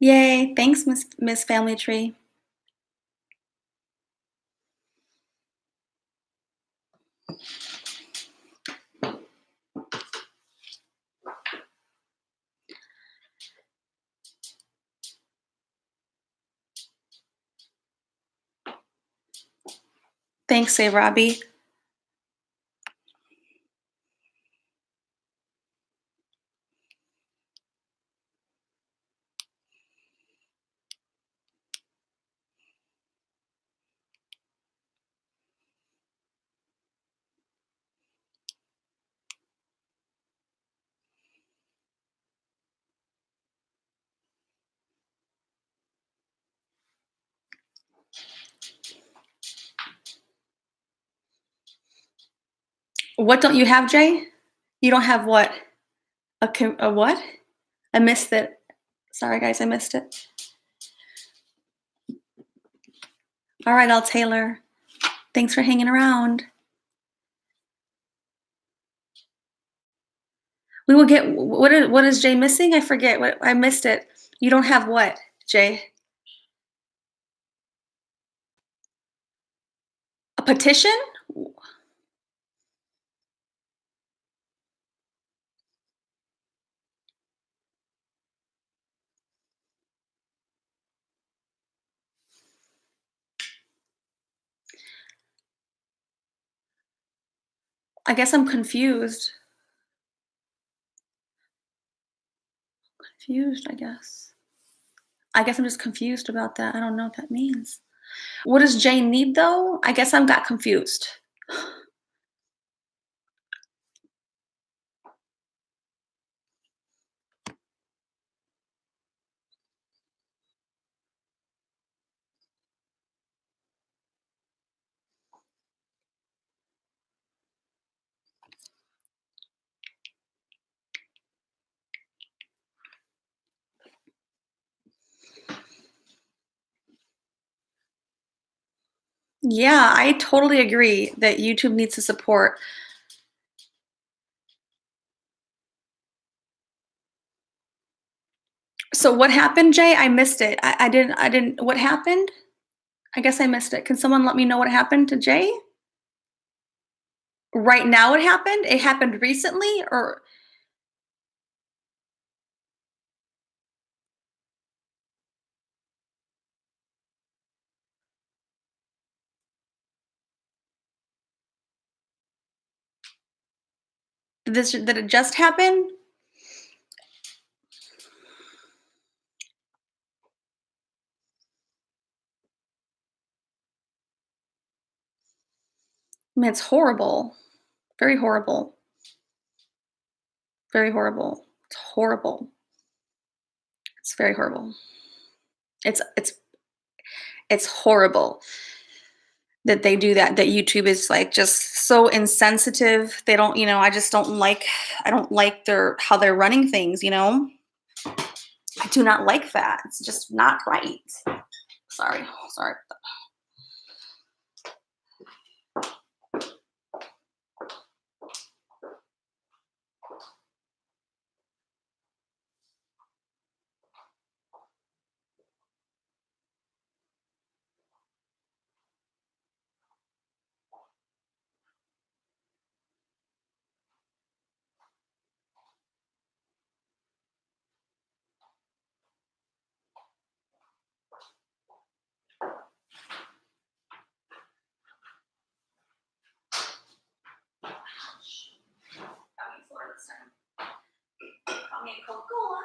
Yay! Thanks, Miss Family Tree. Thanks, Save Robbie. What don't you have, Jay? You don't have what? A what? I missed it. Sorry, guys, I missed it. All right, I'll Taylor. Thanks for hanging around. We will get. What is Jay missing? I forget. What I missed it. You don't have what, Jay? A petition? I guess I'm confused. Confused, I guess. I guess I'm just confused about that. I don't know what that means. What does Jay need though? I guess I'm got confused. Yeah, I totally agree that YouTube needs to support. So what happened, Jay? I missed it. I didn't. What happened? I guess I missed it. Can someone let me know what happened to Jay? Right now it happened? It happened recently or did it just happen? I mean, it's horrible. Very horrible. Very horrible. It's horrible. It's very horrible. It's it's it's horrible. that they do that, that YouTube is like just so insensitive. They don't, I just I don't like how they're running things, I do not like that. It's just not right. Sorry. Sorry. Call me a Coca-Cola.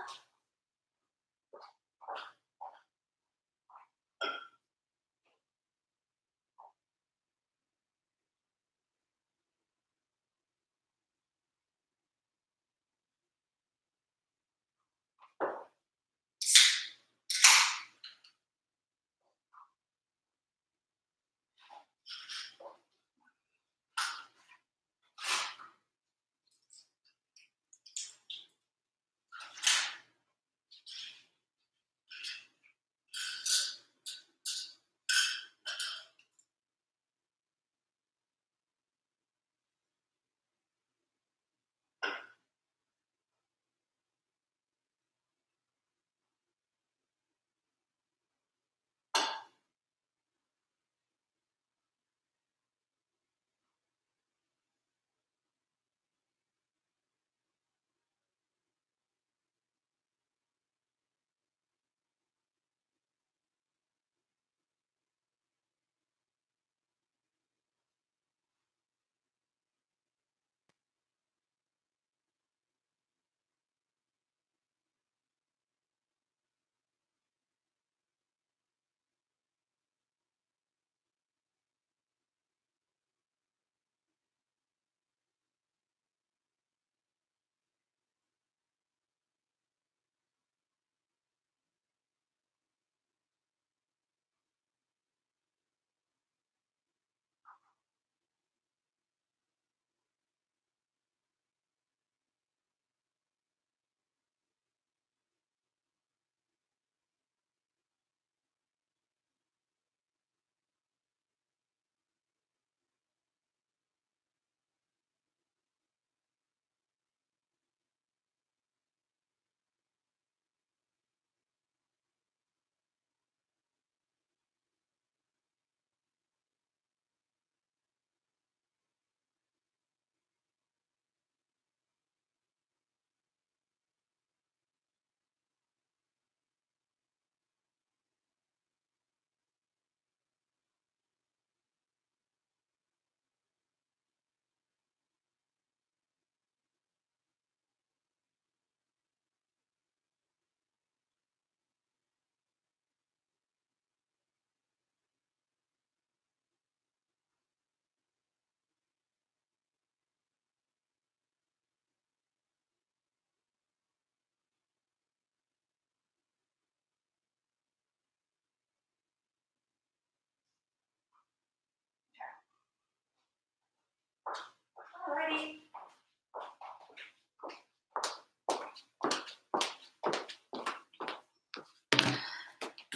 Alrighty.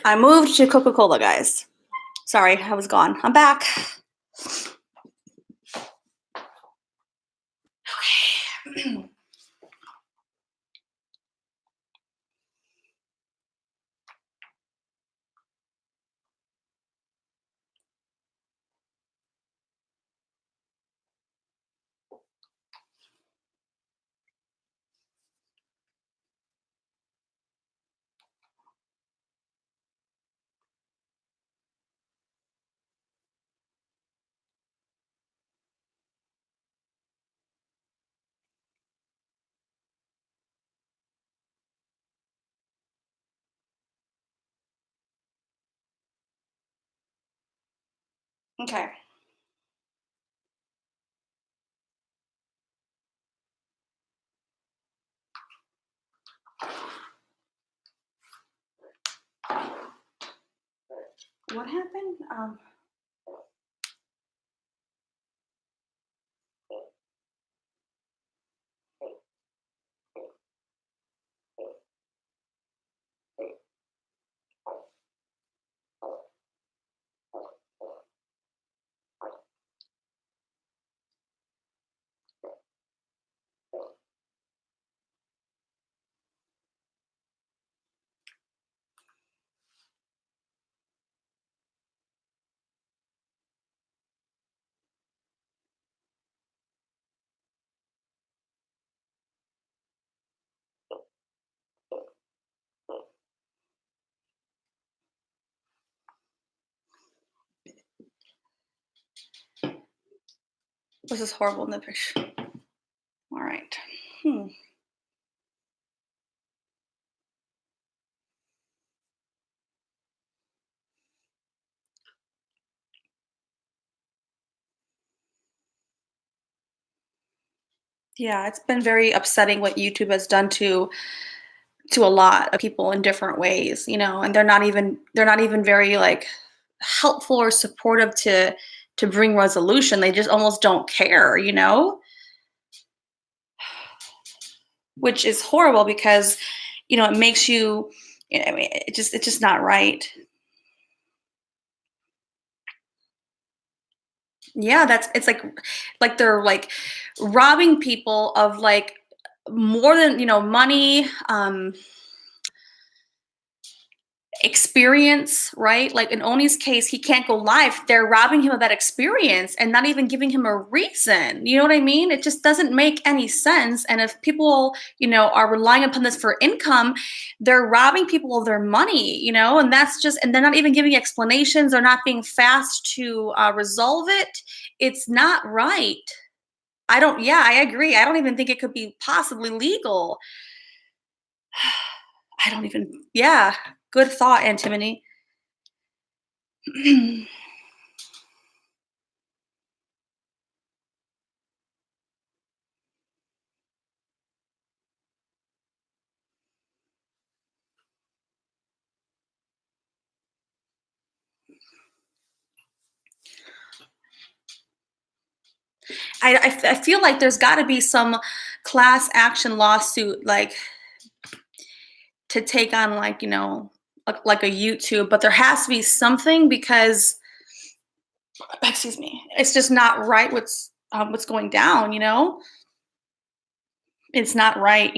I moved to Coca-Cola, guys. Sorry, I was gone. I'm back. Okay. Okay. What happened? This is horrible in the picture. All right. Hmm. Yeah, it's been very upsetting what YouTube has done to a lot of people in different ways, and they're not even very like helpful or supportive to bring resolution. They just almost don't care, which is horrible because it makes you. I mean, it's just not right. Yeah, it's like they're like robbing people of like more than money, experience, right? Like in Oni's case, he can't go live. They're robbing him of that experience and not even giving him a reason. You know what I mean? It just doesn't make any sense. And if people, are relying upon this for income, they're robbing people of their money, and and they're not even giving explanations. They're not being fast to resolve it. It's not right. Yeah, I agree. I don't even think it could be possibly legal. Yeah, good thought, Antimony. I feel like there's got to be some class action lawsuit, like to take on, like like a YouTube, but there has to be something because, excuse me, it's just not right. What's going down? It's not right.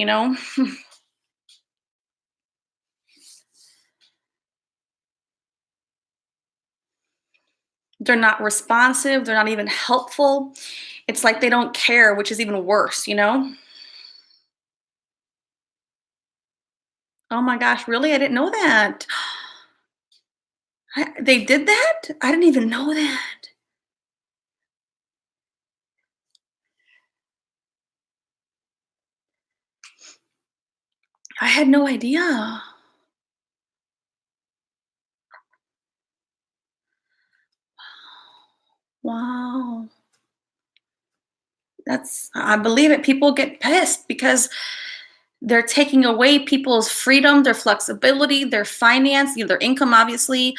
They're not responsive. They're not even helpful. It's like they don't care, which is even worse. Oh my gosh, really? I didn't know that. They did that? I didn't even know that. I had no idea. Wow. I believe it. People get pissed because they're taking away people's freedom, their flexibility, their finance, their income, obviously,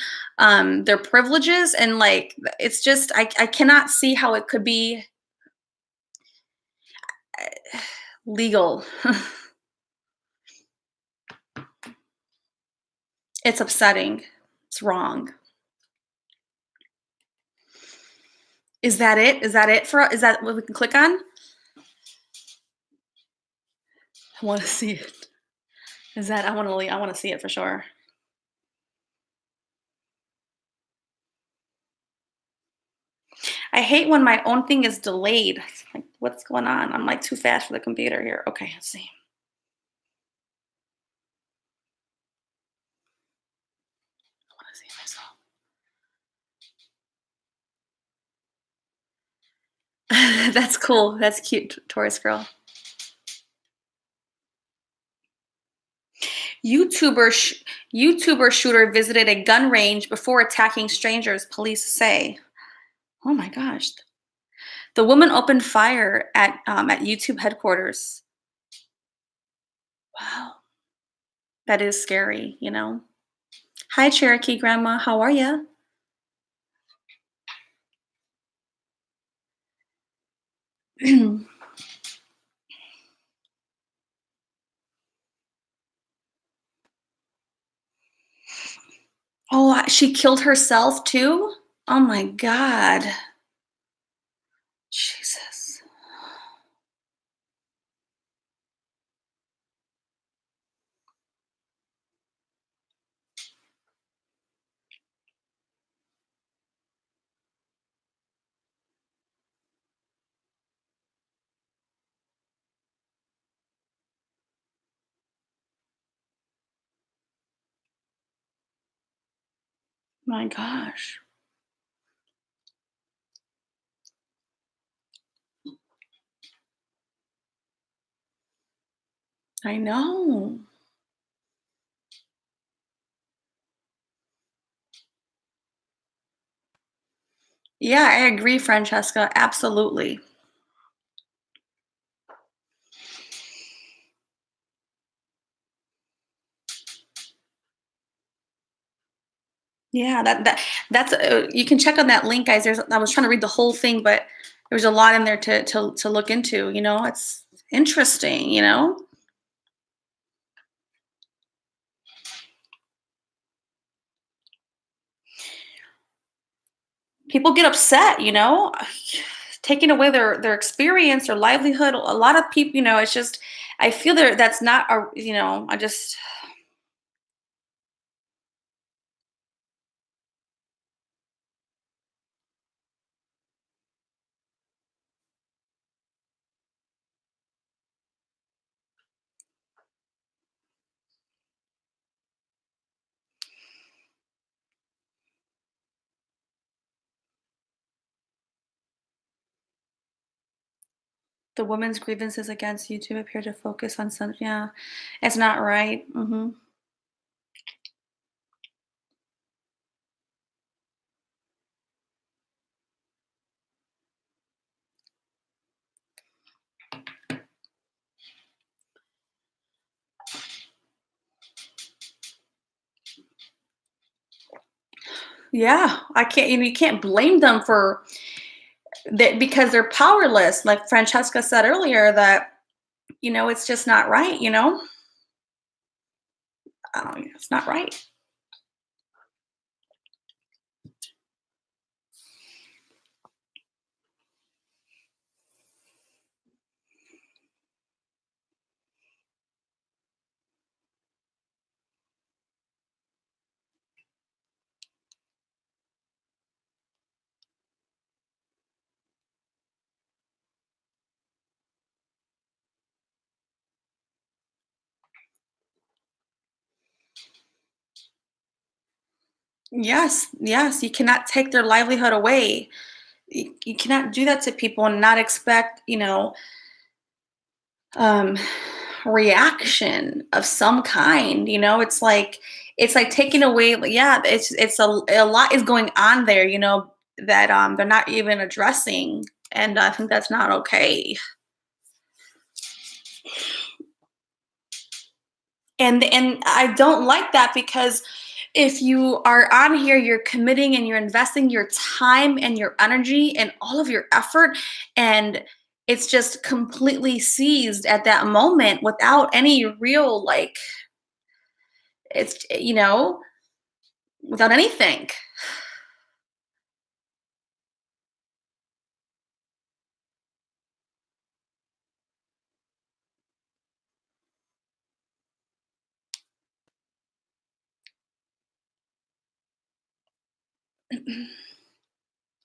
their privileges. And like, it's just, I cannot see how it could be legal. It's upsetting. It's wrong. Is that it? Is that what we can click on? I want to see it. I want to see it for sure. I hate when my own thing is delayed. Like, what's going on? I'm like too fast for the computer here. Okay, let's see. I want to see myself. That's cool. That's cute, Taurus girl. YouTuber sh- YouTuber shooter visited a gun range before attacking strangers, police say. Oh my gosh. The woman opened fire at YouTube headquarters. Wow. That is scary. Hi, Cherokee Grandma. How are you? Oh, she killed herself too? Oh my God. Jesus. My gosh. I know. Yeah, I agree, Francesca. Absolutely. Yeah, that's you can check on that link, guys. I was trying to read the whole thing, but there's a lot in there to look into. It's interesting. People get upset. Taking away their experience or livelihood. A lot of people, it's just I feel there that's not a I just the women's grievances against YouTube appear to focus on some. Yeah, it's not right. Yeah, I can't. You can't blame them for that because they're powerless. Like Francesca said earlier, that it's just not right. It's not right. Yes, yes, you cannot take their livelihood away. You cannot do that to people and not expect, um, reaction of some kind. It's like taking away. Yeah, it's a lot is going on there. That they're not even addressing, and I think that's not okay. And I don't like that because if you are on here, you're committing and you're investing your time and your energy and all of your effort, and it's just completely seized at that moment without any real it's without anything.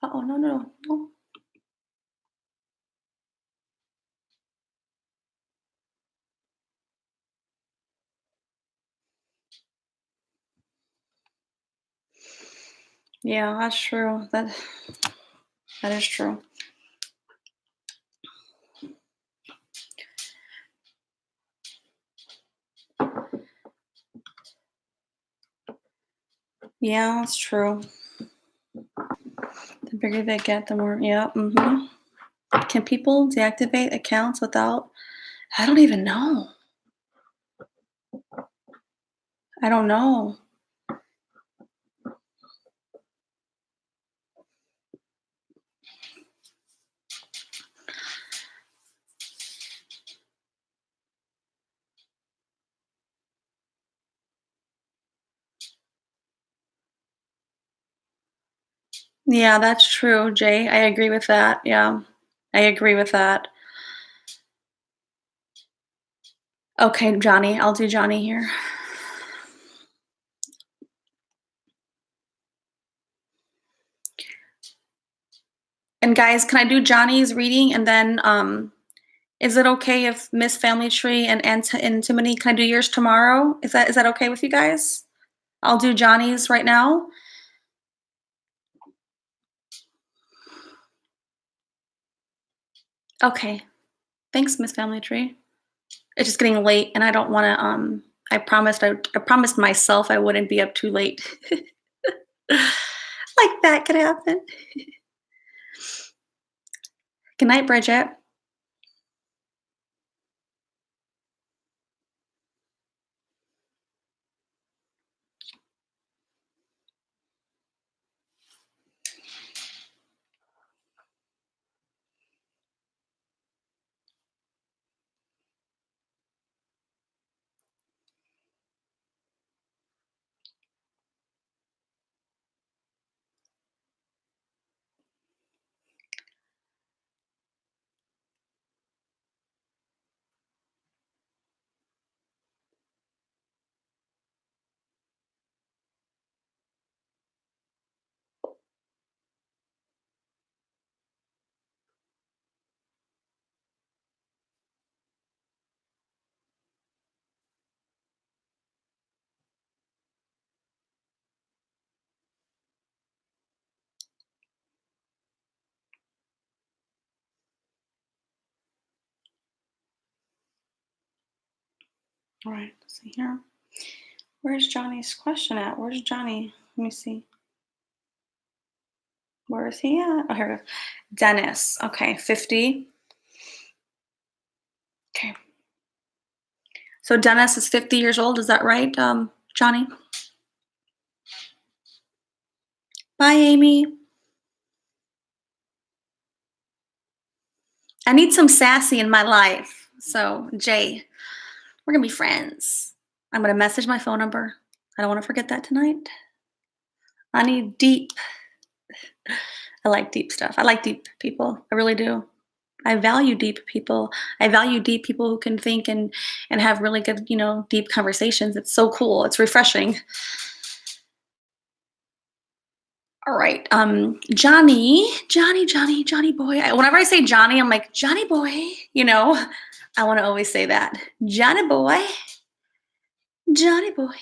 Oh, no, no, no. Yeah, that's true. That is true. Yeah, that's true. The bigger they get, the more. Yeah. Can people deactivate accounts without? I don't even know. I don't know. Yeah, that's true, Jay. I agree with that. Yeah, I agree with that. Okay, Johnny. I'll do Johnny here. And guys, can I do Johnny's reading and then is it okay if Miss Family Tree and Antimony, can I do yours tomorrow? Is that okay with you guys? I'll do Johnny's right now. Okay. Thanks, Miss Family Tree. It's just getting late, and I don't want to. I promised myself I wouldn't be up too late. Like that could happen. Good night, Bridget. All right, let's see here. Where's Johnny's question at? Where's Johnny? Let me see. Where is he at? Oh, here it is. Dennis. Okay, 50. Okay. So Dennis is 50 years old. Is that right, Johnny? Bye, Amy. I need some sassy in my life. So, Jay, we're going to be friends. I'm going to message my phone number. I don't want to forget that tonight. I need deep. I like deep stuff. I like deep people. I really do. I value deep people. I value deep people who can think and have really good, deep conversations. It's so cool. It's refreshing. All right. Johnny boy. Whenever I say Johnny, I'm like, Johnny boy, I want to always say that. Johnny boy. Johnny boy.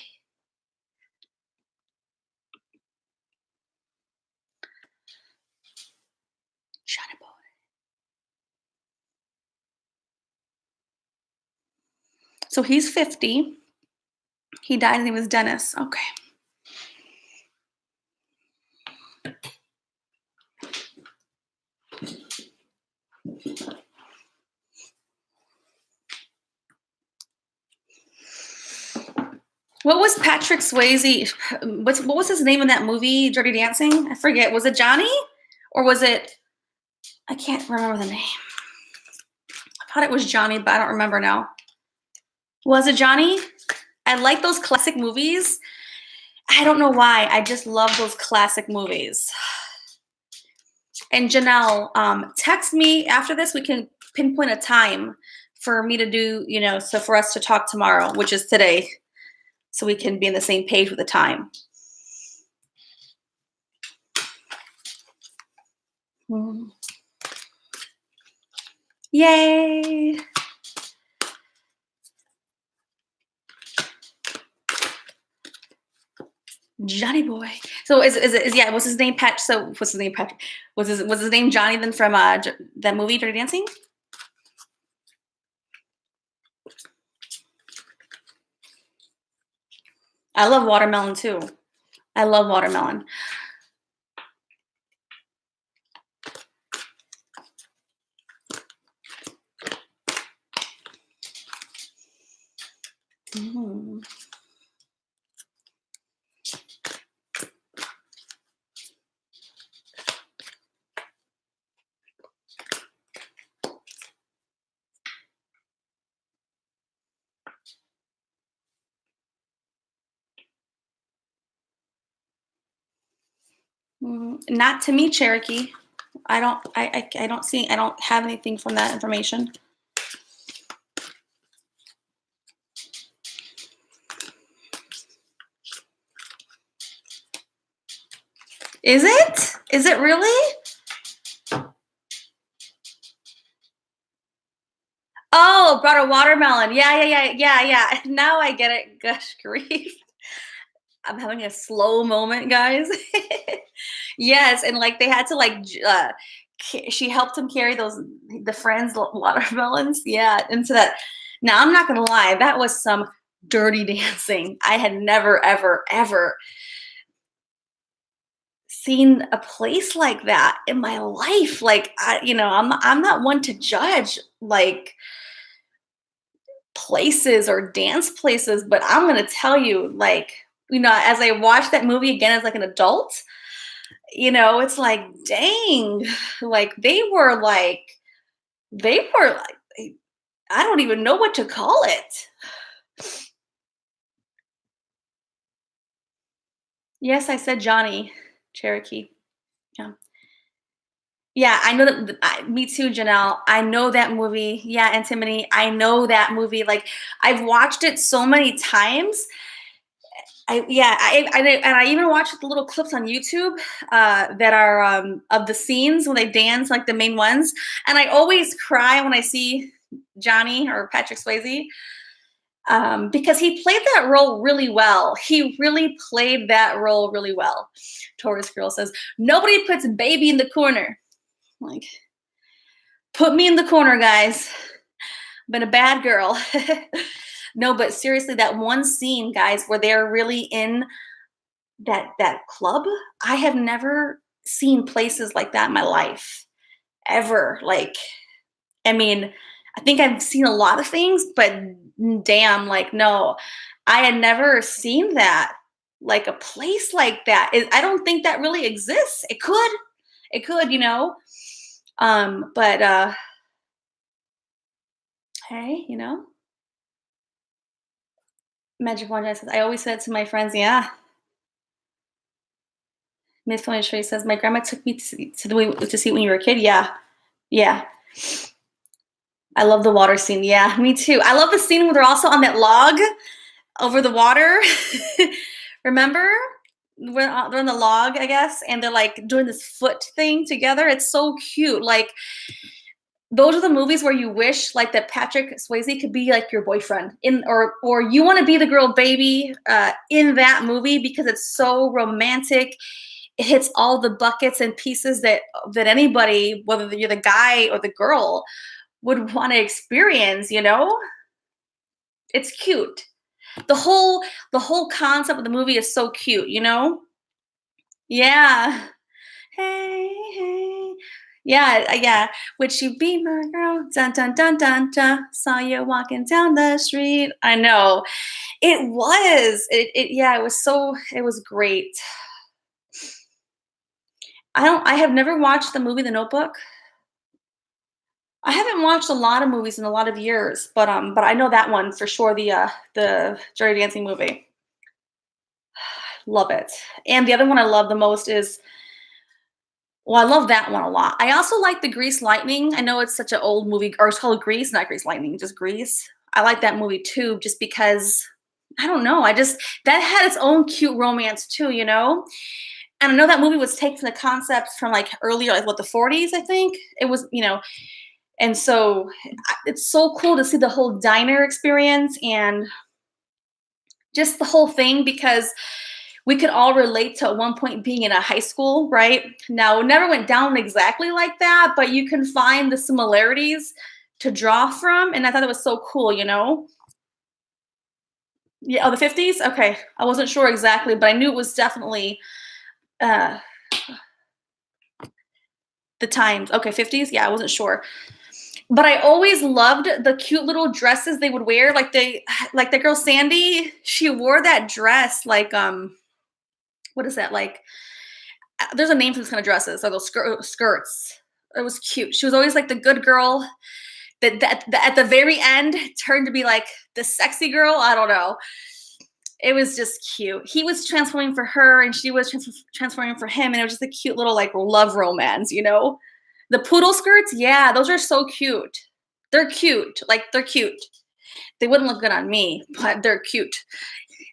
Johnny boy. So he's 50. He died. His name was Dennis. Okay. What was Patrick Swayze? What was his name in that movie, Dirty Dancing? I forget. Was it Johnny, or was it? I can't remember the name. I thought it was Johnny, but I don't remember now. Was it Johnny? I like those classic movies. I don't know why. I just love those classic movies. And Janelle, text me after this. We can pinpoint a time for me to do, so for us to talk tomorrow, which is today, so we can be on the same page with the time. Yay! Johnny boy. So yeah? What's his name? What's his name? Patrick. Was his name Johnny then from that movie Dirty Dancing? I love watermelon too. I love watermelon. Mm. Not to me, Cherokee. I don't. I don't see. I don't have anything from that information. Is it? Is it really? Oh, brought a watermelon. Yeah. Now I get it. Gosh grief. I'm having a slow moment, guys. Yes, and like they had to she helped him carry the friends watermelons, yeah, into that. Now, I'm not gonna lie, that was some dirty dancing. I had never, ever, ever seen a place like that in my life. Like, I'm not one to judge like places or dance places, but I'm gonna tell you, like, as I watched that movie again as like an adult, it's like, dang, like they were like, I don't even know what to call it. Yes, I said Johnny Cherokee. Yeah. Yeah, I know that. Me too, Janelle. I know that movie. Yeah, Antimony. I know that movie. Like, I've watched it so many times. And I even watched the little clips on YouTube that are of the scenes when they dance, like the main ones. And I always cry when I see Johnny or Patrick Swayze, because he played that role really well. He really played that role really well. Taurus Girl says, "Nobody puts baby in the corner." Like, put me in the corner, guys. Been a bad girl. No, but seriously, that one scene, guys, where they're really in that club, I have never seen places like that in my life ever. Like, I mean, I think I've seen a lot of things, but damn, like, no, I had never seen that. Like, a place like that. I don't think that really exists. It could. But hey, Magic Wand says, I always said to my friends, yeah. Miss Tony Tree says, my grandma took me to see it when you were a kid. Yeah. Yeah. I love the water scene. Yeah, me too. I love the scene where they're also on that log over the water. Remember? When they're on the log, I guess, and they're like doing this foot thing together. It's so cute. Like, those are the movies where you wish like that Patrick Swayze could be like your boyfriend in, or you want to be the girl baby in that movie, because it's so romantic. It hits all the buckets and pieces that anybody, whether you're the guy or the girl, would want to experience. It's cute. The whole concept of the movie is so cute. Yeah. Hey, hey. Yeah, yeah. Would you be my girl? Dun dun dun dun dun. Saw you walking down the street. I know. It was. Yeah, it was great. I have never watched the movie The Notebook. I haven't watched a lot of movies in a lot of years, but I know that one for sure, the Dirty Dancing movie. Love it. And the other one I love the most is, well, I love that one a lot. I also like the Grease Lightning. I know it's such an old movie, or it's called Grease, not Grease Lightning, just Grease. I like that movie too, just because, I don't know. That had its own cute romance too. And I know that movie was taken from the concepts from like earlier, like what, the 40s, I think it was. And so it's so cool to see the whole diner experience and just the whole thing, because we could all relate to at one point being in a high school, right? Now, it never went down exactly like that, but you can find the similarities to draw from. And I thought it was so cool. Yeah, oh, the 50s? Okay. I wasn't sure exactly, but I knew it was definitely uh, the times. Okay, 50s? Yeah, I wasn't sure. But I always loved the cute little dresses they would wear. Like the girl Sandy, she wore that dress like, what is that? Like, there's a name for this kind of dresses, so those skirts. It was cute. She was always like the good girl that at the very end turned to be like the sexy girl. I don't know. It was just cute. He was transforming for her, and she was transforming for him, and it was just a cute little like love romance. The poodle skirts, yeah, those are so cute. They're cute. Like, they're cute. They wouldn't look good on me, but they're cute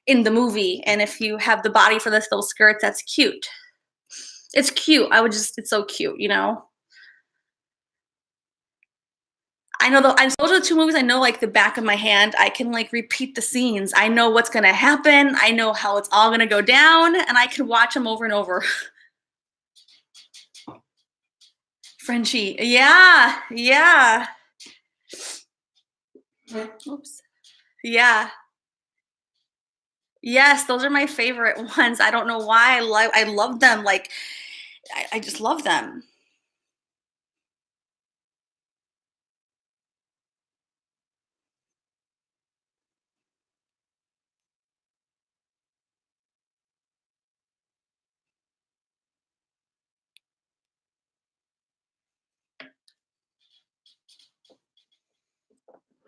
in the movie. And if you have the body for those skirts, that's cute. It's cute. It's so cute. I know those are the two movies I know like the back of my hand. I can like repeat the scenes. I know what's going to happen. I know how it's all going to go down, and I can watch them over and over. Frenchie. Yeah. Yeah. Oops. Yeah. Yes, those are my favorite ones. I don't know why I love them. Like I just love them.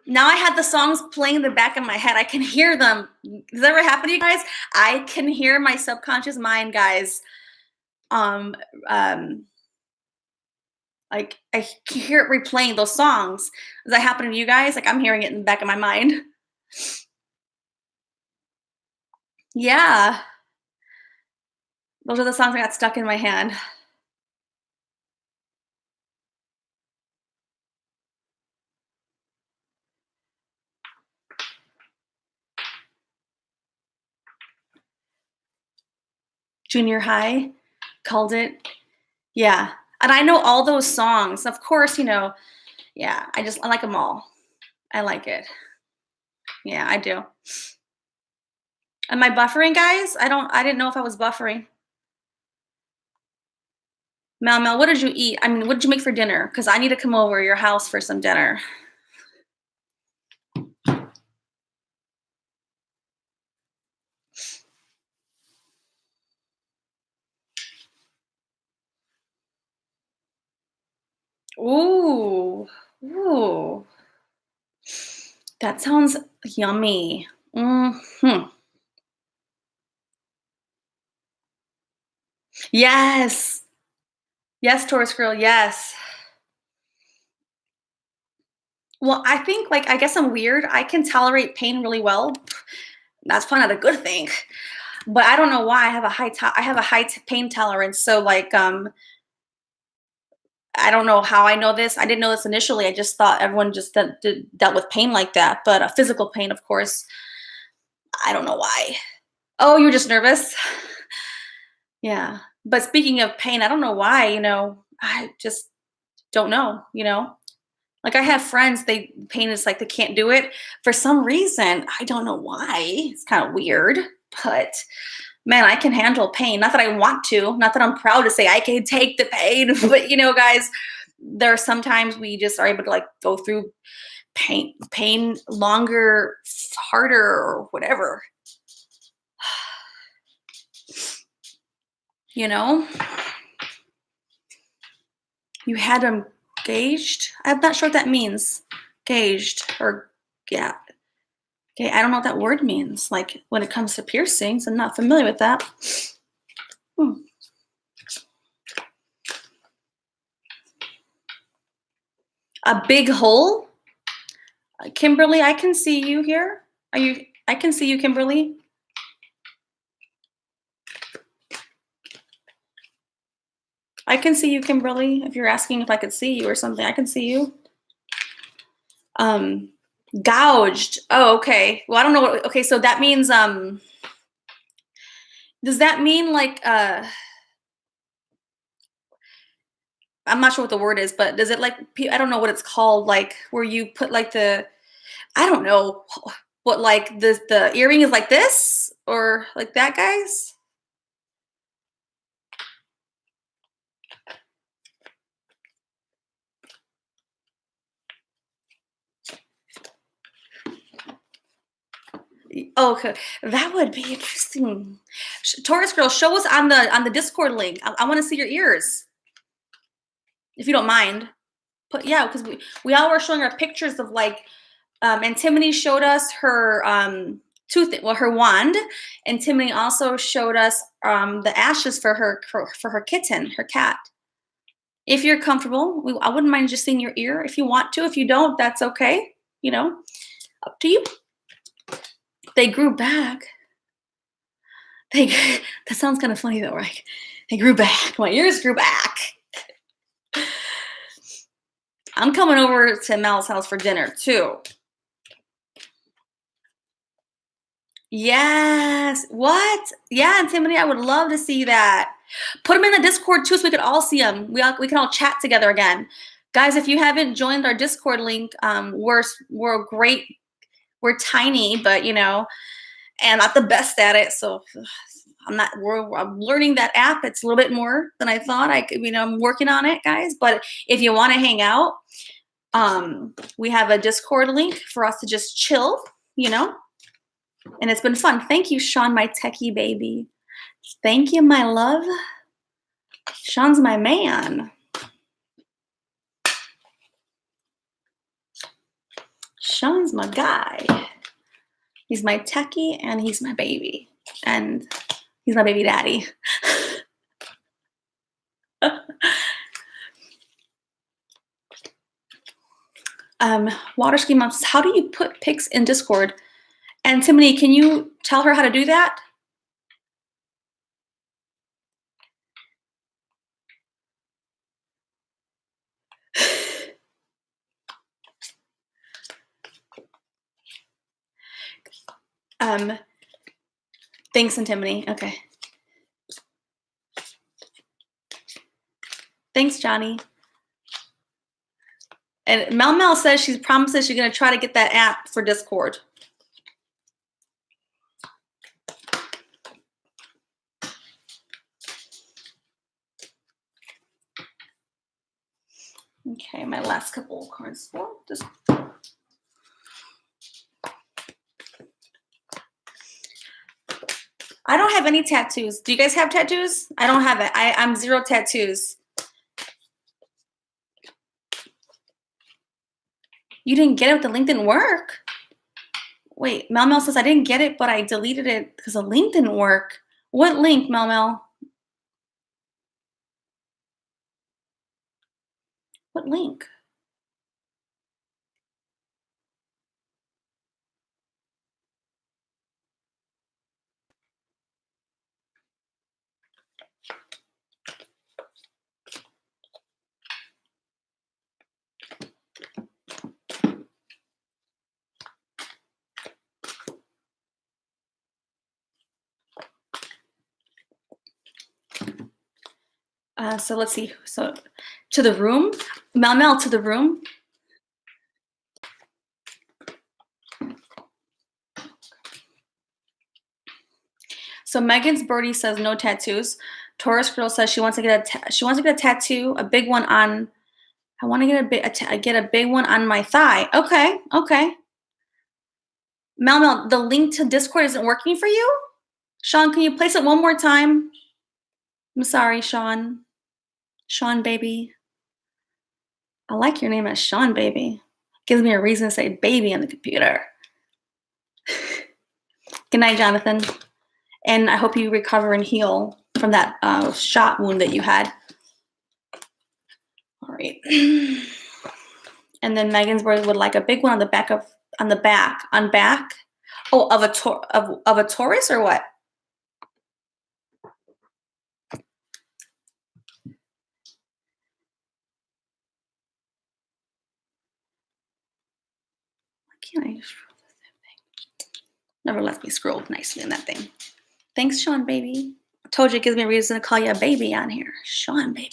Now I had the songs playing in the back of my head. I can hear them. Does that ever happen to you guys? I can hear my subconscious mind, guys. Um, um, like I can hear it replaying those songs. Does that happen to you guys? Like I'm hearing it in the back of my mind. Yeah, those are the songs that got stuck in my head. Junior high, called it. Yeah, and I know all those songs. Of course, yeah. I like them all. I like it. Yeah, I do. Am I buffering, guys? I didn't know if I was buffering. Mel, what did you eat? I mean, what did you make for dinner? Because I need to come over to your house for some dinner. Ooh, ooh, that sounds yummy. Hmm. Yes, yes, Taurus girl. Yes. Well, I think I guess I'm weird. I can tolerate pain really well. That's probably not a good thing, but I don't know why. I have a pain tolerance. So I don't know how I know this. I didn't know this initially. I just thought everyone just dealt with pain like that, but physical pain, of course. I don't know why. Oh, you're just nervous? Yeah. But speaking of pain, I don't know why, I just don't know. Like I have friends, pain is like they can't do it for some reason. I don't know why. It's kind of weird, but man, I can handle pain. Not that I want to, not that I'm proud to say I can take the pain, but guys, there are sometimes we just are able to go through pain longer, harder, or whatever. You know, you had them gauged. I'm not sure what that means. Gauged or yeah. Okay, I don't know what that word means. Like when it comes to piercings, I'm not familiar with that. Hmm. A big hole? Kimberly, I can see you here. I can see you, Kimberly. I can see you, Kimberly. If you're asking if I could see you or something, I can see you. Um, Gouged. Oh, okay. Well, I don't know. Okay, so that means does that mean I'm not sure what the word is, but does it I don't know what it's called, like where you put I don't know what the earring is like this or like that, guys? Oh, okay, that would be interesting. Taurus girl, show us on the Discord link. I want to see your ears, if you don't mind. But yeah, because we all were showing our pictures of and Timony showed us her her wand, and Timony also showed us the ashes for her kitten, her cat. If you're comfortable, I wouldn't mind just seeing your ear if you want to. If you don't, that's okay. Up to you. They grew back. They that sounds kind of funny though, right? They grew back. My ears grew back. I'm coming over to Mel's house for dinner too. Yes. What? Yeah, Antimony, I would love to see that. Put them in the Discord too so we could all see them. We can all chat together again. Guys, if you haven't joined our Discord link, we're great. We're tiny, but and not the best at it. So I'm learning that app. It's a little bit more than I thought. I'm working on it, guys. But if you want to hang out, we have a Discord link for us to just chill, and it's been fun. Thank you, Sean, my techie baby. Thank you, my love. Sean's my man. Sean's my guy. He's my techie and he's my baby. And he's my baby daddy. Water ski moms, how do you put pics in Discord? And Timothy, can you tell her how to do that? Thanks, Antimony. Okay. Thanks, Johnny. And Mel says she promises she's going to try to get that app for Discord. Okay, my last couple of cards. I don't have any tattoos. Do you guys have tattoos? I don't have it. I'm zero tattoos. You didn't get it, the link didn't work? Wait, Mel says I didn't get it, but I deleted it because the link didn't work. What link, Mel? What link? So let's see. So to the room, Mel to the room. So Megan's Birdie says no tattoos. Taurus Girl says she wants to get a tattoo, a big one on. I want to get a big one on my thigh. Okay. Mel, the link to Discord isn't working for you. Sean, can you place it one more time? I'm sorry, Sean. Sean, baby. I like your name as Sean, baby. Gives me a reason to say baby on the computer. Good night, Jonathan. And I hope you recover and heal from that shot wound that you had. All right. And then Megan's Bird would like a big one on the back. Oh, of a Taurus or what? Can't I just scroll this thing? Never lets me scroll nicely in that thing. Thanks, Sean, baby. I told you it gives me a reason to call you a baby on here. Sean, baby.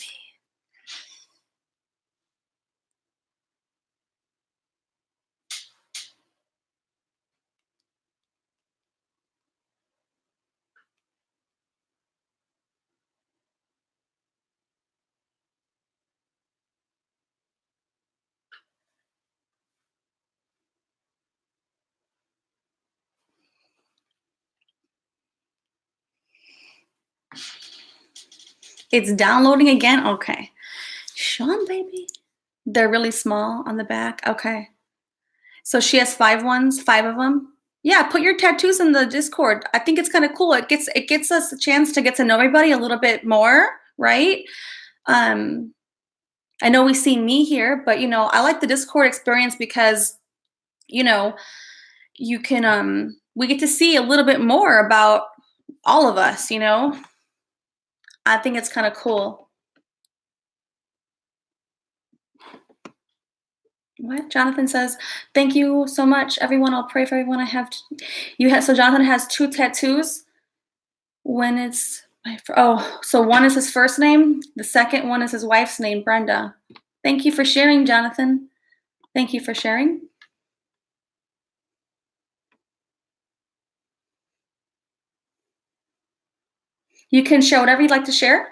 It's downloading again? Okay. Sean, baby. They're really small on the back? Okay. So she has 5 of them? Yeah, put your tattoos in the Discord. I think it's kind of cool. It gets us a chance to get to know everybody a little bit more, right? I know we see me here, but I like the Discord experience because you can we get to see a little bit more about all of us, I think it's kind of cool. What Jonathan says, thank you so much, everyone. I'll pray for everyone. So Jonathan has 2 tattoos. When it's so one is his first name. The second one is his wife's name, Brenda. Thank you for sharing, Jonathan. Thank you for sharing. You can share whatever you'd like to share.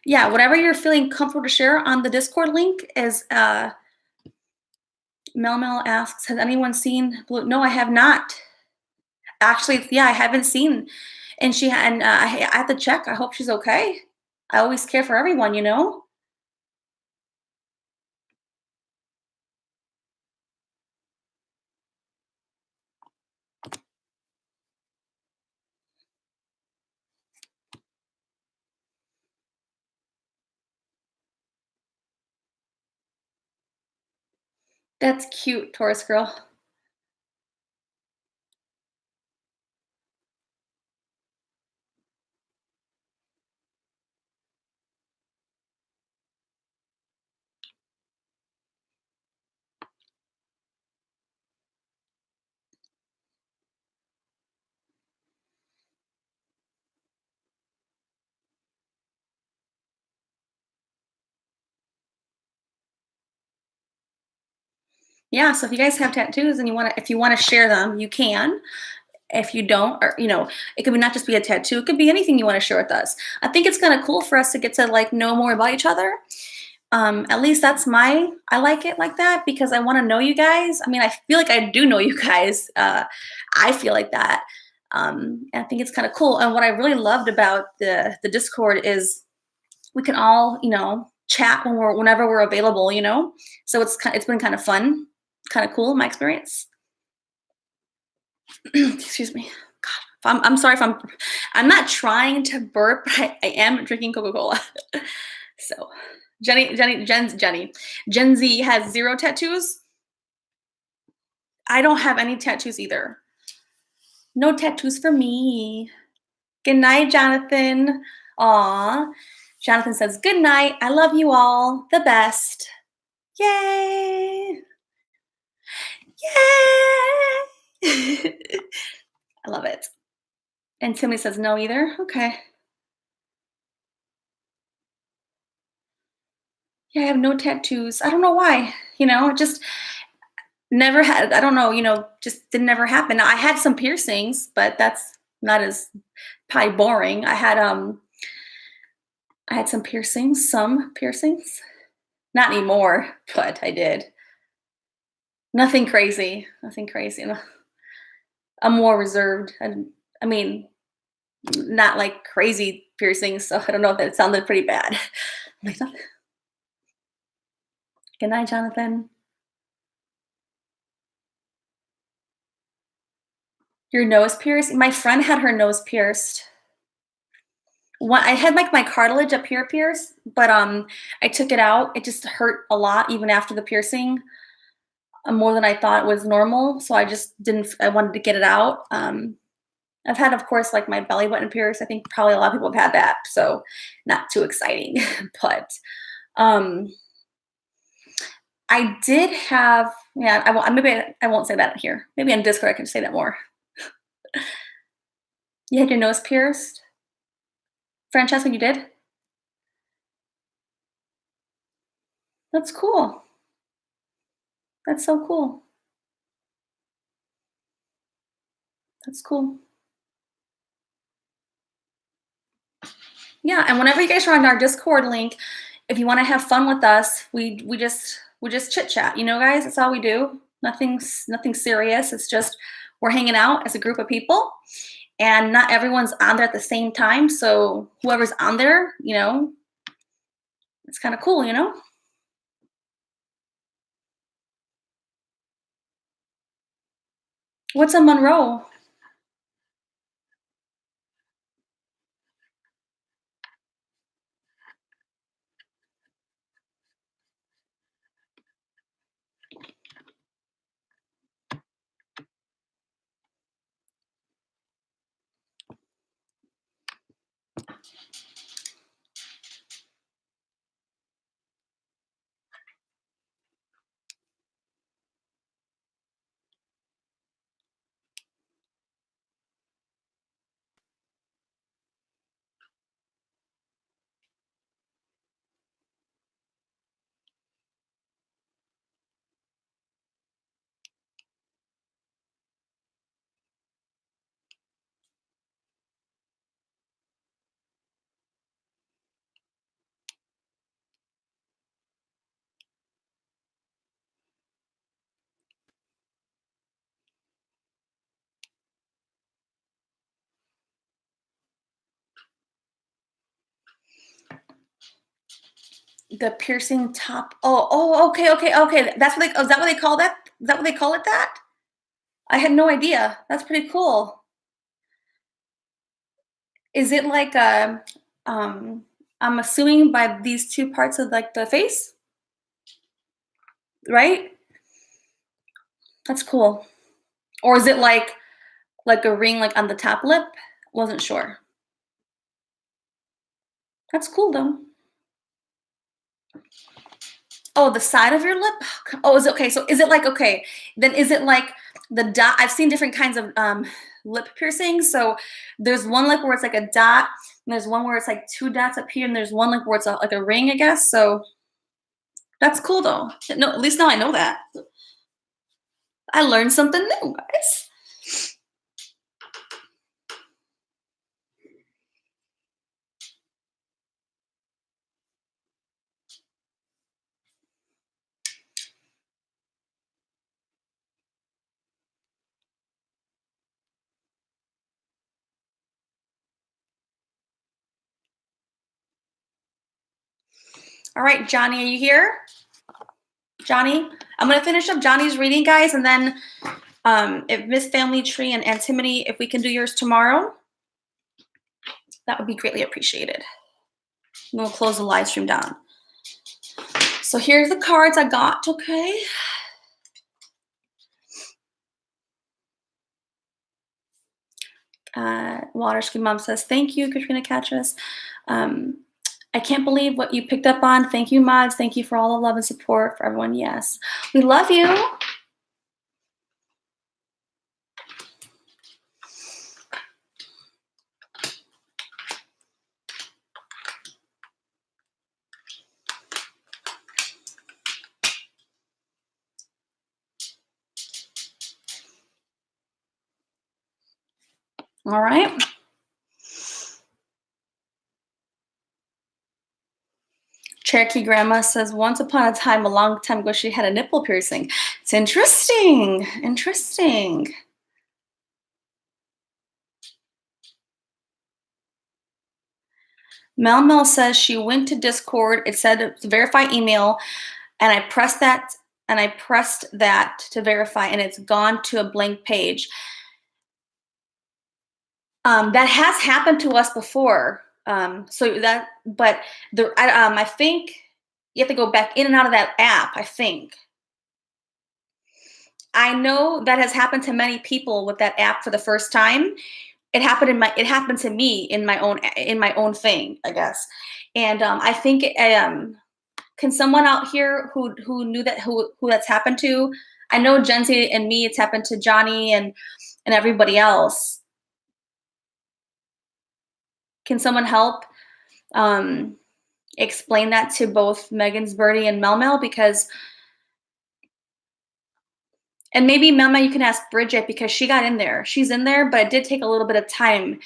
Yeah, whatever you're feeling comfortable to share on the Discord link is Mel Mel asks, has anyone seen Blue? No, I have not. Actually, yeah, I haven't seen. And I have to check. I hope she's okay. I always care for everyone, you know? That's cute, Taurus girl. Yeah, so if you guys have tattoos and if you wanna share them, you can. If you don't, or it could be not just be a tattoo, it could be anything you want to share with us. I think it's kind of cool for us to get to like know more about each other. At least I like it like that because I want to know you guys. I mean, I feel like I do know you guys. I feel like that. And I think it's kind of cool. And what I really loved about the Discord is we can all, chat whenever we're available, So it's been kind of fun, kind of cool in my experience. Excuse me. God, I'm sorry if I'm not trying to burp, but I am drinking Coca-Cola. So Gen Z has zero tattoos. I don't have any tattoos either. No tattoos for me. Good night, Jonathan. Aw. Jonathan says, good night. I love you all. The best. Yay. Yay. I love it. And Timmy says no either. Okay. Yeah, I have no tattoos. I don't know why. Just never had. I don't know. Just didn't never happen. Now, I had some piercings, but that's not as probably boring. I had some piercings. Not anymore, but I did. Nothing crazy. Nothing crazy. I'm more reserved. And I mean, not like crazy piercings. So I don't know if that sounded pretty bad. Good night, Jonathan. Your nose pierced? My friend had her nose pierced. I had like my cartilage up here pierced, but I took it out. It just hurt a lot even after the piercing, more than I thought was normal. So I just didn't. I wanted to get it out. I've had, of course, like my belly button pierced. I think probably a lot of people have had that, so not too exciting. But um, I did have. Yeah, maybe I won't say that here. Maybe on Discord I can say that more. You had your nose pierced, Francesca. You did. That's cool. That's so cool. That's cool. Yeah, and whenever you guys are on our Discord link, if you want to have fun with us, we just chit chat. Guys, that's all we do. Nothing serious. It's just we're hanging out as a group of people, and not everyone's on there at the same time. So whoever's on there, it's kind of cool. What's a Monroe? The piercing top. Oh, okay. That's what is that what they call that? Is that what they call it that? I had no idea. That's pretty cool. Is it like um I'm assuming by these two parts of like the face, right? That's cool. Or is it like a ring like on the top lip? Wasn't sure. That's cool though. Oh, the side of your lip? Oh, is it okay? So is it like okay? Then is it like the dot? I've seen different kinds of lip piercings. So there's one lip where it's like a dot, and there's one where it's like two dots up here, and there's one lip where it's like a ring, I guess. So that's cool though. No, at least now I know that. I learned something new, guys. All right, Johnny, are you here? Johnny, I'm gonna finish up Johnny's reading, guys, and then if Miss Family Tree and Antimony, if we can do yours tomorrow, that would be greatly appreciated. And we'll close the live stream down. So here's the cards I got, okay? Water Ski Mom says, thank you, Katrina Catras. I can't believe what you picked up on. Thank you, mods. Thank you for all the love and support for everyone. Yes, we love you. All right. Cherokee Grandma says, once upon a time, a long time ago, she had a nipple piercing. It's interesting. Interesting. Mel says she went to Discord. It said it's verify email, and I pressed that to verify, and it's gone to a blank page. That has happened to us before. I think you have to go back in and out of that app. I think. I know that has happened to many people with that app for the first time. It happened to me in my own thing, I guess. And I think can someone out here who knew that who that's happened to? I know Jency and me, it's happened to Johnny and everybody else. Can someone help explain that to both Megan's Birdie and Mel because, and maybe Mel, you can ask Bridget because she got in there. She's in there, but it did take a little bit of time.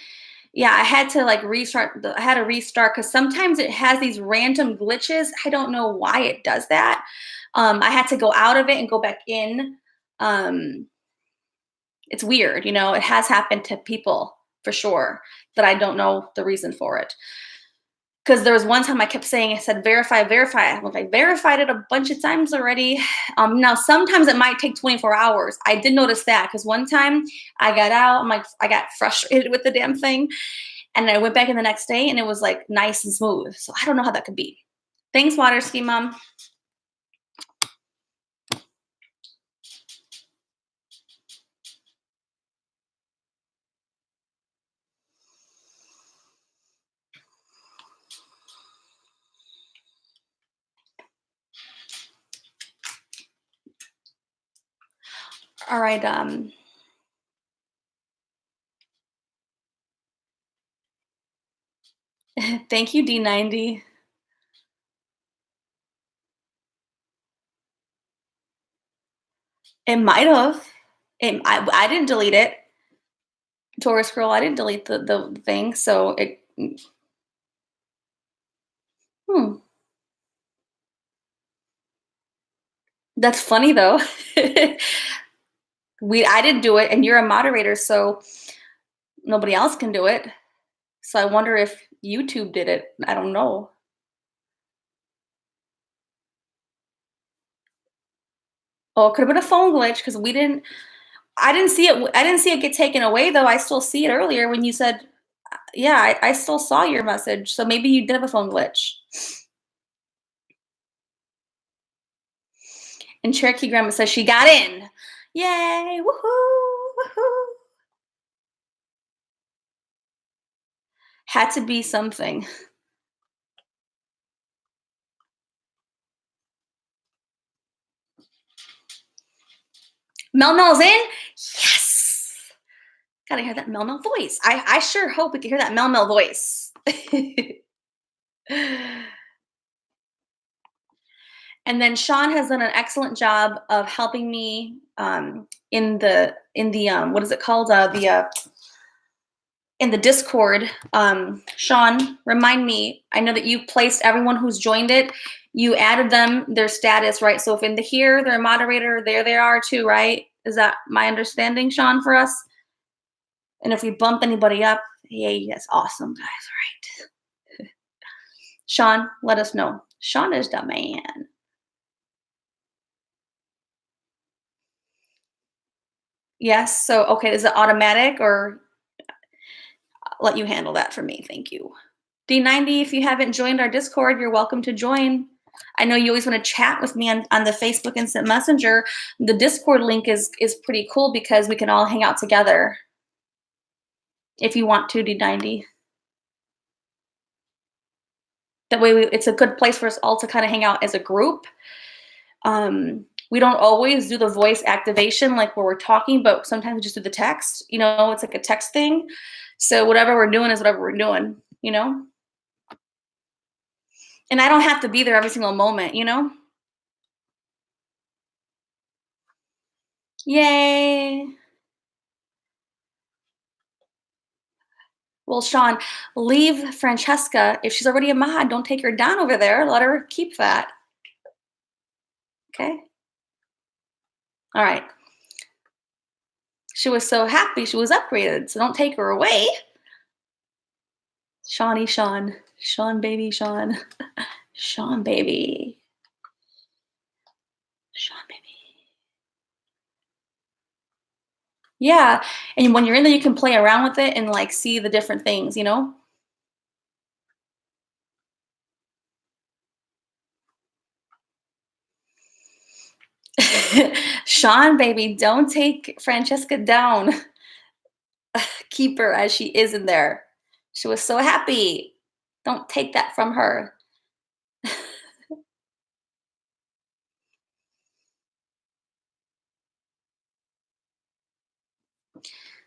Yeah, I had to restart. I had to restart because sometimes it has these random glitches. I don't know why it does that. I had to go out of it and go back in. It's weird, it has happened to people for sure that I don't know the reason for it. Because there was one time I kept saying, I said, verify. I verified it a bunch of times already. Now, sometimes it might take 24 hours. I did notice that because one time I got out, I got frustrated with the damn thing. And I went back in the next day and it was like nice and smooth. So I don't know how that could be. Thanks, Water Ski Mom. All right. Thank you, D90. It might have. I didn't delete it. Taurus Girl, I didn't delete the thing. So it. That's funny though. I didn't do it, and you're a moderator, so nobody else can do it. So I wonder if YouTube did it. I don't know. Oh, it could have been a phone glitch because we didn't. I didn't see it. I didn't see it get taken away though. I still see it earlier when you said, "Yeah, I still saw your message." So maybe you did have a phone glitch. And Cherokee Grandma says she got in. Yay! Woohoo! Woohoo! Had to be something. Mel Mel's in. Yes. Gotta hear that Mel Mel voice. I sure hope we can hear that Mel Mel voice. And then Sean has done an excellent job of helping me in the what is it called, the in the Discord. Sean, remind me. I know that you placed everyone who's joined it. You added them their status, right? So if in the here they're a moderator, there they are too, right? Is that my understanding, Sean, for us? And if we bump anybody up, yay, that's awesome, guys. All right. Sean, let us know. Sean is the man. Yes. So, okay, is it automatic or I'll let you handle that for me? Thank you. D90, if you haven't joined our Discord, you're welcome to join. I know you always want to chat with me on the Facebook Instant Messenger. The Discord link is pretty cool because we can all hang out together if you want to, D90. That way, it's a good place for us all to kind of hang out as a group. We don't always do the voice activation like where we're talking, but sometimes we just do the text. It's like a text thing. So whatever we're doing is whatever we're doing. And I don't have to be there every single moment. Yay. Well, Sean, leave Francesca. If she's already a mod, don't take her down over there. Let her keep that. Okay? All right. She was so happy she was upgraded, so don't take her away. Shawnee Sean. Sean baby Sean. Sean baby. Sean baby. Yeah. And when you're in there, you can play around with it and like see the different things. Sean baby, don't take Francesca down. Keep her as she is in there. She was so happy. Don't take that from her.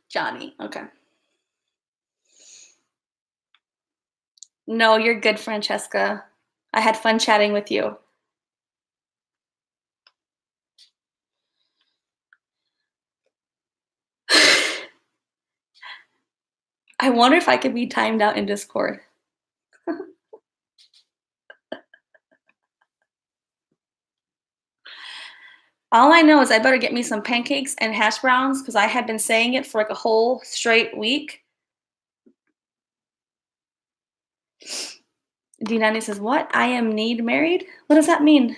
Johnny. Okay. No, you're good, Francesca. I had fun chatting with you. I wonder if I could be timed out in Discord. All I know is I better get me some pancakes and hash browns because I had been saying it for like a whole straight week. D90 says, what? I am need married? What does that mean?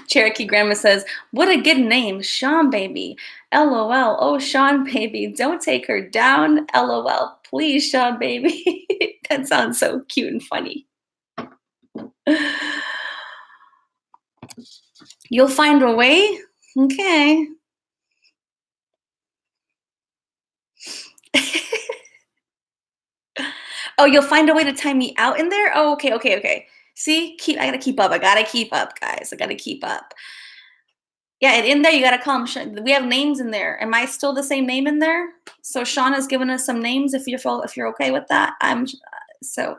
Cherokee Grandma says, what a good name, Sean Baby. LOL. Oh, Sean Baby, don't take her down. LOL. Please, Sean Baby. That sounds so cute and funny. You'll find a way? Okay. Oh, you'll find a way to time me out in there? Oh, okay, okay, okay. See, I gotta keep up. I gotta keep up, guys. I gotta keep up. Yeah, and in there you gotta call them. We have names in there. Am I still the same name in there? So Sean has given us some names. If you're okay with that, so.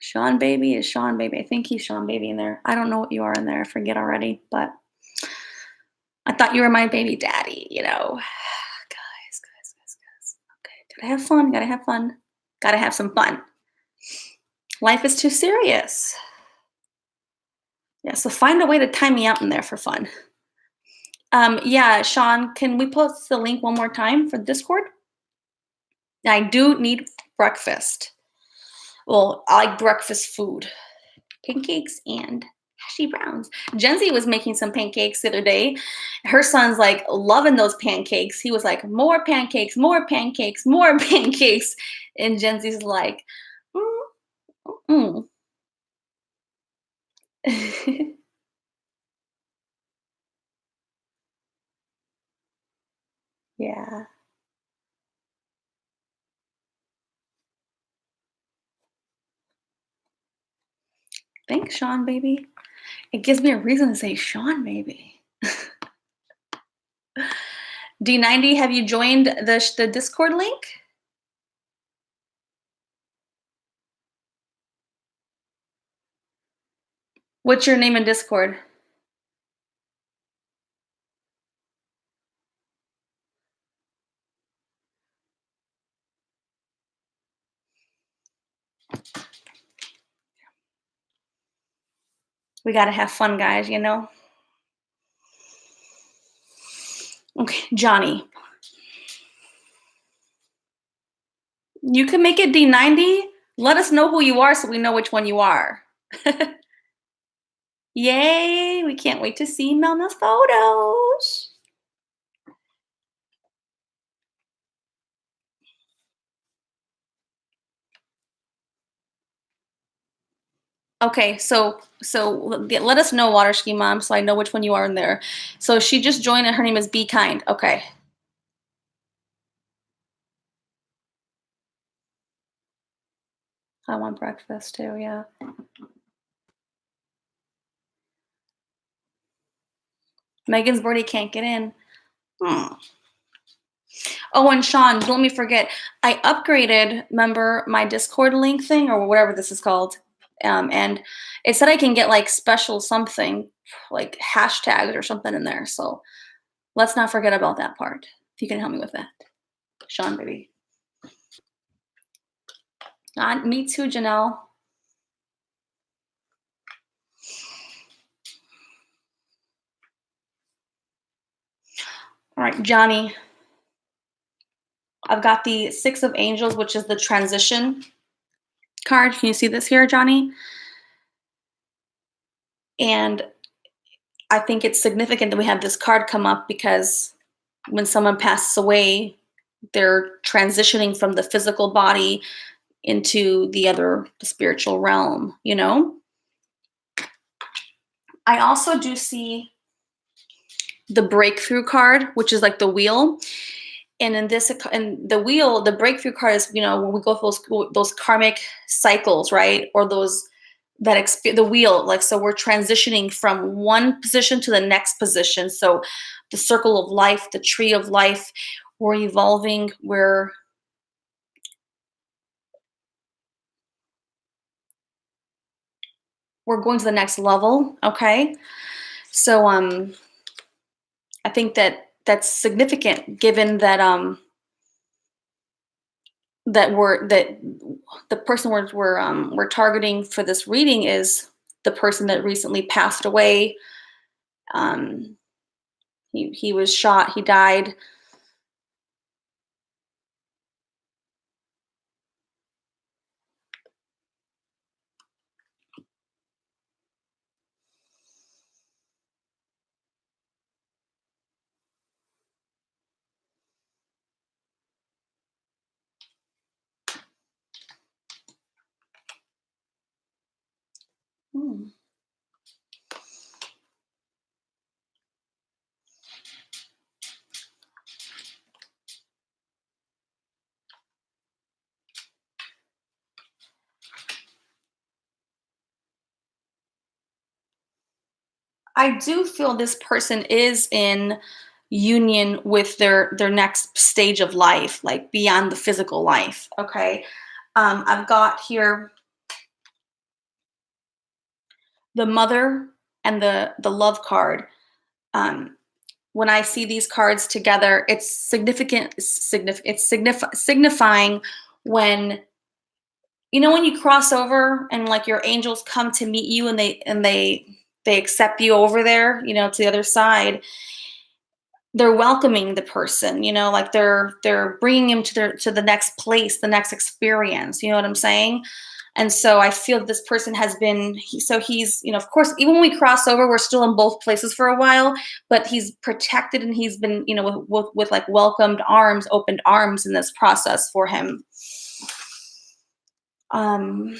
Sean Baby is Sean Baby. I think he's Sean Baby in there. I don't know what you are in there. I forget already, but I thought you were my baby daddy. Guys. Okay, gotta have fun. Gotta have fun. Gotta have some fun. Life is too serious. Yeah, so find a way to time me out in there for fun. Yeah, Sean, can we post the link one more time for Discord? I do need breakfast. Well, I like breakfast food. Pancakes and hashy browns. Jenzy was making some pancakes the other day. Her son's like loving those pancakes. He was like, more pancakes, more pancakes, more pancakes. And Jenzy's like, mm, mm. Yeah. Thanks, Sean, baby. It gives me a reason to say Sean, baby. D90, have you joined the Discord link? What's your name in Discord? We gotta have fun, guys, you know? Okay, Johnny. You can make it D90. Let us know who you are so we know which one you are. Yay! We can't wait to see Melna's photos. Okay, so let us know, Water Ski Mom, so I know which one you are in there. So she just joined and her name is Be Kind. Okay. I want breakfast too, yeah. Megan's birdie can't get in. Hmm. Oh, and Sean, don't let me forget. I upgraded, remember my Discord link thing or whatever this is called. And it said I can get like special something, like hashtags or something in there. So let's not forget about that part. If you can help me with that. Sean, baby. Me too, Janelle. All right, Johnny. I've got the Six of Angels, which is the transition card. Can you see this here, Johnny? And I think it's significant that we have this card come up because when someone passes away, they're transitioning from the physical body into the spiritual realm, you know? I also do see the breakthrough card, which is like the wheel. And in this, and the wheel, the breakthrough card is, you know, when we go through those karmic cycles, right? Or those the wheel, like, so we're transitioning from one position to the next position. So the circle of life, the tree of life, we're evolving, we're going to the next level. Okay. So I think that that's significant given that that the person we're targeting for this reading is the person that recently passed away. Um, he was shot. He died. Hmm. I do feel this person is in union with their next stage of life, like beyond the physical life. Okay. I've got here the mother and the love card. Um, when I see these cards together, it's significant. It's signifying when, you know, when you cross over and like your angels come to meet you and they accept you over there, to the other side. They're welcoming the person, like they're bringing him to the next place, the next experience. You know what I'm saying? And so I feel that this person has been, so he's, of course, even when we cross over, we're still in both places for a while, but he's protected and he's been, with like welcomed arms, opened arms in this process for him. Um,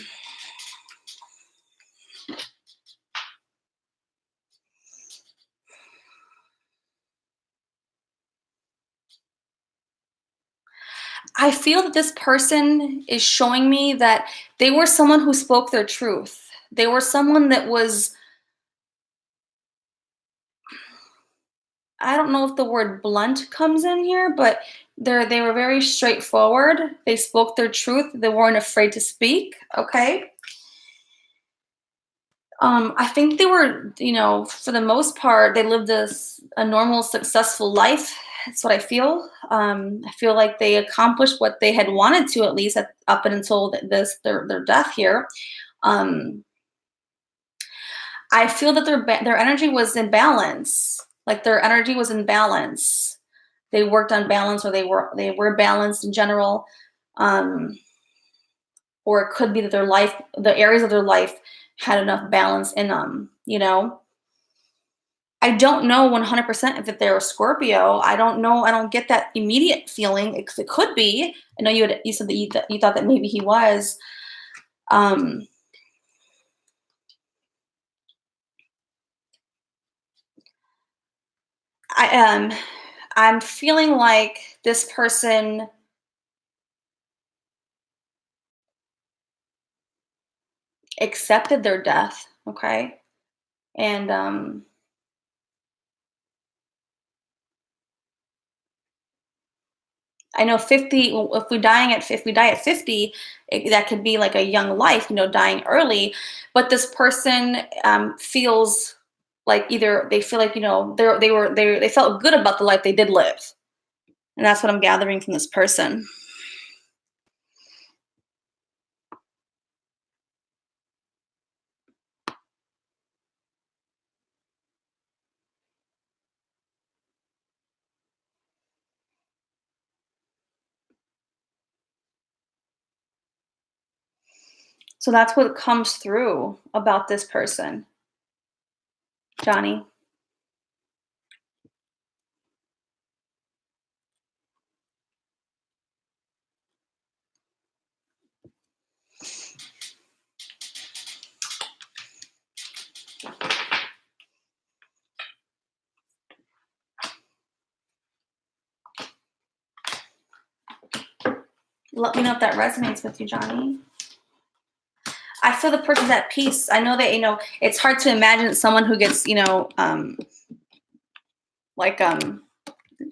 I feel that this person is showing me that they were someone who spoke their truth. They were someone that was, I don't know if the word blunt comes in here, but they were very straightforward. They spoke their truth. They weren't afraid to speak. Okay. I think they were, for the most part, they lived a normal, successful life. That's what I feel. I feel like they accomplished what they had wanted to, at least up until their death here. Um, I feel that their energy was in balance. Like their energy was in balance. They worked on balance, or they were balanced in general. Um, or it could be that the areas of their life had enough balance in them. I don't know 100% if they're a Scorpio. I don't know. I don't get that immediate feeling. It could be. I know you said that you thought that maybe he was. Um, I'm feeling like this person accepted their death. Okay, and I know 50. If we die at 50, that could be like a young life, dying early. But this person feels like either they feel like they felt good about the life they did live, and that's what I'm gathering from this person. So that's what comes through about this person, Johnny. Let me know if that resonates with you, Johnny. I feel the person's at peace. I know that it's hard to imagine someone who gets like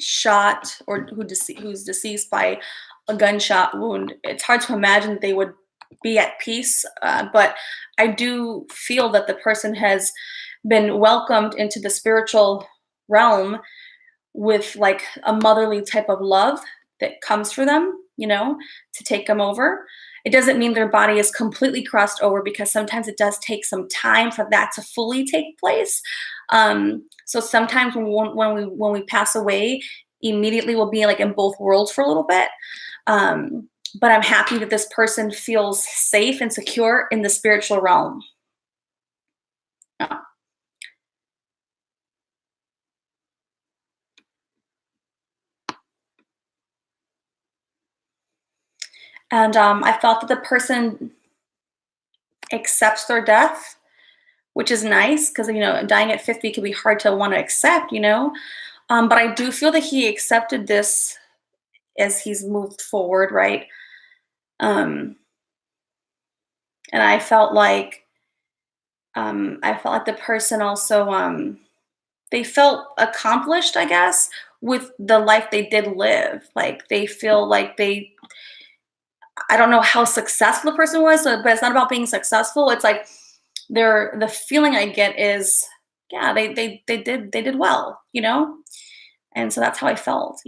shot, or who's deceased by a gunshot wound. It's hard to imagine that they would be at peace, but I do feel that the person has been welcomed into the spiritual realm with like a motherly type of love that comes for them, to take them over. It doesn't mean their body is completely crossed over, because sometimes it does take some time for that to fully take place. So sometimes when we pass away, immediately we'll be like in both worlds for a little bit. But I'm happy that this person feels safe and secure in the spiritual realm. Yeah. And I felt that the person accepts their death, which is nice, because dying at 50 can be hard to want to accept. But I do feel that he accepted this as he's moved forward, right? Um, and I felt like the person also they felt accomplished, I guess, with the life they did live. Like they feel like I don't know how successful the person was, but it's not about being successful. It's like the feeling I get is, yeah, they did well, and so that's how I felt.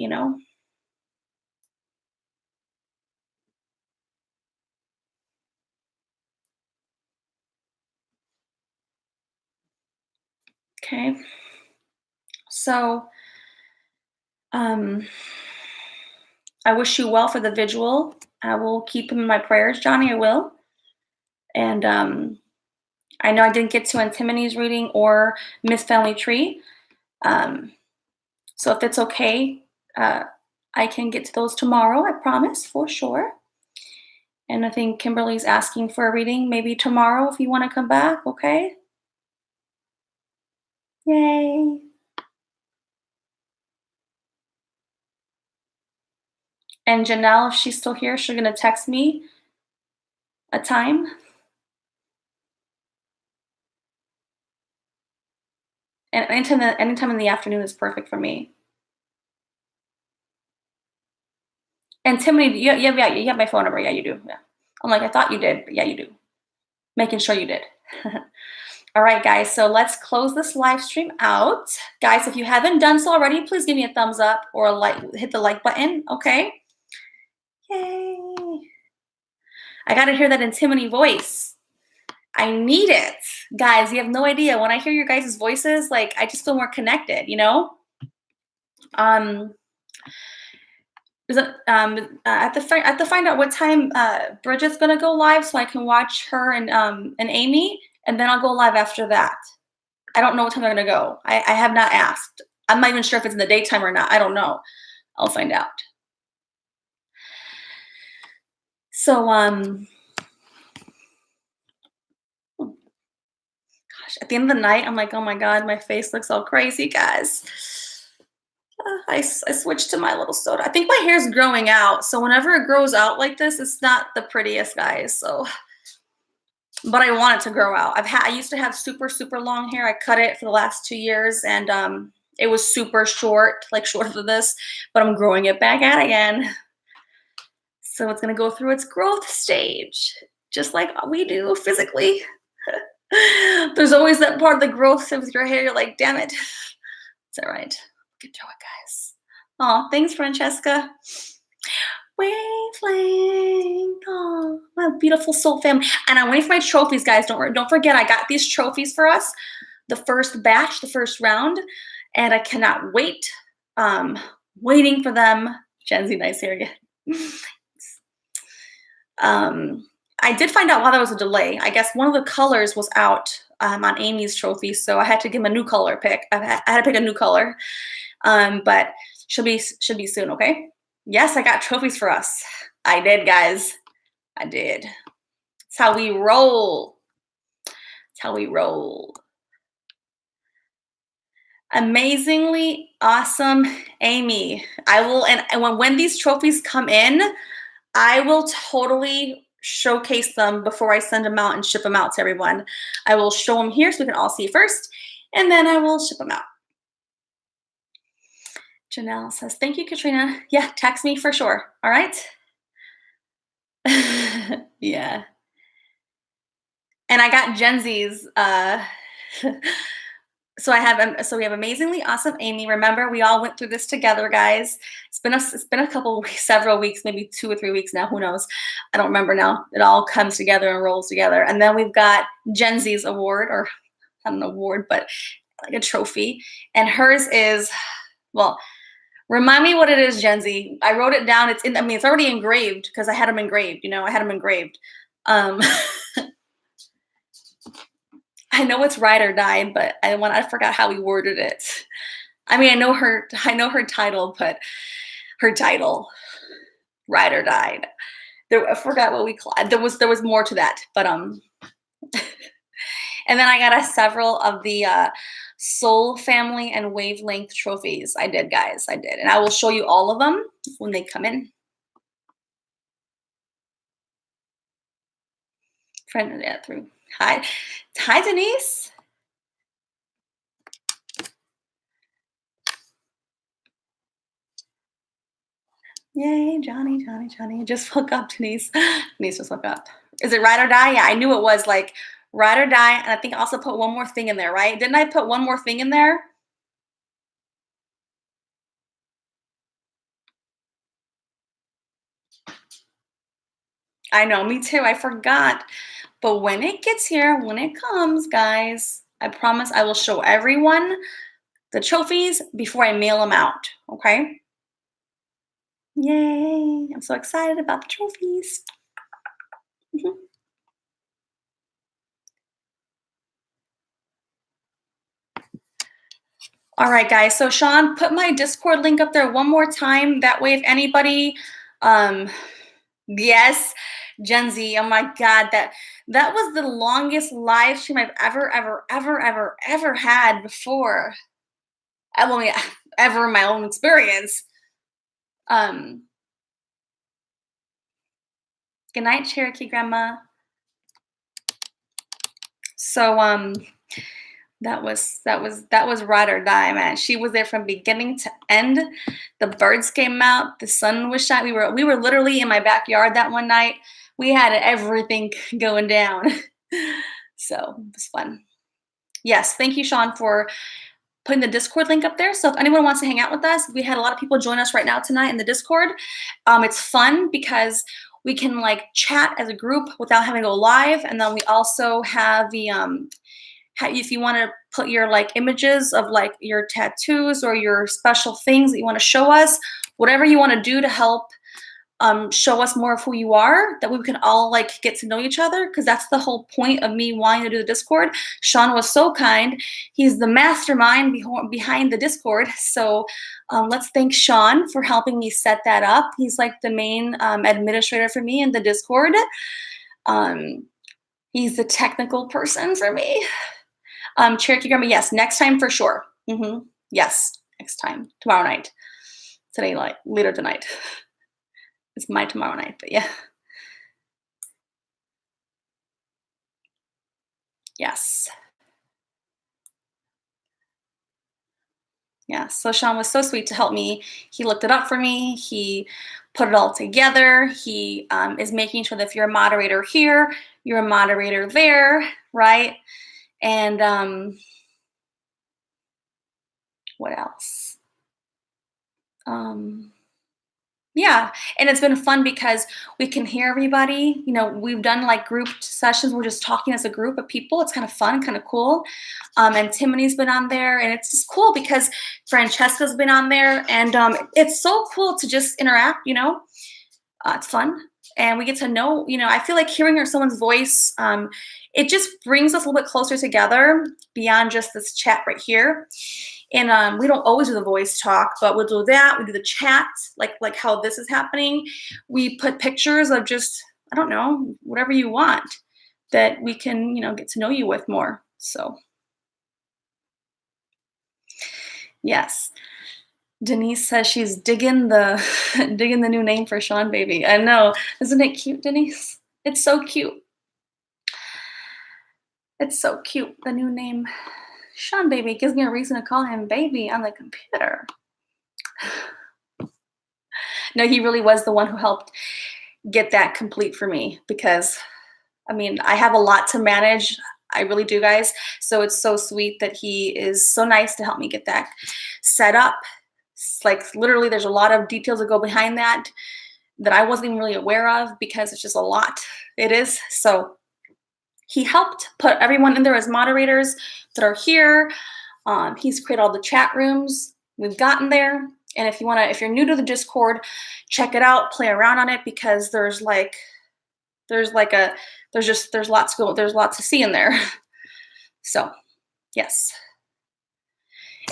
Okay. So, um, I wish you well for the vigil. I will keep him in my prayers, Johnny. I will. And I know I didn't get to Antimonie's reading or Miss Family Tree. Um, so if it's okay, uh, I can get to those tomorrow. I promise, for sure. And I think Kimberly's asking for a reading maybe tomorrow if you want to come back. Okay. Yay. And Janelle, if she's still here, she's gonna text me a time. And anytime in the afternoon is perfect for me. And Tiffany, yeah, you have my phone number. Yeah, you do. Yeah. I'm like, I thought you did, but yeah, you do. Making sure you did. All right, guys. So let's close this live stream out. Guys, if you haven't done so already, please give me a thumbs up or a like, hit the like button. Okay. Yay. I got to hear that Antimony voice. I need it. Guys, you have no idea. When I hear your guys' voices, like I just feel more connected, you know? I have to find out what time Bridget's gonna go live so I can watch her and Amy, and then I'll go live after that. I don't know what time they're gonna go. I have not asked. I'm not even sure if it's in the daytime or not. I don't know. I'll find out. So gosh, at the end of the night, I'm like, oh my god, my face looks all crazy, guys. I switched to my little soda. I think my hair's growing out, so whenever it grows out like this, it's not the prettiest, guys. So, but I want it to grow out. I used to have super long hair. I cut it for the last 2 years, and it was super short, like shorter than this. But I'm growing it back out again. So it's gonna go through its growth stage, just like we do physically. There's always that part of the growth with your hair. You're like, damn it. It's all right. Get through it, guys. Oh, thanks, Francesca. Wavelength. Oh, my beautiful soul family. And I'm waiting for my trophies, guys. Don't forget, I got these trophies for us. The first batch, the first round, and I cannot wait. Waiting for them. Gen Z, nice hair again. I did find out why there was a delay. I guess one of the colors was out on Amy's trophy, so I had to give him a new color pick. I had to pick a new color, but should be soon. Okay. Yes, I got trophies for us. I did, guys. I did. It's how we roll. It's how we roll. Amazingly awesome, Amy. I will, and when these trophies come in, I will totally showcase them before I send them out and ship them out to everyone. I will show them here so we can all see first, and then I will ship them out. Janelle says, thank you, Katrina. Yeah, text me for sure. All right. Yeah. And I got Gen Z's. So we have amazingly awesome Amy. Remember, we all went through this together, guys. It's been a couple weeks, several weeks, maybe 2 or 3 weeks now. Who knows? I don't remember now. It all comes together and rolls together. And then we've got Gen Z's award, or not an award, but like a trophy. And hers is, well, remind me what it is, Gen Z. I wrote it down. It's already engraved because I had them engraved. I had them engraved. I know it's ride or die, but I forgot how we worded it. I mean, I know her title, but her title, ride or die. I forgot what we called. There was more to that, but and then I got several of the Soul Family and Wavelength trophies. I did, guys. I did, and I will show you all of them when they come in. Friend, yeah, through. Hi, Denise. Yay, Johnny. Just woke up, Denise. Denise just woke up. Is it ride or die? Yeah, I knew it was like ride or die. And I think I also put one more thing in there, right? Didn't I put one more thing in there? I know, me too. I forgot. But when it gets here, when it comes, guys, I promise I will show everyone the trophies before I mail them out, okay? Yay! I'm so excited about the trophies. Mhm. All right, guys. So Sean, put my Discord link up there one more time. That way, if anybody, um, yes, Gen Z. Oh my God, that was the longest live stream I've ever had before. I mean, ever in my own experience. Um, Good night, Cherokee Grandma. So that was ride or die, man. She was there from beginning to end. The birds came out, the sun was shining. We were literally in my backyard that one night. We had everything going down. So it was fun. Yes, thank you, Sean, for putting the Discord link up there. So if anyone wants to hang out with us, we had a lot of people join us right now tonight in the Discord. It's fun because we can like chat as a group without having to go live, and then we also have the if you want to put your like images of like your tattoos or your special things that you want to show us, whatever you want to do to help show us more of who you are, that we can all like get to know each other, because that's the whole point of me wanting to do the Discord. Sean was so kind. He's the mastermind behind the Discord. So let's thank Sean for helping me set that up. He's like the main administrator for me in the Discord. He's the technical person for me. Cherokee Grandma, yes, next time for sure. Yes, next time, tomorrow night. Today, like later tonight. It's my tomorrow night, but yeah. Yes. Yeah, so Sean was so sweet to help me. He looked it up for me. He put it all together. He is making sure that if you're a moderator here, you're a moderator there, right? And what else? Yeah, and it's been fun because we can hear everybody. You know, we've done like group sessions. We're just talking as a group of people. It's kind of fun, kind of cool. And Timony's been on there, and it's just cool because Francesca's been on there, and it's so cool to just interact. You know, it's fun, and we get to know. You know, I feel like hearing someone's voice, it just brings us a little bit closer together beyond just this chat right here. And we don't always do the voice talk, but we'll do that. We do the chat, like how this is happening. We put pictures of just, I don't know, whatever you want that we can, get to know you with more. So, yes. Denise says she's digging the digging the new name for Sean baby. I know. Isn't it cute, Denise? It's so cute. It's so cute, the new name. Sean baby gives me a reason to call him baby on the computer. No, he really was the one who helped get that complete for me, because I mean, I have a lot to manage. I really do, guys. So it's so sweet that he is so nice to help me get that set up. It's like literally there's a lot of details that go behind that I wasn't even really aware of, because it's just a lot. It is. So he helped put everyone in there as moderators that are here. He's created all the chat rooms. We've gotten there. And if you're new to the Discord, check it out, play around on it, because there's lots to see in there. So, yes.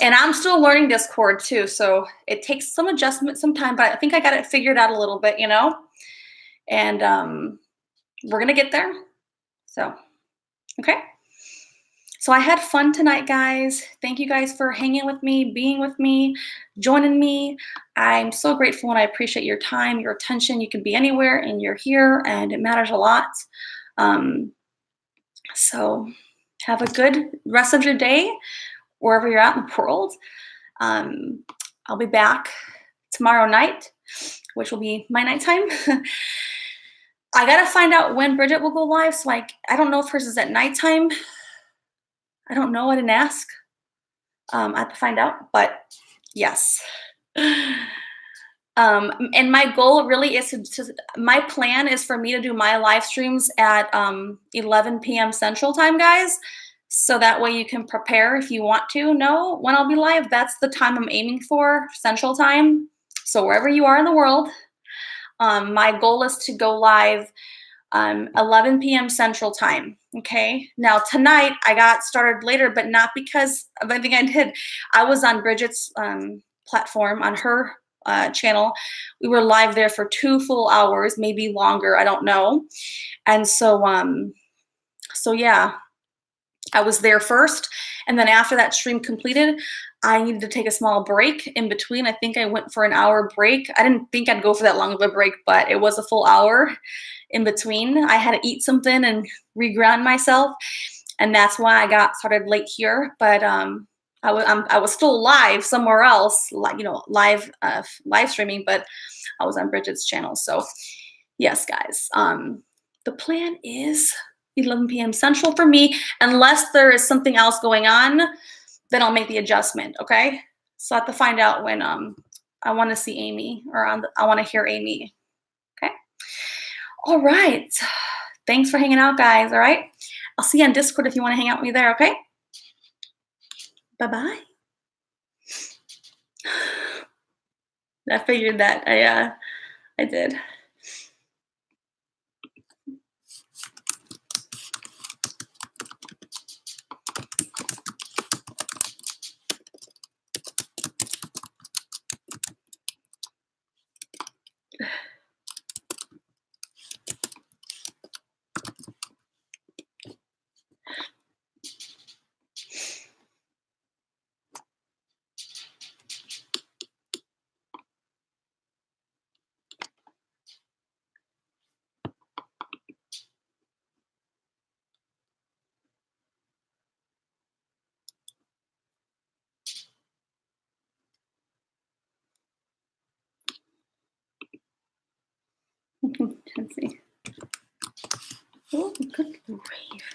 And I'm still learning Discord too, so it takes some adjustment, some time, but I think I got it figured out a little bit, and we're gonna get there. So, okay. So I had fun tonight, guys. Thank you guys for hanging with me, being with me, joining me. I'm so grateful, and I appreciate your time, your attention. You can be anywhere and you're here, and it matters a lot. So have a good rest of your day, wherever you're at in the world. I'll be back tomorrow night, which will be my nighttime. I gotta find out when Bridget will go live. So I don't know if hers is at nighttime. I don't know. I didn't ask. I have to find out, but yes. And my goal really is my plan is for me to do my live streams at 11 p.m. Central Time, guys. so that way you can prepare if you want to know when I'll be live. That's the time I'm aiming for, Central Time. So wherever you are in the world, my goal is to go live 11 p.m. Central Time. Okay. Now tonight I got started later, but not because of anything I did. I was on Bridget's platform on her channel. We were live there for 2 full hours, maybe longer. I don't know. And so yeah, I was there first, and then after that stream completed, I needed to take a small break in between. I think I went for an hour break. I didn't think I'd go for that long of a break, but it was a full hour in between. I had to eat something and reground myself, and that's why I got started late here. But I was still live somewhere else, like live streaming, but I was on Bridget's channel. So yes, guys, the plan is 11 p.m. Central for me, unless there is something else going on, then I'll make the adjustment, okay? So I have to find out when I want to see Amy, or I want to hear Amy, okay? All right. Thanks for hanging out, guys, all right? I'll see you on Discord if you want to hang out with me there, okay? Bye-bye. I figured that I did. Let's see. Oh, good grief.